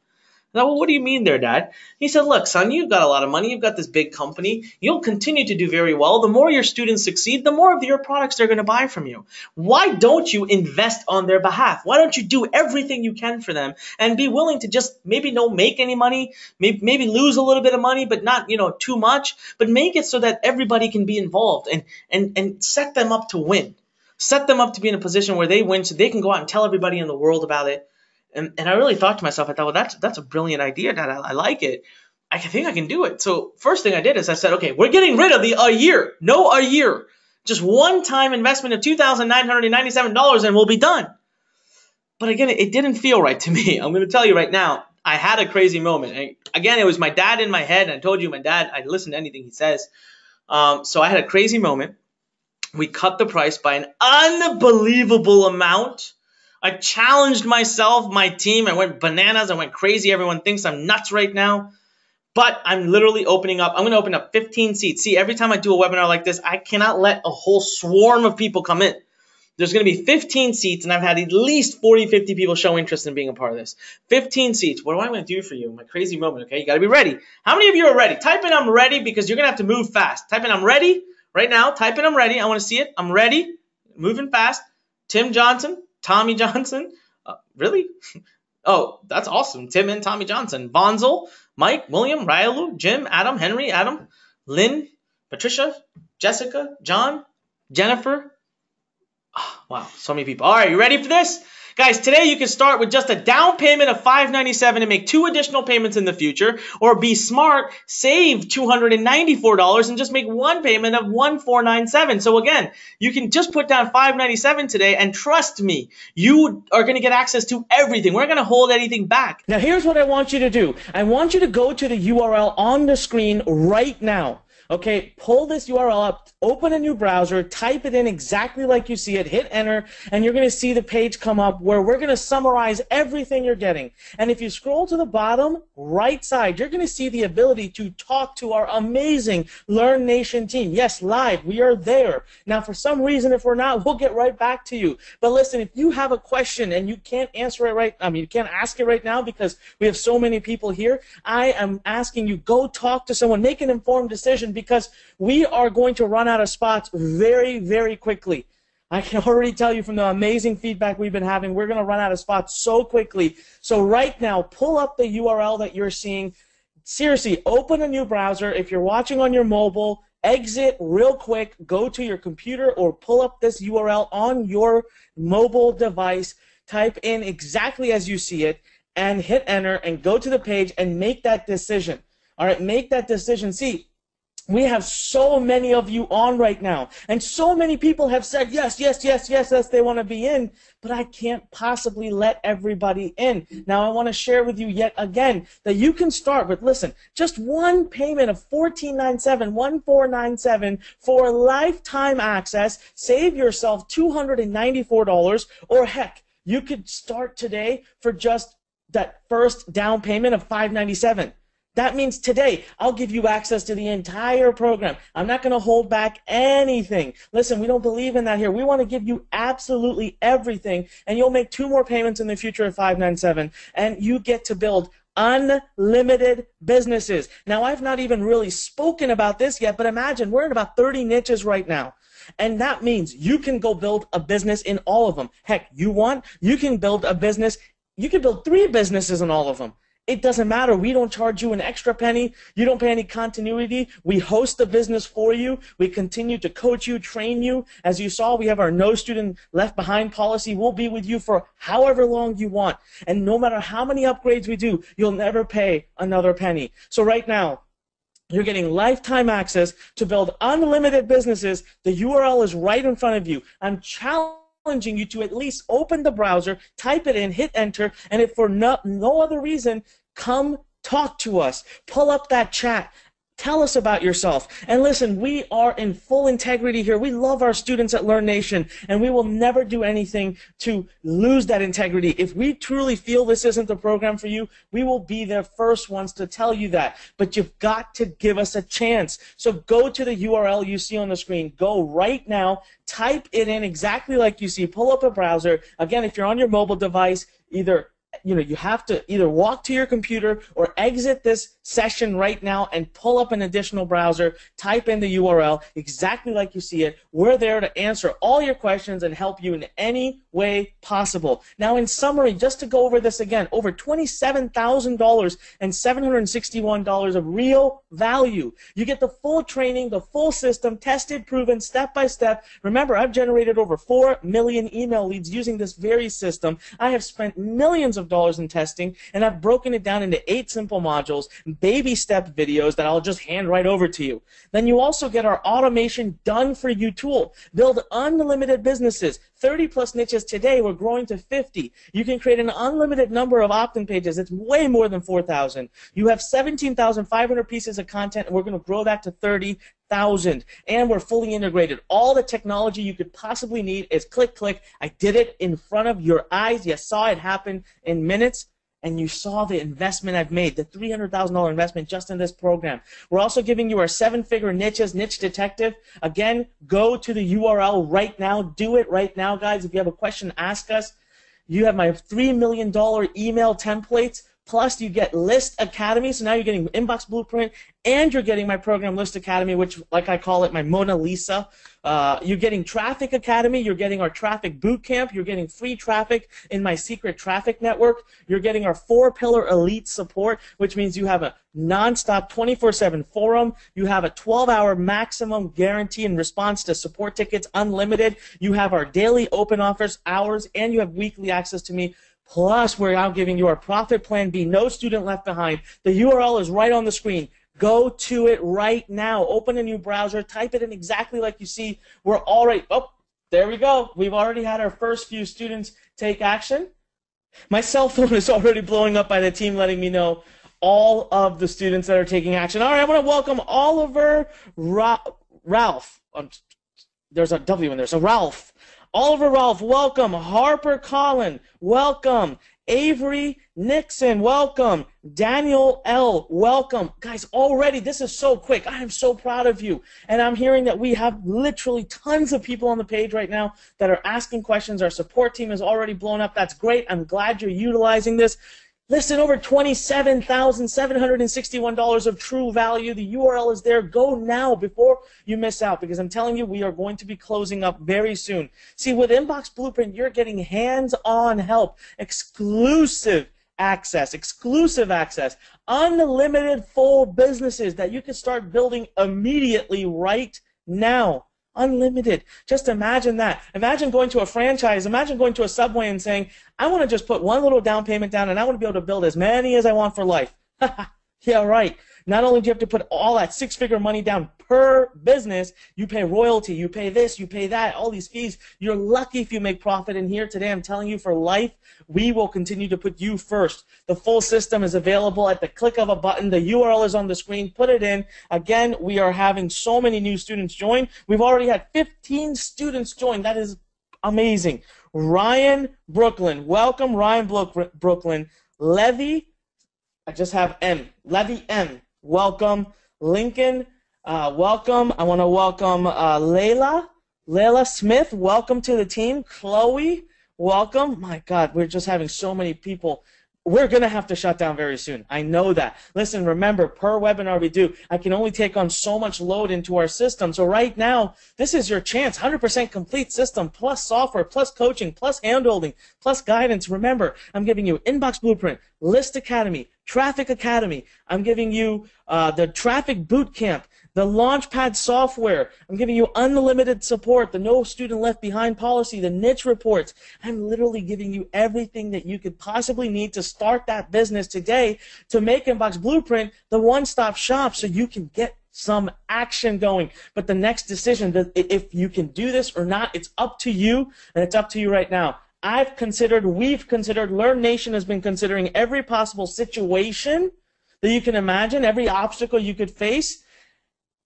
I said, well, what do you mean there, Dad? He said, look, son, you've got a lot of money. You've got this big company. You'll continue to do very well. The more your students succeed, the more of your products they're going to buy from you. Why don't you invest on their behalf? Why don't you do everything you can for them and be willing to just maybe not make any money, maybe lose a little bit of money, but not, too much, but make it so that everybody can be involved and set them up to win. Set them up to be in a position where they win so they can go out and tell everybody in the world about it. And I really thought to myself, I thought, well, that's a brilliant idea, Dad. I like it. I think I can do it. So first thing I did is I said, okay, we're getting rid of a year. No, a year. Just one-time investment of $2,997 and we'll be done. But again, it didn't feel right to me. I'm going to tell you right now, I had a crazy moment. Again, it was my dad in my head. And I told you my dad, I'd listen to anything he says. So I had a crazy moment. We cut the price by an unbelievable amount. I challenged myself, my team. I went bananas. I went crazy. Everyone thinks I'm nuts right now. But I'm literally opening up. I'm going to open up 15 seats. See, every time I do a webinar like this, I cannot let a whole swarm of people come in. There's going to be 15 seats, and I've had at least 40, 50 people show interest in being a part of this. 15 seats. What am I going to do for you? My crazy moment, okay? You got to be ready. How many of you are ready? Type in I'm ready because you're going to have to move fast. Type in I'm ready right now. Type in I'm ready. I want to see it. I'm ready. Moving fast. Tim Johnson. Tommy Johnson. Really? Oh, that's awesome. Tim and Tommy Johnson. Bonzel. Mike. William. Ryalu. Jim. Adam. Henry. Adam. Lynn. Patricia. Jessica. John. Jennifer. Oh, wow, so many people. All right, you ready for this? Guys, today you can start with just a down payment of $597 and make 2 additional payments in the future, or be smart, save $294 and just make 1 payment of $1,497. So again, you can just put down $597 today, and trust me, you are going to get access to everything. We're not going to hold anything back. Now here's what I want you to do. I want you to go to the URL on the screen right now. Okay, pull this URL up, open a new browser, type it in exactly like you see it, hit enter, and you're going to see the page come up where we're going to summarize everything you're getting. And if you scroll to the bottom right side, you're going to see the ability to talk to our amazing Learn Nation team. Yes, live, we are there. Now, for some reason, if we're not, we'll get right back to you. But listen, if you have a question and you can't answer it you can't ask it right now because we have so many people here, I am asking you, go talk to someone, make an informed decision, because we are going to run out of spots very, very quickly. I can already tell you from the amazing feedback we've been having, we're going to run out of spots so quickly. So right now, pull up the URL that you're seeing. Seriously, open a new browser. If you're watching on your mobile, exit real quick, go to your computer or pull up this URL on your mobile device, type in exactly as you see it, and hit enter and go to the page and make that decision. All right, make that decision. See, we have so many of you on right now, and so many people have said yes, yes, yes, yes, yes, they want to be in, but I can't possibly let everybody in. Now, I want to share with you yet again that you can start with, listen, just 1 payment of $1,497, $1,497 for lifetime access, save yourself $294, or heck, you could start today for just that first down payment of $597. That means today, I'll give you access to the entire program. I'm not going to hold back anything. Listen, we don't believe in that here. We want to give you absolutely everything, and you'll make 2 more payments in the future at $597, and you get to build unlimited businesses. Now, I've not even really spoken about this yet, but imagine we're in about 30 niches right now. And that means you can go build a business in all of them. Heck, you can build a business. You can build 3 businesses in all of them. It doesn't matter. We don't charge you an extra penny. You don't pay any continuity. We host the business for you. We continue to coach you, train you. As you saw, we have our no student left behind policy. We'll be with you for however long you want. And no matter how many upgrades we do, you'll never pay another penny. So right now, you're getting lifetime access to build unlimited businesses. The URL is right in front of you. I'm challenging you to at least open the browser, type it in, hit enter, and if for no other reason, come talk to us. Pull up that chat. Tell us about yourself. And listen, we are in full integrity here. We love our students at Learn Nation, and we will never do anything to lose that integrity. If we truly feel this isn't the program for you, we will be the first ones to tell you that. But you've got to give us a chance. So go to the URL you see on the screen. Go right now. Type it in exactly like you see. Pull up a browser. Again, if you're on your mobile device, you have to either walk to your computer or exit this session right now and pull up an additional browser, type in the URL exactly like you see it. We're there to answer all your questions and help you in any way possible. Now, in summary, just to go over this again, over $27,000 and $761 of real value. You get the full training, the full system, tested, proven, step by step. Remember, I've generated over 4 million email leads using this very system. I have spent millions of dollars in testing, and I've broken it down into 8 simple modules, baby step videos that I'll just hand right over to you. Then you also get our automation done for you tool. Build unlimited businesses. 30 plus niches today, we're growing to 50. You can create an unlimited number of opt-in pages. It's way more than 4,000. You have 17,500 pieces of content, and we're going to grow that to 30,000. And we're fully integrated. All the technology you could possibly need is click, click. I did it in front of your eyes. You saw it happen in minutes. and you saw the investment I've made, the $300,000 investment just in this program. We're also giving you our 7-figure niches, Niche Detective. Again, go to the URL right now. Do it right now, guys. If you have a question, ask us. You have my $3 million email templates, plus you get List Academy. So now you're getting Inbox Blueprint, and you're getting my program List Academy, which, like I call it, my Mona Lisa. You're getting Traffic Academy. You're getting our Traffic Bootcamp. You're getting free traffic in my secret traffic network. You're getting our 4-pillar elite support, which means you have a nonstop 24/7 forum. You have a 12-hour maximum guarantee in response to support tickets, unlimited. You have our daily open offers hours, and you have weekly access to me. Plus, we're now giving you our Profit Plan B, no student left behind. The URL is right on the screen. Go to it right now. Open a new browser. Type it in exactly like you see. We're already, oh, there we go. We've already had our first few students take action. My cell phone is already blowing up by the team letting me know all of the students that are taking action. All right, I want to welcome Oliver Ralph. There's a W in there, so Ralph. Oliver Ralph, welcome. Harper Collin, welcome. Avery Nixon, welcome. Daniel L, welcome. Guys, already, this is so quick. I am so proud of you. And I'm hearing that we have literally tons of people on the page right now that are asking questions. Our support team is already blown up. That's great. I'm glad you're utilizing this. Listen, over $27,761 of true value. The URL is there. Go now before you miss out, because I'm telling you, we are going to be closing up very soon. See, with Inbox Blueprint, you're getting hands-on help, exclusive access, unlimited full businesses that you can start building immediately right now. Unlimited. Just imagine that. Imagine going to a franchise. Imagine going to a Subway and saying, I want to just put one little down payment down and I want to be able to build as many as I want for life. Yeah, right. Not only do you have to put all that 6-figure money down per business, you pay royalty, you pay this, you pay that, all these fees. You're lucky if you make profit in here today. I'm telling you, for life, we will continue to put you first. The full system is available at the click of a button. The URL is on the screen. Put it in. Again, we are having so many new students join. We've already had 15 students join. That is amazing. Ryan Brooklyn. Welcome, Ryan Brooklyn. Levy, I just have M. Levy M. Welcome. Lincoln, welcome. I want to welcome Layla Smith. Welcome to the team. Chloe, welcome. My God, we're just having so many people. We're going to have to shut down very soon. I know that. Listen, remember, per webinar we do, I can only take on so much load into our system. So right now, this is your chance. 100% complete system, plus software, plus coaching, plus handholding, plus guidance. Remember, I'm giving you Inbox Blueprint, List Academy, Traffic Academy. I'm giving you the Traffic Bootcamp, the Launchpad software. I'm giving you unlimited support, the No Student Left Behind policy, the niche reports. I'm literally giving you everything that you could possibly need to start that business today to make Inbox Blueprint the one-stop shop so you can get some action going. But the next decision, if you can do this or not, it's up to you, and it's up to you right now. We've considered, Learn Nation has been considering every possible situation that you can imagine, every obstacle you could face.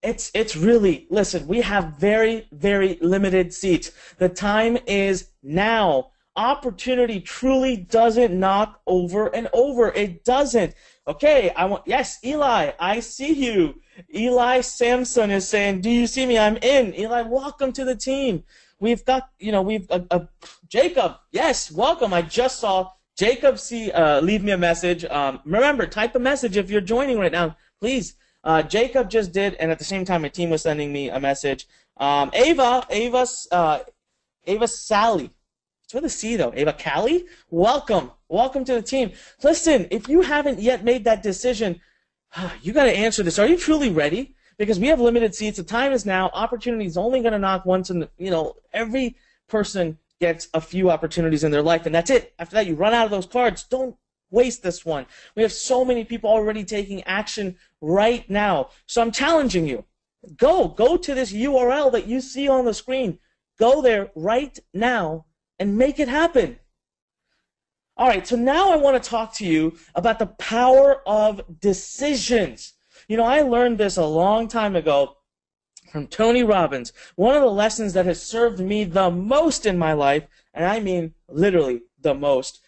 It's really, listen, we have very, very limited seats. The time is now. Opportunity truly doesn't knock over and over. It doesn't. Okay, yes, Eli, I see you. Eli Samson is saying, do you see me? I'm in. Eli, welcome to the team. We've got, Jacob, yes, welcome. I just saw Jacob leave me a message. Remember, type a message if you're joining right now, please. Jacob just did, and at the same time, my team was sending me a message. Ava Sally. It's with a C, though. Ava Callie, welcome. Welcome to the team. Listen, if you haven't yet made that decision, you got to answer this. Are you truly ready? Because we have limited seats. The time is now. Opportunity is only going to knock once, and every person gets a few opportunities in their life, and that's it. After that, you run out of those cards. Don't waste this one. We have so many people already taking action right now. So I'm challenging you. Go to this URL that you see on the screen. Go there right now and make it happen. All right, so now I want to talk to you about the power of decisions. I learned this a long time ago from Tony Robbins. One of the lessons that has served me the most in my life, and I mean literally the most,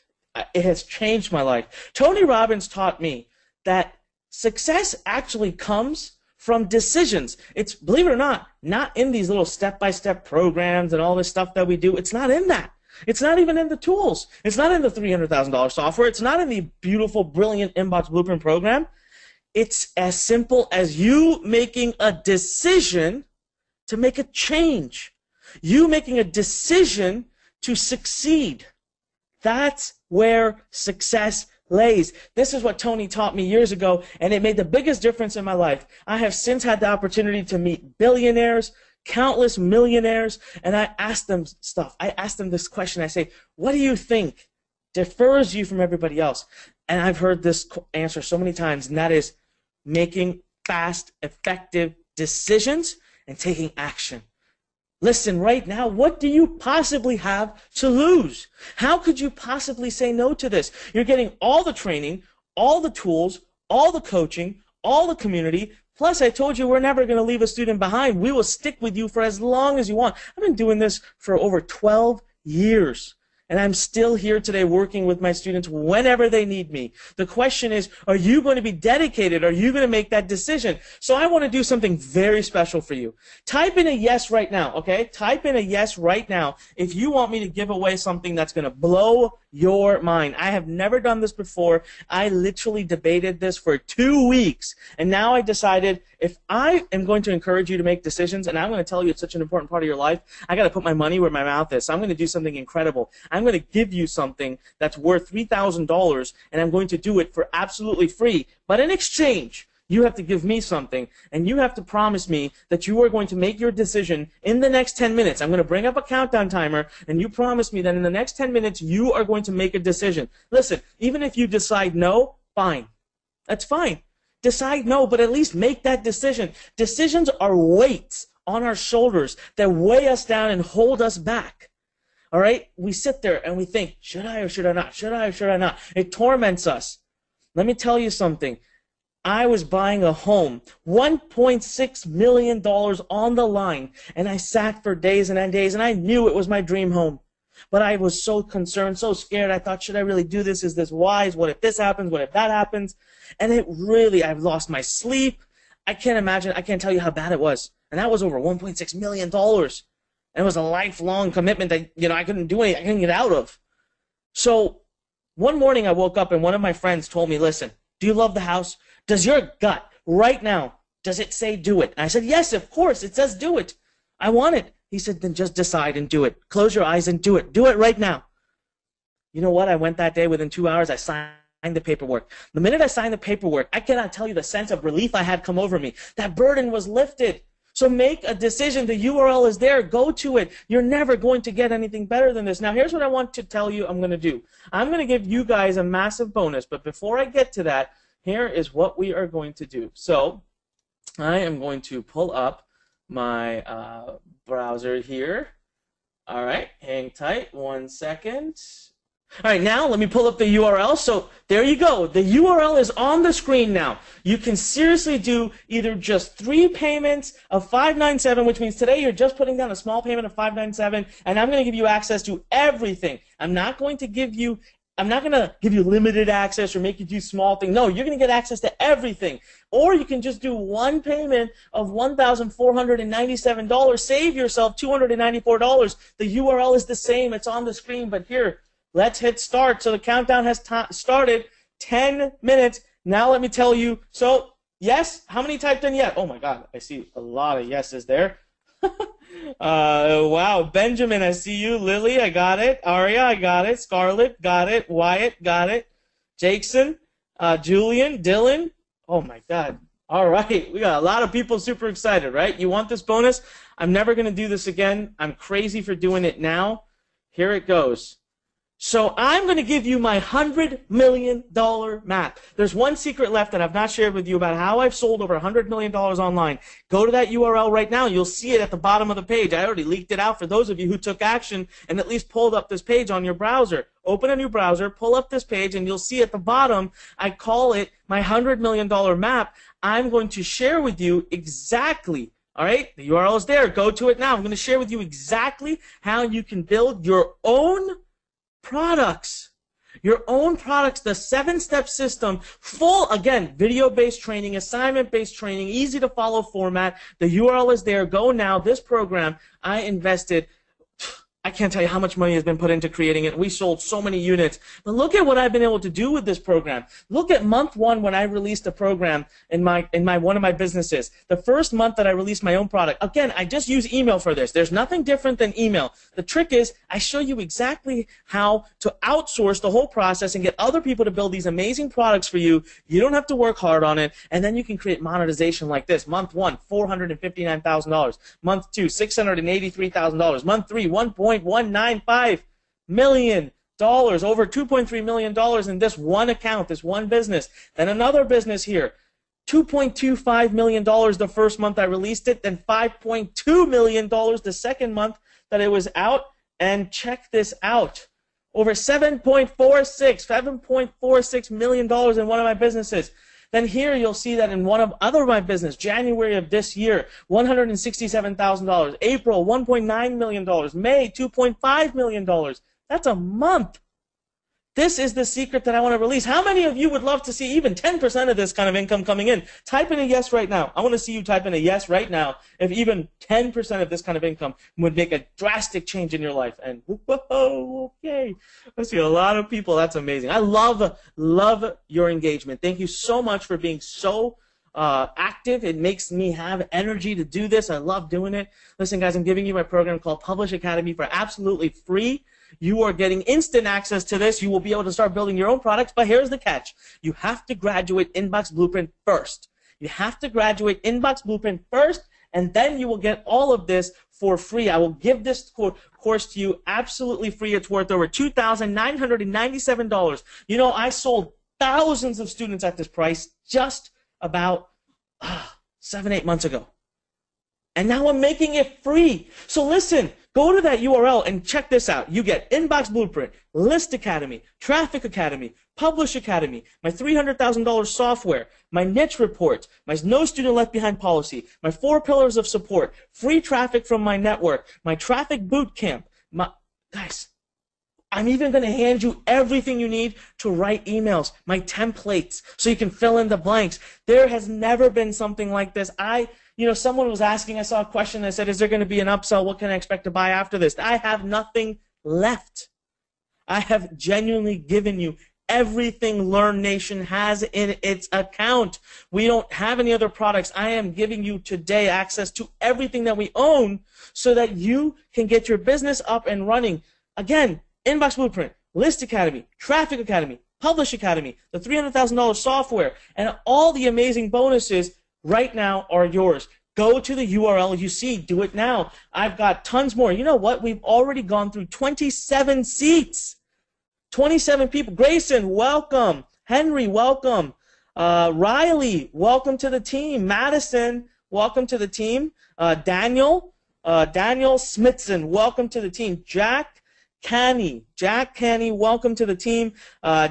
It has changed my life. Tony Robbins taught me that success actually comes from decisions. It's, believe it or not in these little step-by-step programs and all this stuff that we do. It's not in that. It's not even in the tools. It's not in the $300,000 software. It's not in the beautiful, brilliant Inbox Blueprint program. It's as simple as you making a decision to make a change. You making a decision to succeed. That's where success lays. This is what Tony taught me years ago, and it made the biggest difference in my life. I have since had the opportunity to meet billionaires, countless millionaires, and I asked them stuff. I asked them this question. I say, what do you think differs you from everybody else? And I've heard this answer so many times, and that is making fast, effective decisions and taking action. Listen, right now, what do you possibly have to lose? How could you possibly say no to this? You're getting all the training, all the tools, all the coaching, all the community. Plus, I told you we're never going to leave a student behind. We will stick with you for as long as you want. I've been doing this for over 12 years. And I'm still here today working with my students whenever they need me. The question is, are you going to be dedicated? Are you going to make that decision? So I want to do something very special for you. Type in a yes right now, okay? Type in a yes right now if you want me to give away something that's going to blow your mind. I have never done this before. I literally debated this for 2 weeks. And now I decided if I am going to encourage you to make decisions, and I'm going to tell you it's such an important part of your life, I got to put my money where my mouth is. So I'm going to do something incredible. I'm going to give you something that's worth $3,000, and I'm going to do it for absolutely free. But in exchange, you have to give me something, and you have to promise me that you are going to make your decision in the next 10 minutes. I'm going to bring up a countdown timer, and you promise me that in the next 10 minutes, you are going to make a decision. Listen, even if you decide no, fine. That's fine. Decide no, but at least make that decision. Decisions are weights on our shoulders that weigh us down and hold us back. All right? We sit there and we think, should I or should I not? Should I or should I not? It torments us. Let me tell you something. I was buying a home, $1.6 million on the line, and I sat for days and days, and I knew it was my dream home. But I was so concerned, so scared. I thought, should I really do this? Is this wise? What if this happens? What if that happens? And it really, I've lost my sleep. I can't imagine, I can't tell you how bad it was. And that was over $1.6 million. And it was a lifelong commitment that, I couldn't do anything, I couldn't get out of. So one morning I woke up and one of my friends told me, listen, do you love the house? Does your gut right now, does it say do it? And I said, yes, of course, it says do it. I want it. He said, then just decide and do it. Close your eyes and do it. Do it right now. You know what? I went that day, within 2 hours, I signed the paperwork. The minute I signed the paperwork, I cannot tell you the sense of relief I had come over me. That burden was lifted. So make a decision. The URL is there. Go to it. You're never going to get anything better than this. Now, here's what I want to tell you I'm going to do. I'm going to give you guys a massive bonus, but before I get to that, here is what we are going to do. So I am going to pull up my browser here. All right, hang tight 1 second. All right, now let me pull up the URL. So there you go. The URL is on the screen now. You can seriously do either just 3 payments of $597, which means today you're just putting down a small payment of $597, and I'm going to give you access to everything. I'm not going to give you limited access or make you do small things. No, you're going to get access to everything. Or you can just do 1 payment of $1,497. Save yourself $294. The URL is the same. It's on the screen. But here, let's hit start. So the countdown has started. 10 minutes. Now let me tell you. So, yes? How many typed in yet? Oh, my God. I see a lot of yeses there. Wow, Benjamin, I see you. Lily, I got it. Aria, I got it. Scarlett, got it. Wyatt, got it. Jackson, Julian, Dylan. Oh my God. All right, we got a lot of people super excited, right? You want this bonus? I'm never going to do this again. I'm crazy for doing it now. Here it goes. So I'm going to give you my $100 million map. There's one secret left that I've not shared with you about how I've sold over $100 million online. Go to that URL right now. You'll see it at the bottom of the page. I already leaked it out for those of you who took action and at least pulled up this page on your browser. Open a new browser, pull up this page, and you'll see at the bottom, I call it my $100 million map. I'm going to share with you exactly, all right, the URL is there. Go to it now. I'm going to share with you exactly how you can build your own products. Your own products, the 7-step system, full, again, video-based training, assignment-based training, easy-to-follow format. The URL is there. Go now. This program, I invested, I can't tell you how much money has been put into creating it. We sold so many units. But look at what I've been able to do with this program. Look at month 1 when I released a program in one of my businesses. The first month that I released my own product. Again, I just use email for this. There's nothing different than email. The trick is I show you exactly how to outsource the whole process and get other people to build these amazing products for you. You don't have to work hard on it. And then you can create monetization like this. Month 1, $459,000. Month 2, $683,000. Month 3, $1.195 million, over $2.3 million in this one account, this one business. Then another business here, $2.25 million the first month I released it, then $5.2 million the second month that it was out. And check this out, over $7.46 million in one of my businesses. Then here you'll see that in one of my business, January of this year, $167,000. April, $1.9 million. May, $2.5 million. That's a month. This is the secret that I want to release. How many of you would love to see even 10% of this kind of income coming in? Type in a yes right now. I want to see you type in a yes right now if even 10% of this kind of income would make a drastic change in your life. And whoa, okay. I see a lot of people. That's amazing. I love your engagement. Thank you so much for being so active. It makes me have energy to do this. I love doing it. Listen, guys, I'm giving you my program called Publish Academy for absolutely free. You are getting instant access to this. You will be able to start building your own products, but here's the catch. You have to graduate Inbox Blueprint first. You have to graduate Inbox Blueprint first, and then you will get all of this for free. I will give this course to you absolutely free. It's worth over $2,997. You know, I sold thousands of students at this price just about 7-8 months ago. And now I'm making it free. So listen, go to that URL and check this out. You get Inbox Blueprint, List Academy, Traffic Academy, Publish Academy, my $300,000 software, my niche report, my No Student Left Behind policy, my 4 pillars of support, free traffic from my network, my traffic boot camp. Guys, I'm even going to hand you everything you need to write emails, my templates, so you can fill in the blanks. There has never been something like this. Someone was asking, I saw a question, I said, is there going to be an upsell? What can I expect to buy after this? I have nothing left. I have genuinely given you everything Learn Nation has in its account. We don't have any other products. I am giving you today access to everything that we own so that you can get your business up and running. Again, Inbox Blueprint, List Academy, Traffic Academy, Publish Academy, the $300,000 software, and all the amazing bonuses right now are yours. Go to the URL you see. Do it now. I've got tons more. You know what? We've already gone through 27 seats. 27 people. Grayson, welcome. Henry, welcome. Riley, welcome to the team. Madison, welcome to the team. Daniel Smithson, welcome to the team. Jack Canny, welcome to the team.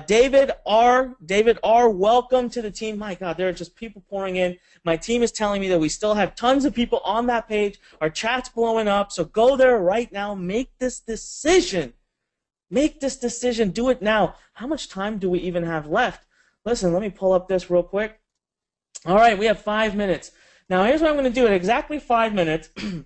David R, welcome to the team. My God, there are just people pouring in. My team is telling me that we still have tons of people on that page. Our chat's blowing up, so go there right now. Make this decision. Make this decision. Do it now. How much time do we even have left? Listen, let me pull up this real quick. All right, we have 5 minutes. Now, here's what I'm going to do. In exactly 5 minutes, I'm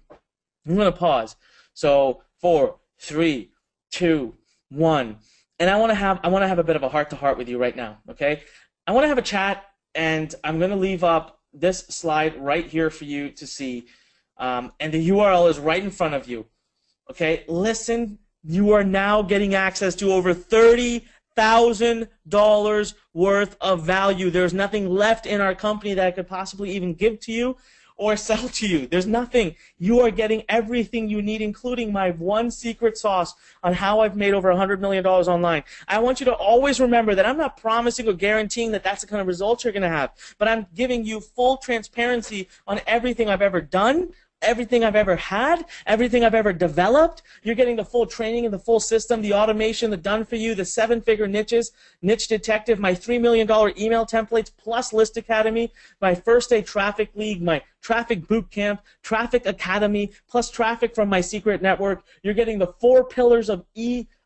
going to pause. So, 4, 3, 2, 1, and I want to have a bit of a heart-to-heart with you right now. Okay, I want to have a chat, and I'm going to leave up this slide right here for you to see, and the URL is right in front of you. Okay, listen, you are now getting access to over $30,000 worth of value. There's nothing left in our company that I could possibly even give to you or sell to you. There's nothing. You are getting everything you need, including my one secret sauce on how I've made over $100 million online. I want you to always remember that I'm not promising or guaranteeing that that's the kind of results you're going to have, but I'm giving you full transparency on everything I've ever done, everything I've ever had, everything I've ever developed. You're getting the full training and the full system, the automation, the done for you, the 7-figure niches, Niche Detective, my $3 million email templates, plus List Academy, my First Day Traffic League, my Traffic Boot Camp, Traffic Academy, plus traffic from my secret network. You're getting the 4 pillars of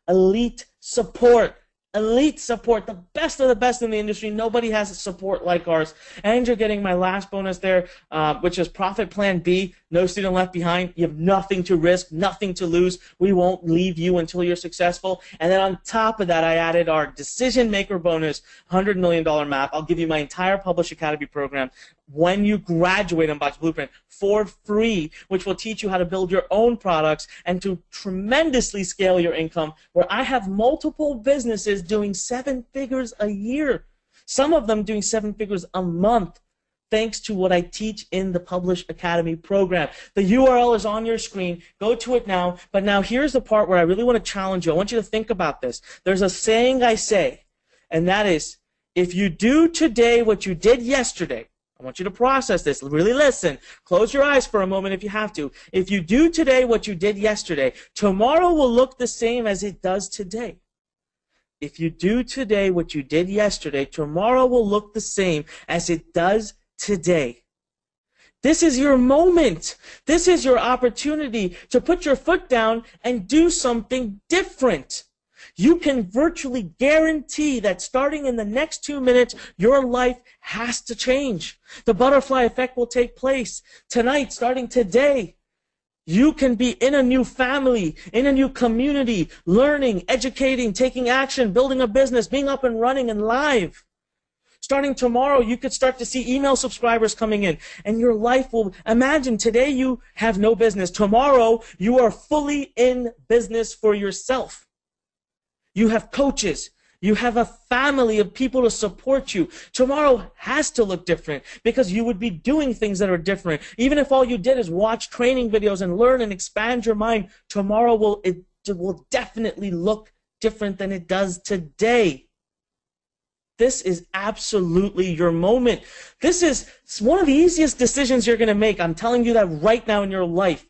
elite support. elite support, the best of the best in the industry. Nobody has support like ours. And you're getting my last bonus there, which is Profit Plan B, no student left behind. You have nothing to risk, nothing to lose. We won't leave you until you're successful. And then on top of that, I added our Decision Maker bonus, $100 million map. I'll give you my entire Publish Academy program when you graduate Unbox Blueprint for free, which will teach you how to build your own products and to tremendously scale your income, where I have multiple businesses doing 7 figures a year, some of them doing 7 figures a month, thanks to what I teach in the Publish Academy program. The URL is on your screen. Go to it now. But now here's the part where I really want to challenge you. I want you to think about this. There's a saying I say, and that is, if you do today what you did yesterday, I want you to process this. Really listen. Close your eyes for a moment if you have to. If you do today what you did yesterday, tomorrow will look the same as it does today. If you do today what you did yesterday, tomorrow will look the same as it does today. This is your moment. This is your opportunity to put your foot down and do something different. You can virtually guarantee that starting in the next 2 minutes, your life has to change. The butterfly effect will take place. Tonight, starting today, you can be in a new family, in a new community, learning, educating, taking action, building a business, being up and running and live. Starting tomorrow, you could start to see email subscribers coming in, and your life will, imagine today you have no business. Tomorrow, you are fully in business for yourself. You have coaches. You have a family of people to support you. Tomorrow has to look different because you would be doing things that are different. Even if all you did is watch training videos and learn and expand your mind, tomorrow will definitely look different than it does today. This is absolutely your moment. This is one of the easiest decisions you're going to make. I'm telling you that right now in your life.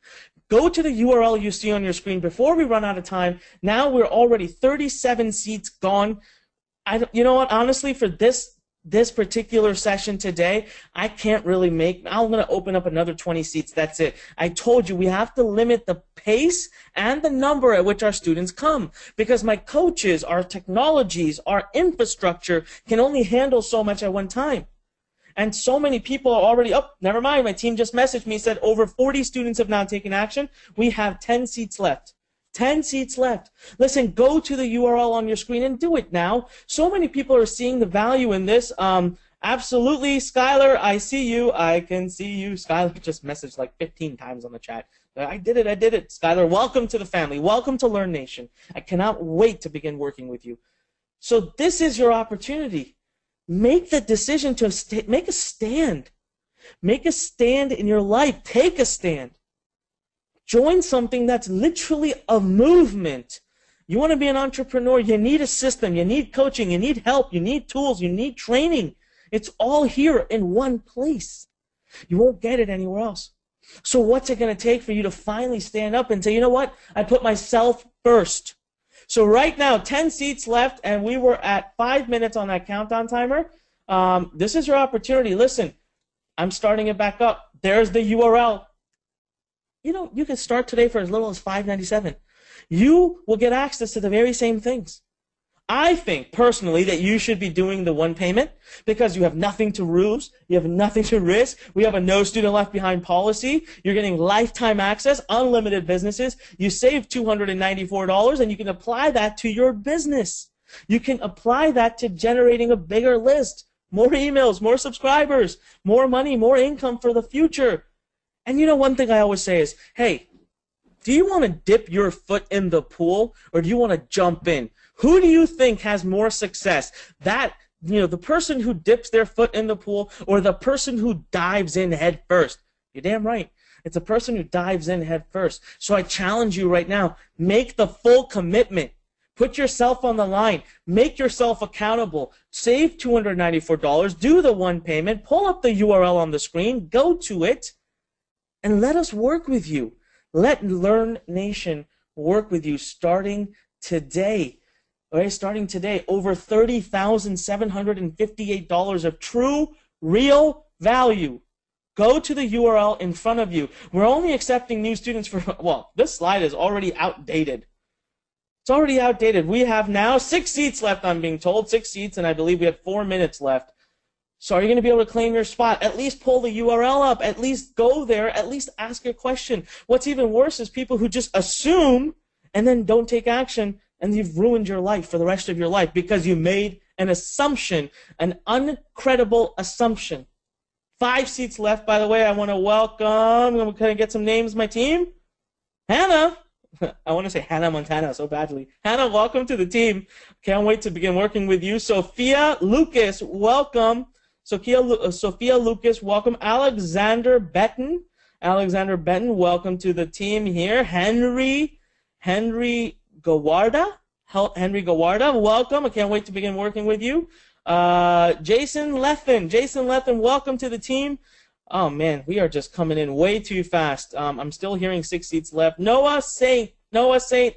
Go to the URL you see on your screen before we run out of time. Now we're already 37 seats gone. You know what? Honestly, for this particular session today, I can't really I'm going to open up another 20 seats. That's it. I told you we have to limit the pace and the number at which our students come because my coaches, our technologies, our infrastructure can only handle so much at one time. And so many people are already up. Never mind. My team just messaged me, said over 40 students have now taken action. We have 10 seats left. 10 seats left. Listen, go to the URL on your screen and do it now. So many people are seeing the value in this. Absolutely, Skylar, I see you. I can see you. Skylar just messaged like 15 times on the chat. I did it. I did it. Skylar, welcome to the family. Welcome to Learn Nation. I cannot wait to begin working with you. So this is your opportunity. Make the decision to make a stand. Make a stand in your life. Take a stand. Join something that's literally a movement. You want to be an entrepreneur, you need a system, you need coaching, you need help, you need tools, you need training. It's all here in one place. You won't get it anywhere else. So what's it going to take for you to finally stand up and say, you know what? I put myself first. So right now, 10 seats left, and we were at 5 minutes on that countdown timer. This is your opportunity. Listen, I'm starting it back up. There's the URL. You know, you can start today for as little as $5.97. You will get access to the very same things. I think, personally, that you should be doing the one payment because you have nothing to lose. You have nothing to risk. We have a no student left behind policy. You're getting lifetime access, unlimited businesses. You save $294, and you can apply that to your business. You can apply that to generating a bigger list, more emails, more subscribers, more money, more income for the future. And you know, one thing I always say is, hey, do you want to dip your foot in the pool or do you want to jump in? Who do you think has more success? That, you know, the person who dips their foot in the pool or the person who dives in head first? You're damn right. It's a person who dives in head first. So I challenge you right now, make the full commitment. Put yourself on the line. Make yourself accountable. Save $294. Do the one payment. Pull up the URL on the screen. Go to it. And let us work with you. Let Learn Nation work with you starting today. All right, starting today, over $30,758 of true, real value. Go to the URL in front of you. We're only accepting new students for, well, this slide is already outdated. It's already outdated. We have now 6 seats left, I'm being told. 6 seats, and I believe we have 4 minutes left. So are you going to be able to claim your spot? At least pull the URL up. At least go there. At least ask a question. What's even worse is people who just assume and then don't take action, and you've ruined your life for the rest of your life because you made an assumption, an uncredible assumption. 5 seats left, by the way. I want to welcome, I'm going to get some names, my team. Hannah. I want to say Hannah Montana so badly. Hannah, welcome to the team. Can't wait to begin working with you. Sophia Lucas, welcome. Sophia Lucas, welcome. Alexander Benton, welcome to the team here. Henry Gawarda, welcome. I can't wait to begin working with you. Jason Lethen, welcome to the team. Oh man, we are just coming in way too fast. I'm still hearing 6 seats left. Noah Saint,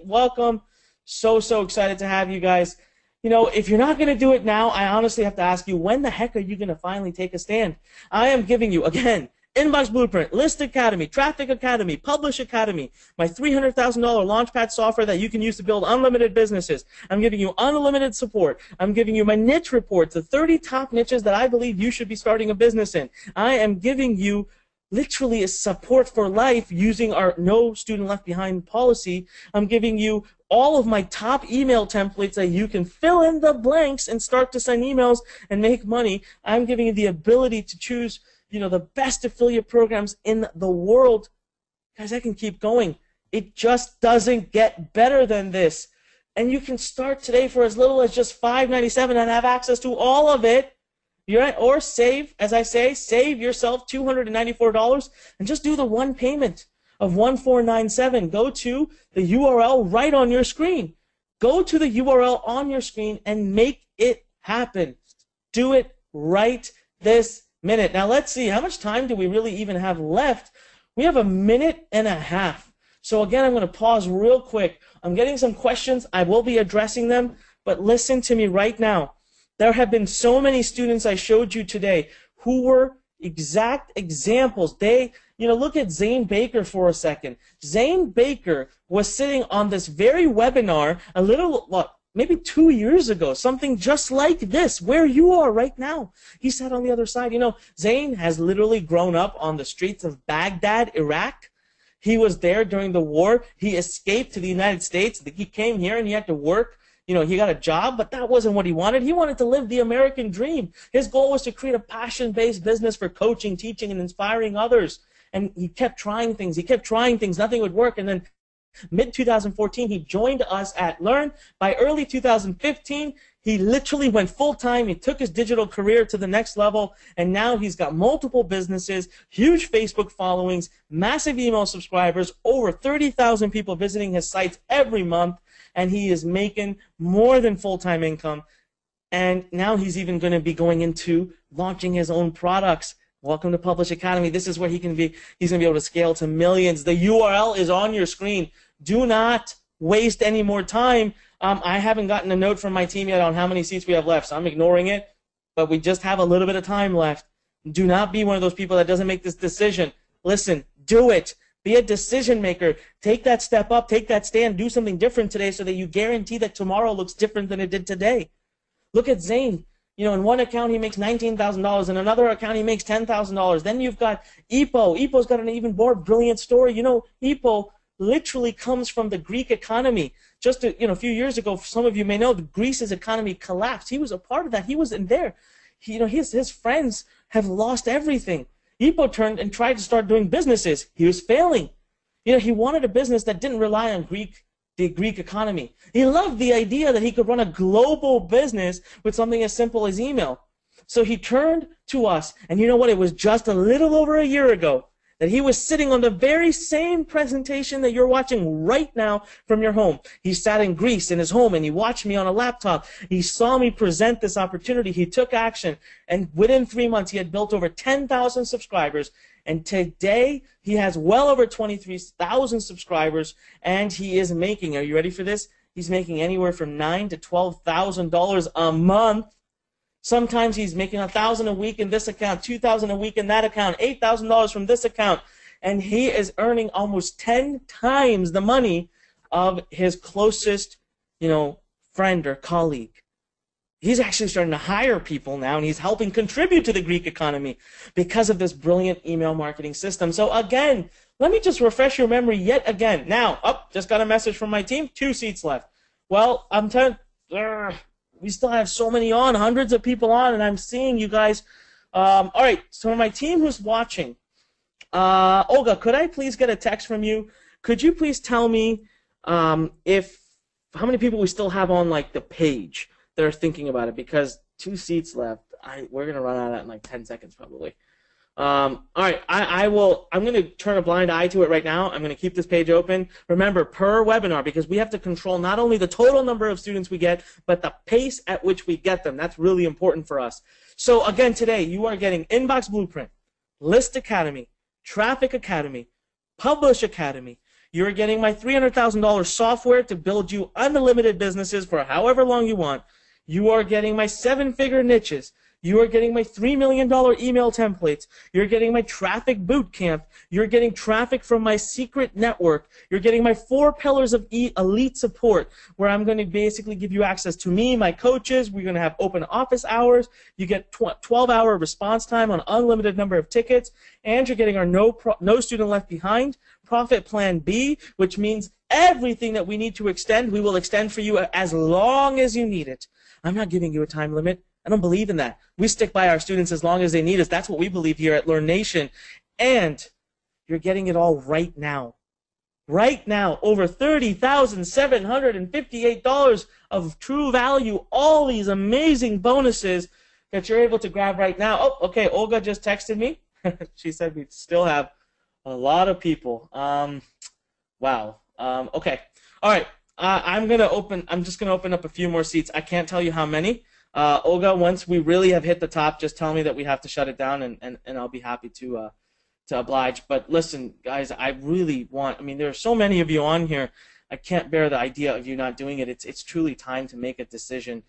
welcome. So excited to have you guys. You know, if you're not going to do it now, I honestly have to ask you, when the heck are you going to finally take a stand? I am giving you, again, Inbox Blueprint, List Academy, Traffic Academy, Publish Academy, my $300,000 Launchpad software that you can use to build unlimited businesses. I'm giving you unlimited support. I'm giving you my niche reports, the 30 top niches that I believe you should be starting a business in. I am giving you literally a support for life using our no student left behind policy. I'm giving you all of my top email templates that you can fill in the blanks and start to send emails and make money. I'm giving you the ability to choose the best affiliate programs in the world. Guys, I can keep going. It just doesn't get better than this. And you can start today for as little as just $5.97 and have access to all of it. Or save, as I say, save yourself $294 and just do the one payment of $1,497. Go to the URL right on your screen. Go to the URL on your screen and make it happen. Do it right this minute. Now let's see, how much time do we really even have left? We have 1.5 minutes. So again, I'm going to pause real quick. I'm getting some questions. I will be addressing them, but listen to me right now. There have been so many students I showed you today who were exact examples. Look at Zane Baker for a second. Zane Baker was sitting on this very webinar maybe 2 years ago, something just like this, where you are right now. He sat on the other side. Zane has literally grown up on the streets of Baghdad, Iraq. He was there during the war. He escaped to the United States. He came here and he had to work. He got a job, but that wasn't what he wanted. He wanted to live the American dream. His goal was to create a passion-based business for coaching, teaching, and inspiring others. And he kept trying things. Nothing would work. And then mid-2014, he joined us at Learn. By early 2015, he literally went full-time. He took his digital career to the next level, and now he's got multiple businesses, huge Facebook followings, massive email subscribers, over 30,000 people visiting his sites every month, and he is making more than full-time income. And now he's even going to be going into launching his own products. Welcome to Publish Academy. This is where he's going to be able to scale to millions. The URL is on your screen. Do not waste any more time. I haven't gotten a note from my team yet on how many seats we have left, so I'm ignoring it. But we just have a little bit of time left. Do not be one of those people that doesn't make this decision. Listen, do it. Be a decision maker. Take that step up. Take that stand. Do something different today so that you guarantee that tomorrow looks different than it did today. Look at Zane. In one account he makes $19,000. In another account he makes $10,000. Then you've got Ipo. Ipo's got an even more brilliant story. Ipo literally comes from the Greek economy. Just a few years ago, some of you may know, Greece's economy collapsed. He was a part of that. He was in there. His friends have lost everything. Ipo turned and tried to start doing businesses. He was failing. He wanted a business that didn't rely on the Greek economy. He loved the idea that he could run a global business with something as simple as email. So he turned to us, and you know what? It was just a little over a year ago that he was sitting on the very same presentation that you're watching right now from your home. He sat in Greece in his home, and he watched me on a laptop. He saw me present this opportunity. He took action, and within 3 months, he had built over 10,000 subscribers. And today, he has well over 23,000 subscribers, and he is making, are you ready for this? He's making anywhere from $9,000 to $12,000 a month. Sometimes he's making $1,000 a week in this account, $2,000 a week in that account, $8,000 from this account, and he is earning almost 10 times the money of his closest friend or colleague. He's actually starting to hire people now, and he's helping contribute to the Greek economy because of this brilliant email marketing system. So again, let me just refresh your memory yet again. Now, just got a message from my team, 2 seats left. Well, I'm telling we still have so many on, hundreds of people on, and I'm seeing you guys. All right, so my team who's watching, Olga, could I please get a text from you? Could you please tell me how many people we still have on like the page that are thinking about it? Because 2 seats left. We're gonna run out of that in like 10 seconds probably. All right, I'm going to turn a blind eye to it right now. I'm going to keep this page open. Remember, per webinar, because we have to control not only the total number of students we get, but the pace at which we get them. That's really important for us. So again, today, you are getting Inbox Blueprint, List Academy, Traffic Academy, Publish Academy. You're getting my $300,000 software to build you unlimited businesses for however long you want. You are getting my 7-figure niches. You are getting my $3 million email templates. You're getting my traffic boot camp. You're getting traffic from my secret network. You're getting my 4 pillars of elite support, where I'm going to basically give you access to me, my coaches. We're going to have open office hours. You get 12-hour response time on unlimited number of tickets. And you're getting our no student left behind profit plan B, which means everything that we need to extend, we will extend for you as long as you need it. I'm not giving you a time limit. I don't believe in that. We stick by our students as long as they need us. That's what we believe here at Learn Nation. And you're getting it all right now. Right now, over $30,758 of true value, all these amazing bonuses that you're able to grab right now. Oh, okay, Olga just texted me. She said we still have a lot of people. Wow. Okay. All right. I'm just gonna open up a few more seats. I can't tell you how many. Olga, once we really have hit the top, just tell me that we have to shut it down, and I'll be happy to oblige. But listen, guys, I really want. I mean, there are so many of you on here. I can't bear the idea of you not doing it. It's truly time to make a decision.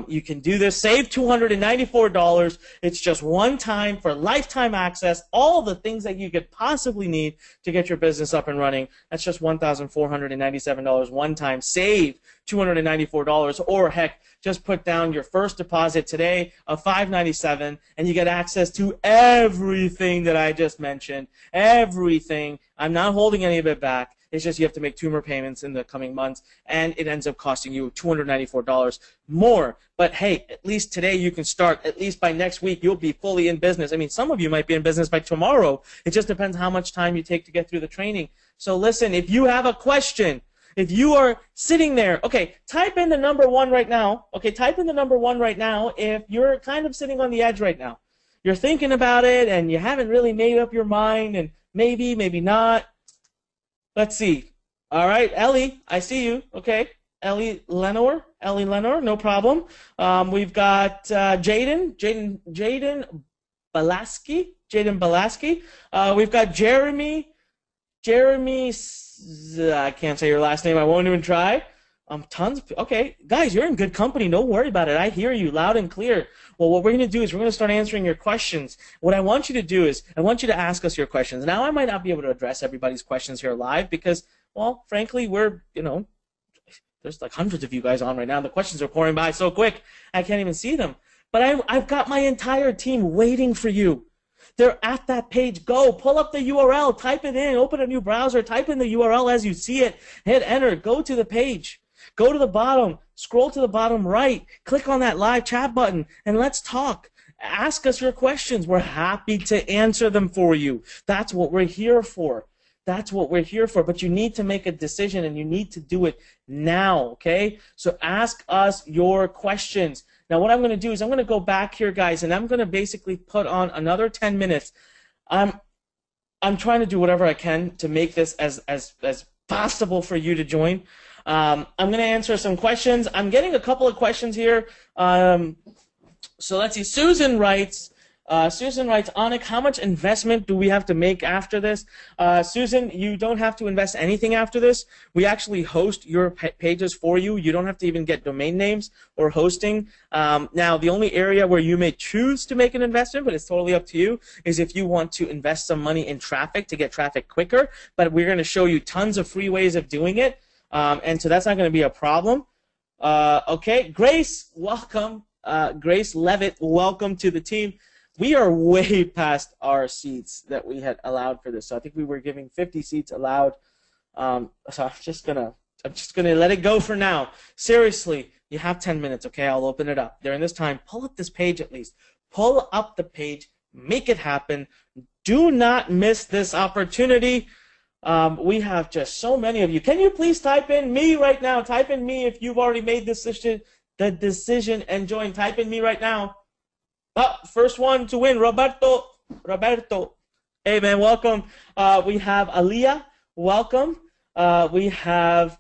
You can do this. Save $294. It's just one time for lifetime access. All the things that you could possibly need to get your business up and running. That's just $1,497 one time. Save $294, or heck, just put down your first deposit today of $597, and you get access to everything that I just mentioned. Everything. I'm not holding any of it back. It's just you have to make 2 more payments in the coming months, and it ends up costing you $294 more. But hey, at least today you can start. At least by next week, you'll be fully in business. I mean, some of you might be in business by tomorrow. It just depends how much time you take to get through the training. So listen, if you have a question, if you are sitting there, okay, type in the number 1 right now. Okay, type in the number 1 right now if you're kind of sitting on the edge right now. You're thinking about it, and you haven't really made up your mind, and maybe, maybe not. Let's see. All right, Ellie, I see you. Okay, Ellie Lenore, no problem. We've got Jaden Balaski. We've got Jeremy. I can't say your last name. I won't even try. Tons. Okay, guys, you're in good company. Don't worry about it. I hear you loud and clear. Well, what we're going to do is we're going to start answering your questions. What I want you to do is I want you to ask us your questions. Now, I might not be able to address everybody's questions here live because, well, frankly, there's like hundreds of you guys on right now. The questions are pouring by so quick, I can't even see them. But I've got my entire team waiting for you. They're at that page. Go, pull up the URL, type it in, open a new browser, type in the URL as you see it, hit enter, go to the page. Go to the bottom, scroll to the bottom right, click on that live chat button, and let's talk. Ask us your questions. We're happy to answer them for you. That's what we're here for. That's what we're here for. But you need to make a decision, and you need to do it now, okay? So ask us your questions. Now, what I'm going to do is I'm going to go back here, guys, and I'm going to basically put on another 10 minutes. I'm trying to do whatever I can to make this as possible for you to join. I'm going to answer some questions. I'm getting a couple of questions here. So let's see. Susan writes, Anik, how much investment do we have to make after this? Susan, you don't have to invest anything after this. We actually host your pages for you. You don't have to even get domain names or hosting. Now, the only area where you may choose to make an investment, but it's totally up to you, is if you want to invest some money in traffic to get traffic quicker. But we're going to show you tons of free ways of doing it. And so that's not going to be a problem. Okay, Grace, welcome. Grace Levitt, welcome to the team. We are way past our seats that we had allowed for this. So I think we were giving 50 seats allowed. So I'm just gonna let it go for now. Seriously, you have 10 minutes, okay? I'll open it up. During this time, pull up this page at least. Pull up the page. Make it happen. Do not miss this opportunity. We have just so many of you. Can you please type in me right now? Type in me if you've already made the decision and join. Type in me right now. First one to win, Roberto. Hey, man, welcome. We have Aliyah. Welcome. We have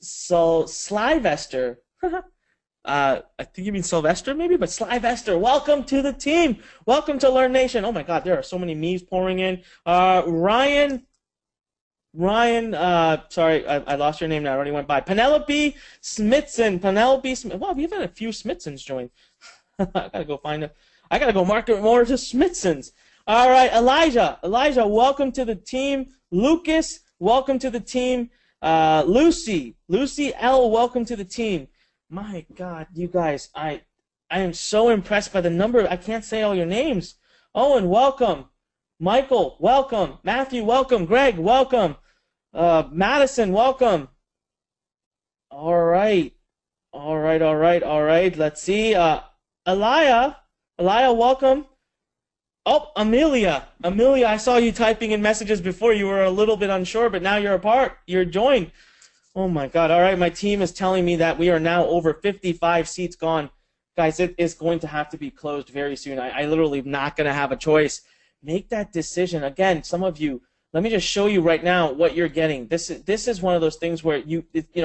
Slyvester. I think you mean Sylvester, maybe, but Slyvester, welcome to the team. Welcome to Learn Nation. Oh my God, there are so many memes pouring in. Ryan, sorry, I lost your name now. I already went by. Penelope Smithson. Penelope Smith. Wow, we've had a few Smithsons join. I gotta go find it. I gotta go market more to Smithsons. All right, Elijah, welcome to the team. Lucas, welcome to the team. Lucy L, welcome to the team. My God, you guys, I am so impressed by the number. I can't say all your names. Owen, welcome. Michael, welcome. Matthew, welcome. Greg, welcome. Madison, welcome. All right. Let's see. Elia, welcome. Oh, Amelia, I saw you typing in messages before. You were a little bit unsure, but now you're joined. Oh my God, all right, my team is telling me that we are now over 55 seats gone. Guys, it is going to have to be closed very soon. I literally am not going to have a choice. Make that decision. Again, some of you, let me just show you right now what you're getting. This is one of those things where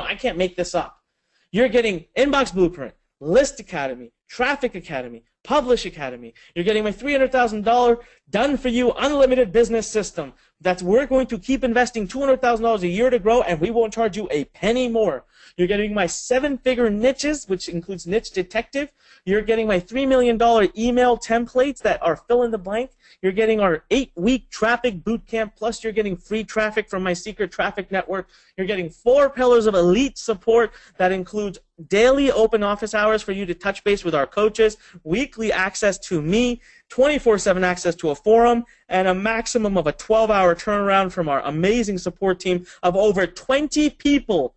I can't make this up. You're getting Inbox Blueprint, List Academy, Traffic Academy, Publish Academy. You're getting my $300,000 done for you unlimited business system. We're going to keep investing $200,000 a year to grow, and we won't charge you a penny more. You're getting my 7-figure niches, which includes Niche Detective. You're getting my $3 million email templates that are fill in the blank. You're getting our 8-week traffic bootcamp, plus you're getting free traffic from my secret traffic network. You're getting 4 pillars of elite support that includes daily open office hours for you to touch base with our coaches, weekly access to me, 24/7 access to a forum, and a maximum of a 12-hour turnaround from our amazing support team of over 20 people.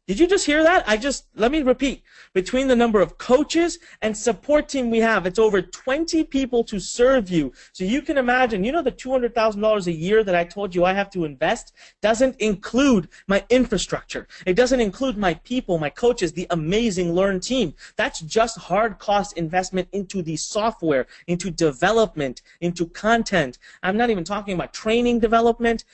Did you just hear that? Let me repeat. Between the number of coaches and support team we have, it's over 20 people to serve you. So you can imagine, the $200,000 a year that I told you I have to invest doesn't include my infrastructure. It doesn't include my people, my coaches, the amazing Learn team. That's just hard cost investment into the software, into development, into content. I'm not even talking about training development,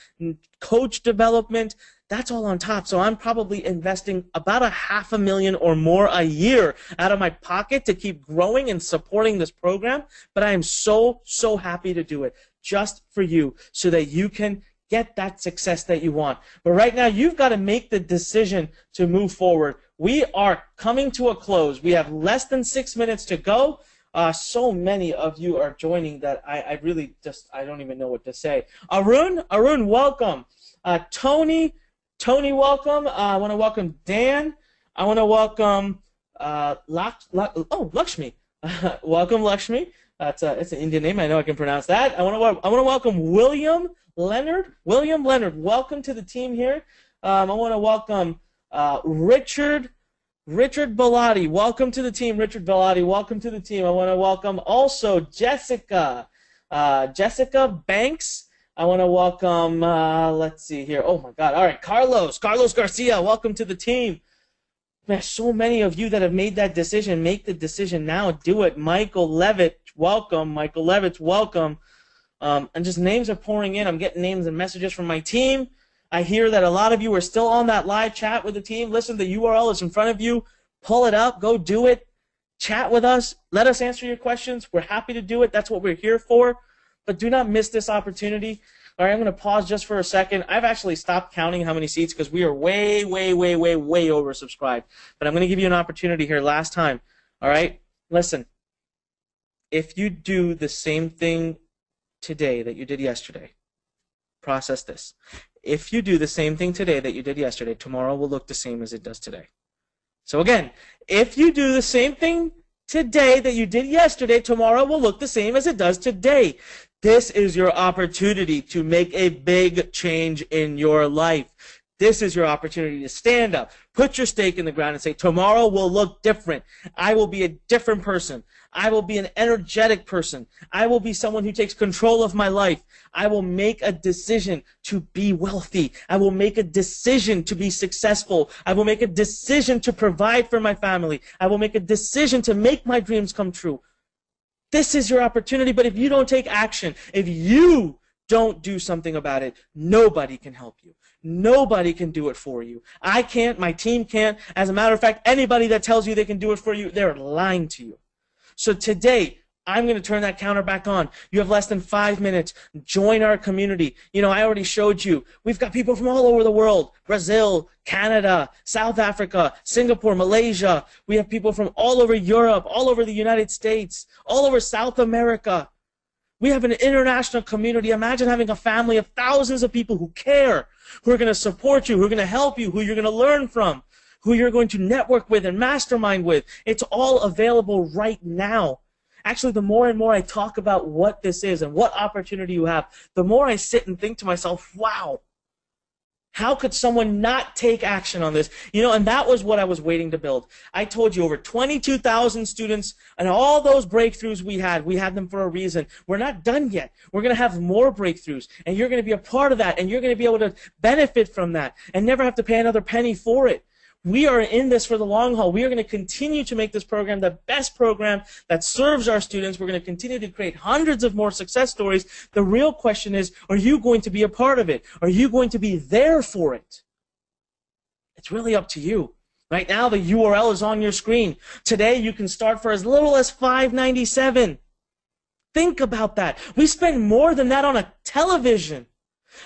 coach development. That's all on top. So I'm probably investing about $500,000 or more a year out of my pocket to keep growing and supporting this program. But I am so happy to do it just for you so that you can get that success that you want. But right now, you've got to make the decision to move forward. We are coming to a close. We have less than 6 minutes to go. So many of you are joining that I really I don't even know what to say. Arun, welcome. Tony, welcome. I want to welcome Dan. I want to welcome Lakshmi. Welcome, Lakshmi. It's an Indian name. I know I can pronounce that. I want to welcome William Leonard. Welcome to the team here. I want to welcome Richard Bellotti. Welcome to the team, Richard Bellotti. Welcome to the team. I want to welcome also Jessica Banks. I want to welcome, let's see here. Oh, my God. All right, Carlos Garcia, welcome to the team. There's so many of you that have made that decision. Make the decision now. Do it. Michael Levitt, welcome. And just names are pouring in. I'm getting names and messages from my team. I hear that a lot of you are still on that live chat with the team. Listen, the URL is in front of you. Pull it up. Go do it. Chat with us. Let us answer your questions. We're happy to do it. That's what we're here for. But do not miss this opportunity. All right, I'm going to pause just for a second. I've actually stopped counting how many seats because we are way oversubscribed. But I'm going to give you an opportunity here last time. All right? Listen, if you do the same thing today that you did yesterday, process this. if you do the same thing today that you did yesterday, tomorrow will look the same as it does today. So again, if you do the same thing today that you did yesterday, tomorrow will look the same as it does today. This is your opportunity to make a big change in your life. This is your opportunity to stand up, put your stake in the ground and say, tomorrow will look different. I will be a different person. I will be an energetic person. I will be someone who takes control of my life. I will make a decision to be wealthy. I will make a decision to be successful. I will make a decision to provide for my family. I will make a decision to make my dreams come true. This is your opportunity, but if you don't take action, if you don't do something about it, nobody can help you. Nobody can do it for you. I can't, my team can't. As a matter of fact, anybody that tells you they can do it for you, they're lying to you. So today, I'm going to turn that counter back on. You have less than 5 minutes. Join our community. You know, I already showed you. We've got people from all over the world. Brazil, Canada, South Africa, Singapore, Malaysia. We have people from all over Europe, all over the United States, all over South America. We have an international community. Imagine having a family of thousands of people who care, who are going to support you, who are going to help you, who you're going to learn from, who you're going to network with and mastermind with. It's all available right now. Actually, the more and more I talk about what this is and what opportunity you have, the more I sit and think to myself, wow, how could someone not take action on this? You know, and that was what I was waiting to build. I told you over 22,000 students and all those breakthroughs we had them for a reason. We're not done yet. We're going to have more breakthroughs, and you're going to be a part of that, and you're going to be able to benefit from that and never have to pay another penny for it. We are in this for the long haul. We are going to continue to make this program the best program that serves our students. We're going to continue to create hundreds of more success stories. The real question is, are you going to be a part of it? Are you going to be there for it? It's really up to you. Right now, the URL is on your screen. Today, you can start for as little as $5.97. Think about that. We spend more than that on a television.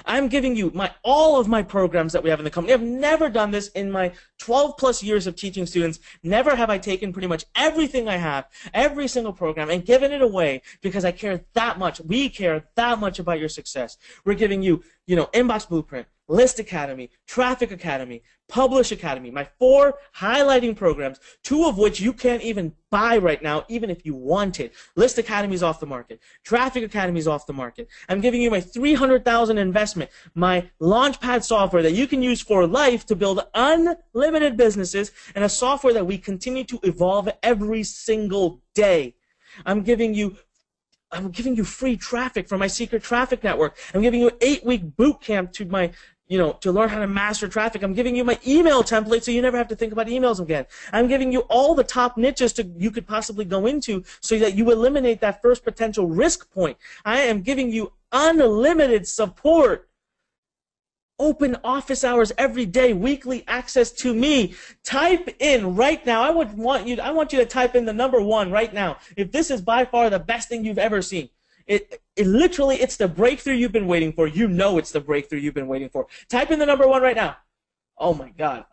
I'm giving you all of my programs that we have in the company. I've never done this in my 12 plus years of teaching students. Never have I taken pretty much everything I have, every single program, and given it away because I care that much. We care that much about your success. We're giving you, Inbox Blueprint, List Academy, Traffic Academy, Publish Academy, my 4 highlighting programs, 2 of which you can't even buy right now, even if you want it. List Academy is off the market. Traffic Academy is off the market. I'm giving you my $300,000 investment, my Launchpad software that you can use for life to build unlimited businesses, and a software that we continue to evolve every single day. I'm giving you free traffic from my secret traffic network. I'm giving you an 8-week boot camp to learn how to master traffic. I'm giving you my email template so you never have to think about emails again. I'm giving you all the top niches you could possibly go into so that you eliminate that first potential risk point. I am giving you unlimited support. Open office hours every day, weekly access to me. Type in right now. I want you to type in the number 1 right now. If this is by far the best thing you've ever seen, it literally, it's the breakthrough you've been waiting for. You know it's the breakthrough you've been waiting for. Type in the number 1 right now. Oh my God.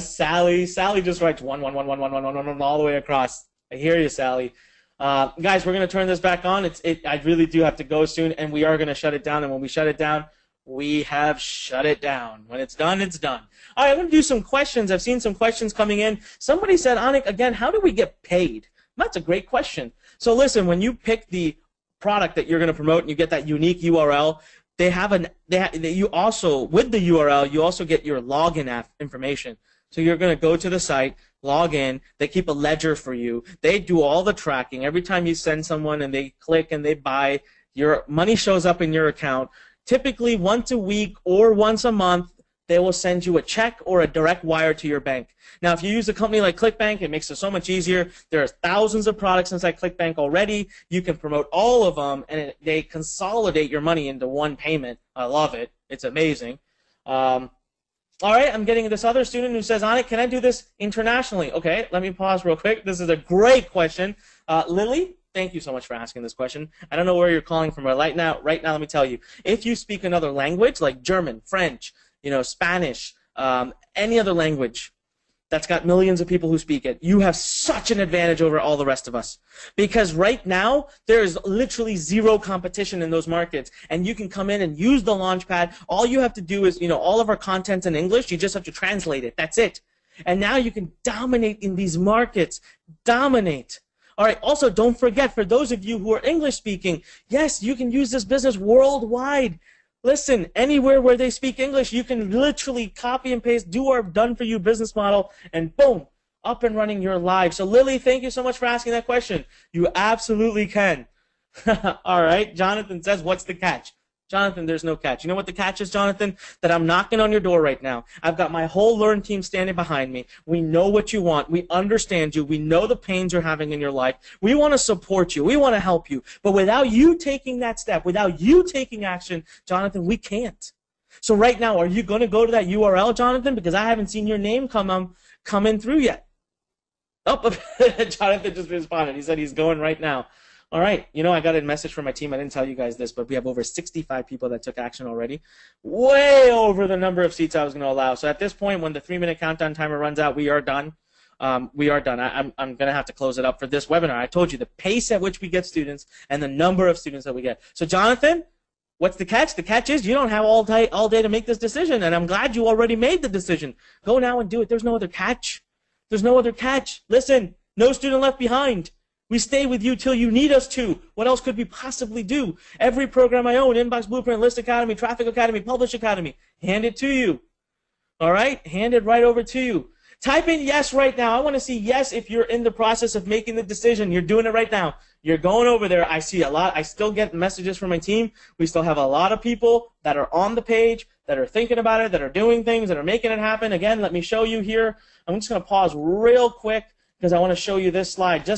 Sally just writes 1 all the way across. I hear you, Sally. Guys, we're going to turn this back on. I really do have to go soon, and we are going to shut it down. And when we shut it down, we have shut it down. When it's done, it's done. All right, I'm going to do some questions. I've seen some questions coming in. Somebody said, Anik, again, how do we get paid? That's a great question. So listen, when you pick the product that you're going to promote and you get that unique URL, you also, with the URL, you also get your login information. So you're going to go to the site, log in, they keep a ledger for you, they do all the tracking. Every time you send someone and they click and they buy, your money shows up in your account. Typically once a week or once a month, they will send you a check or a direct wire to your bank. Now, if you use a company like ClickBank, it makes it so much easier. There are thousands of products inside ClickBank already. You can promote all of them, and they consolidate your money into one payment. I love it. It's amazing. All right, I'm getting this other student who says, Anik, can I do this internationally? Okay, let me pause real quick. This is a great question. Lily, thank you so much for asking this question. I don't know where you're calling from, but right now, let me tell you. If you speak another language like German, French, Spanish, any other language, that's got millions of people who speak it. You have such an advantage over all the rest of us. Because right now, there's literally zero competition in those markets. And you can come in and use the Launchpad. All you have to do is, all of our content's in English. You just have to translate it. That's it. And now you can dominate in these markets. Dominate. All right, also, don't forget, for those of you who are English speaking, yes, you can use this business worldwide. Listen, anywhere where they speak English, you can literally copy and paste, do our done-for-you business model, and boom, up and running your live. So, Lily, thank you so much for asking that question. You absolutely can. All right, Jonathan says, what's the catch? Jonathan, there's no catch. You know what the catch is, Jonathan? That I'm knocking on your door right now. I've got my whole Learn team standing behind me. We know what you want. We understand you. We know the pains you're having in your life. We want to support you. We want to help you. But without you taking that step, without you taking action, Jonathan, we can't. So right now, are you going to go to that URL, Jonathan? Because I haven't seen your name come in through yet. Oh, Jonathan just responded. He said he's going right now. All right, I got a message from my team. I didn't tell you guys this, but we have over 65 people that took action already. Way over the number of seats I was going to allow. So at this point, when the 3-minute countdown timer runs out, we are done. We are done. I'm going to have to close it up for this webinar. I told you the pace at which we get students and the number of students that we get. So Jonathan, what's the catch? The catch is you don't have all day to make this decision, and I'm glad you already made the decision. Go now and do it. There's no other catch. There's no other catch. Listen, no student left behind. We stay with you till you need us to. What else could we possibly do? Every program I own, Inbox Blueprint, List Academy, Traffic Academy, Publish Academy, hand it to you. All right? Hand it right over to you. Type in yes right now. I want to see yes if you're in the process of making the decision. You're doing it right now. You're going over there. I see a lot. I still get messages from my team. We still have a lot of people that are on the page, that are thinking about it, that are doing things, that are making it happen. Again, let me show you here. I'm just going to pause real quick, because I want to show you this slide.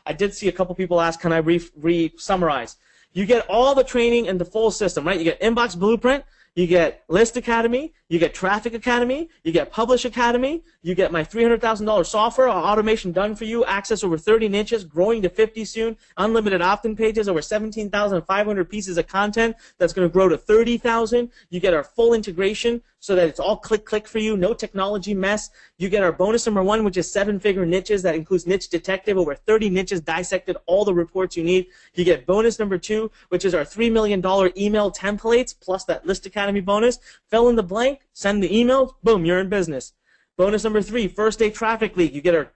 I did see a couple people ask, can I re-summarize? You get all the training in the full system, right? You get Inbox Blueprint, you get List Academy, you get Traffic Academy, you get Publish Academy, you get my $300,000 software, automation done for you, access over 30 niches, growing to 50 soon, unlimited opt-in pages, over 17,500 pieces of content that's going to grow to 30,000. You get our full integration so that it's all click for you, no technology mess. You get our bonus number 1, which is 7-figure niches. That includes Niche Detective, over 30 niches dissected, all the reports you need. You get bonus number 2, which is our $3 million email templates, plus that List Academy bonus. Fill in the blank, send the emails, boom, you're in business. Bonus number 3, First Day Traffic League. You get our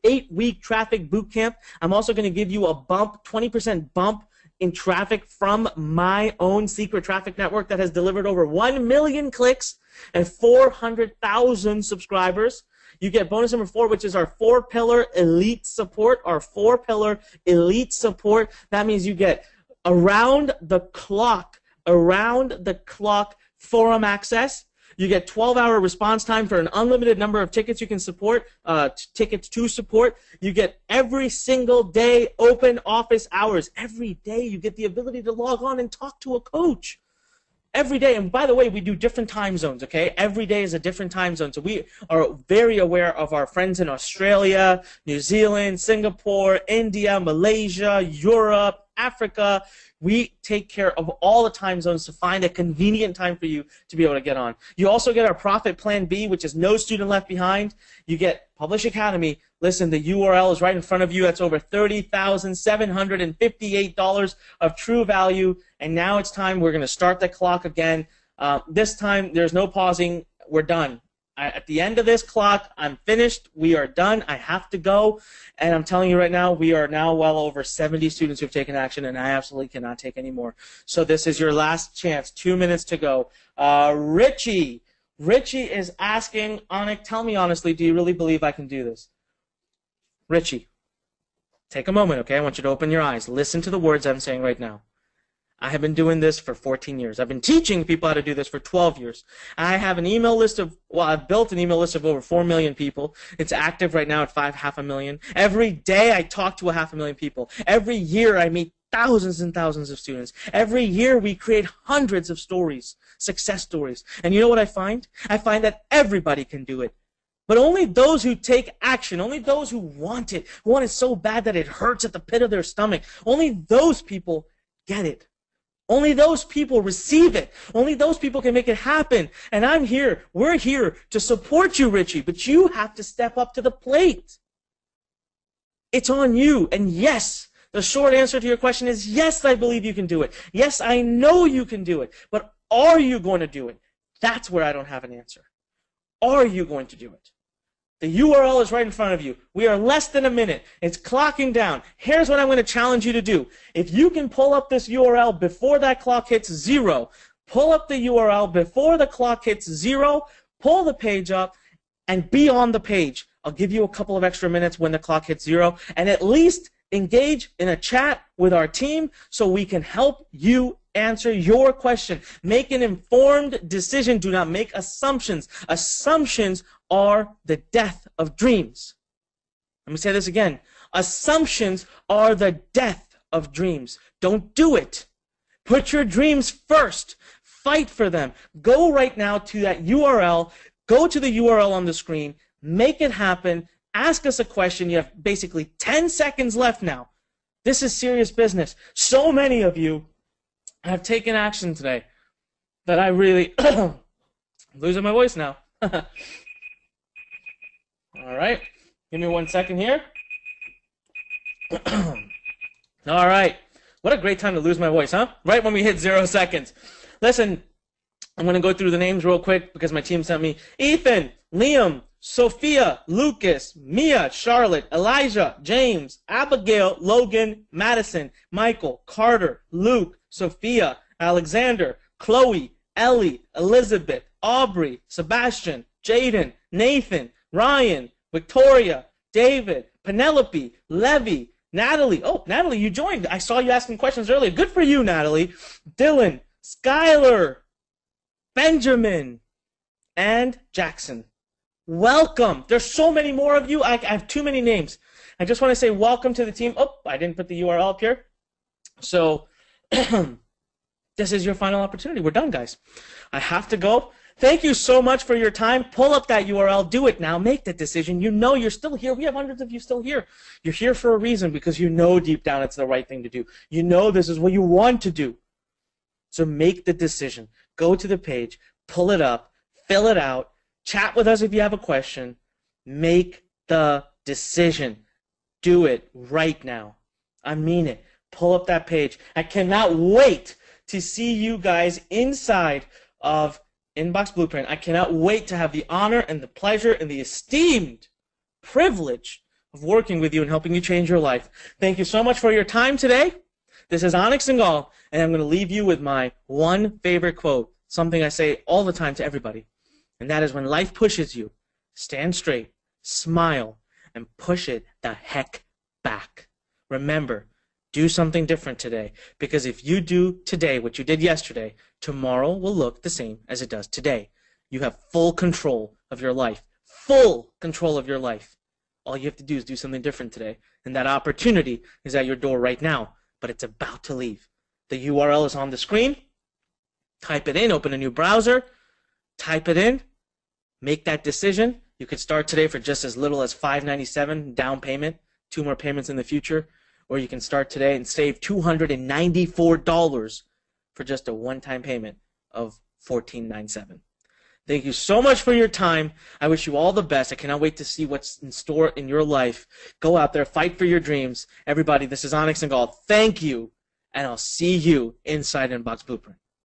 8-week traffic boot camp. I'm also going to give you a bump, 20% bump in traffic from my own secret traffic network that has delivered over 1 million clicks and 400,000 subscribers. You get bonus number 4, which is our 4-pillar elite support, our 4-pillar elite support. That means you get around the clock forum access. You get 12-hour response time for an unlimited number of tickets you can support, tickets to support. You get every single day open office hours. Every day you get the ability to log on and talk to a coach. Every day. And by the way, we do different time zones, okay? Every day is a different time zone. So we are very aware of our friends in Australia, New Zealand, Singapore, India, Malaysia, Europe, Africa. We take care of all the time zones to find a convenient time for you to be able to get on. You also get our Profit Plan B, which is no student left behind. You get Publish Academy. Listen, the URL is right in front of you. That's over $30,758 of true value. And now it's time. We're going to start the clock again. This time, there's no pausing. We're done. At the end of this clock, I'm finished. We are done. I have to go. And I'm telling you right now, we are now well over 70 students who've taken action, and I absolutely cannot take any more. So this is your last chance. 2 minutes to go. Richie is asking, Anik, tell me honestly, do you really believe I can do this? Richie, take a moment, okay? I want you to open your eyes. Listen to the words I'm saying right now. I have been doing this for 14 years. I've been teaching people how to do this for 12 years. I have an email list I've built an email list of over 4 million people. It's active right now at 500,000. Every day I talk to 500,000 people. Every year I meet thousands and thousands of students. Every year we create hundreds of stories, success stories. And you know what I find? I find that everybody can do it. But only those who take action, only those who want it so bad that it hurts at the pit of their stomach, only those people get it. Only those people receive it. Only those people can make it happen. And I'm here. We're here to support you, Richie. But you have to step up to the plate. It's on you. And yes, the short answer to your question is yes, I believe you can do it. Yes, I know you can do it. But are you going to do it? That's where I don't have an answer. Are you going to do it? The URL is right in front of you. We are less than a minute. It's clocking down. Here's what I'm going to challenge you to do. If you can pull up this URL before that clock hits 0, pull up the URL before the clock hits 0, pull the page up, and be on the page. I'll give you a couple of extra minutes when the clock hits 0, and at least engage in a chat with our team so we can help you answer your question. Make an informed decision. Do not make assumptions. Assumptions are the death of dreams. Let me say this again. Assumptions are the death of dreams. Don't do it. Put your dreams first. Fight for them. Go right now to that URL. Go to the URL on the screen. Make it happen. Ask us a question. You have basically 10 seconds left now. This is serious business. So many of you have taken action today that I really I'm losing my voice now. All right. Give me 1 second here. All right. What a great time to lose my voice, huh? Right when we hit 0 seconds. Listen, I'm going to go through the names real quick because my team sent me Ethan, Liam, Sophia, Lucas, Mia, Charlotte, Elijah, James, Abigail, Logan, Madison, Michael, Carter, Luke, Sophia, Alexander, Chloe, Ellie, Elizabeth, Aubrey, Sebastian, Jaden, Nathan, Ryan, Victoria, David, Penelope, Levy, Natalie. Oh, Natalie, you joined. I saw you asking questions earlier. Good for you, Natalie. Dylan, Skylar, Benjamin, and Jackson. Welcome. There's so many more of you. I have too many names. I just want to say welcome to the team. Oh, I didn't put the URL up here. So this is your final opportunity. We're done, guys. I have to go. Thank you so much for your time. Pull up that URL. Do it now. Make the decision. You know you're still here. We have hundreds of you still here. You're here for a reason because you know deep down it's the right thing to do. You know this is what you want to do. So make the decision. Go to the page. Pull it up. Fill it out. Chat with us if you have a question. Make the decision. Do it right now. I mean it. Pull up that page. I cannot wait to see you guys inside of Inbox Blueprint. I cannot wait to have the honor and the pleasure and the esteemed privilege of working with you and helping you change your life. Thank you so much for your time today. This is Onyx Singal, and I'm going to leave you with my one favorite quote, something I say all the time to everybody. And that is, when life pushes you, stand straight, smile, and push it the heck back. Remember, do something different today, because if you do today what you did yesterday, tomorrow will look the same as it does today. You have full control of your life. Full control of your life. All you have to do is do something different today. And that opportunity is at your door right now, but it's about to leave. The URL is on the screen. Type it in, open a new browser, type it in, make that decision. You could start today for just as little as $597 down payment, 2 more payments in the future, or you can start today and save $294 for just a one-time payment of $14.97. Thank you so much for your time. I wish you all the best. I cannot wait to see what's in store in your life. Go out there, fight for your dreams. Everybody, this is Onyx Singal. Thank you, and I'll see you inside Inbox Blueprint.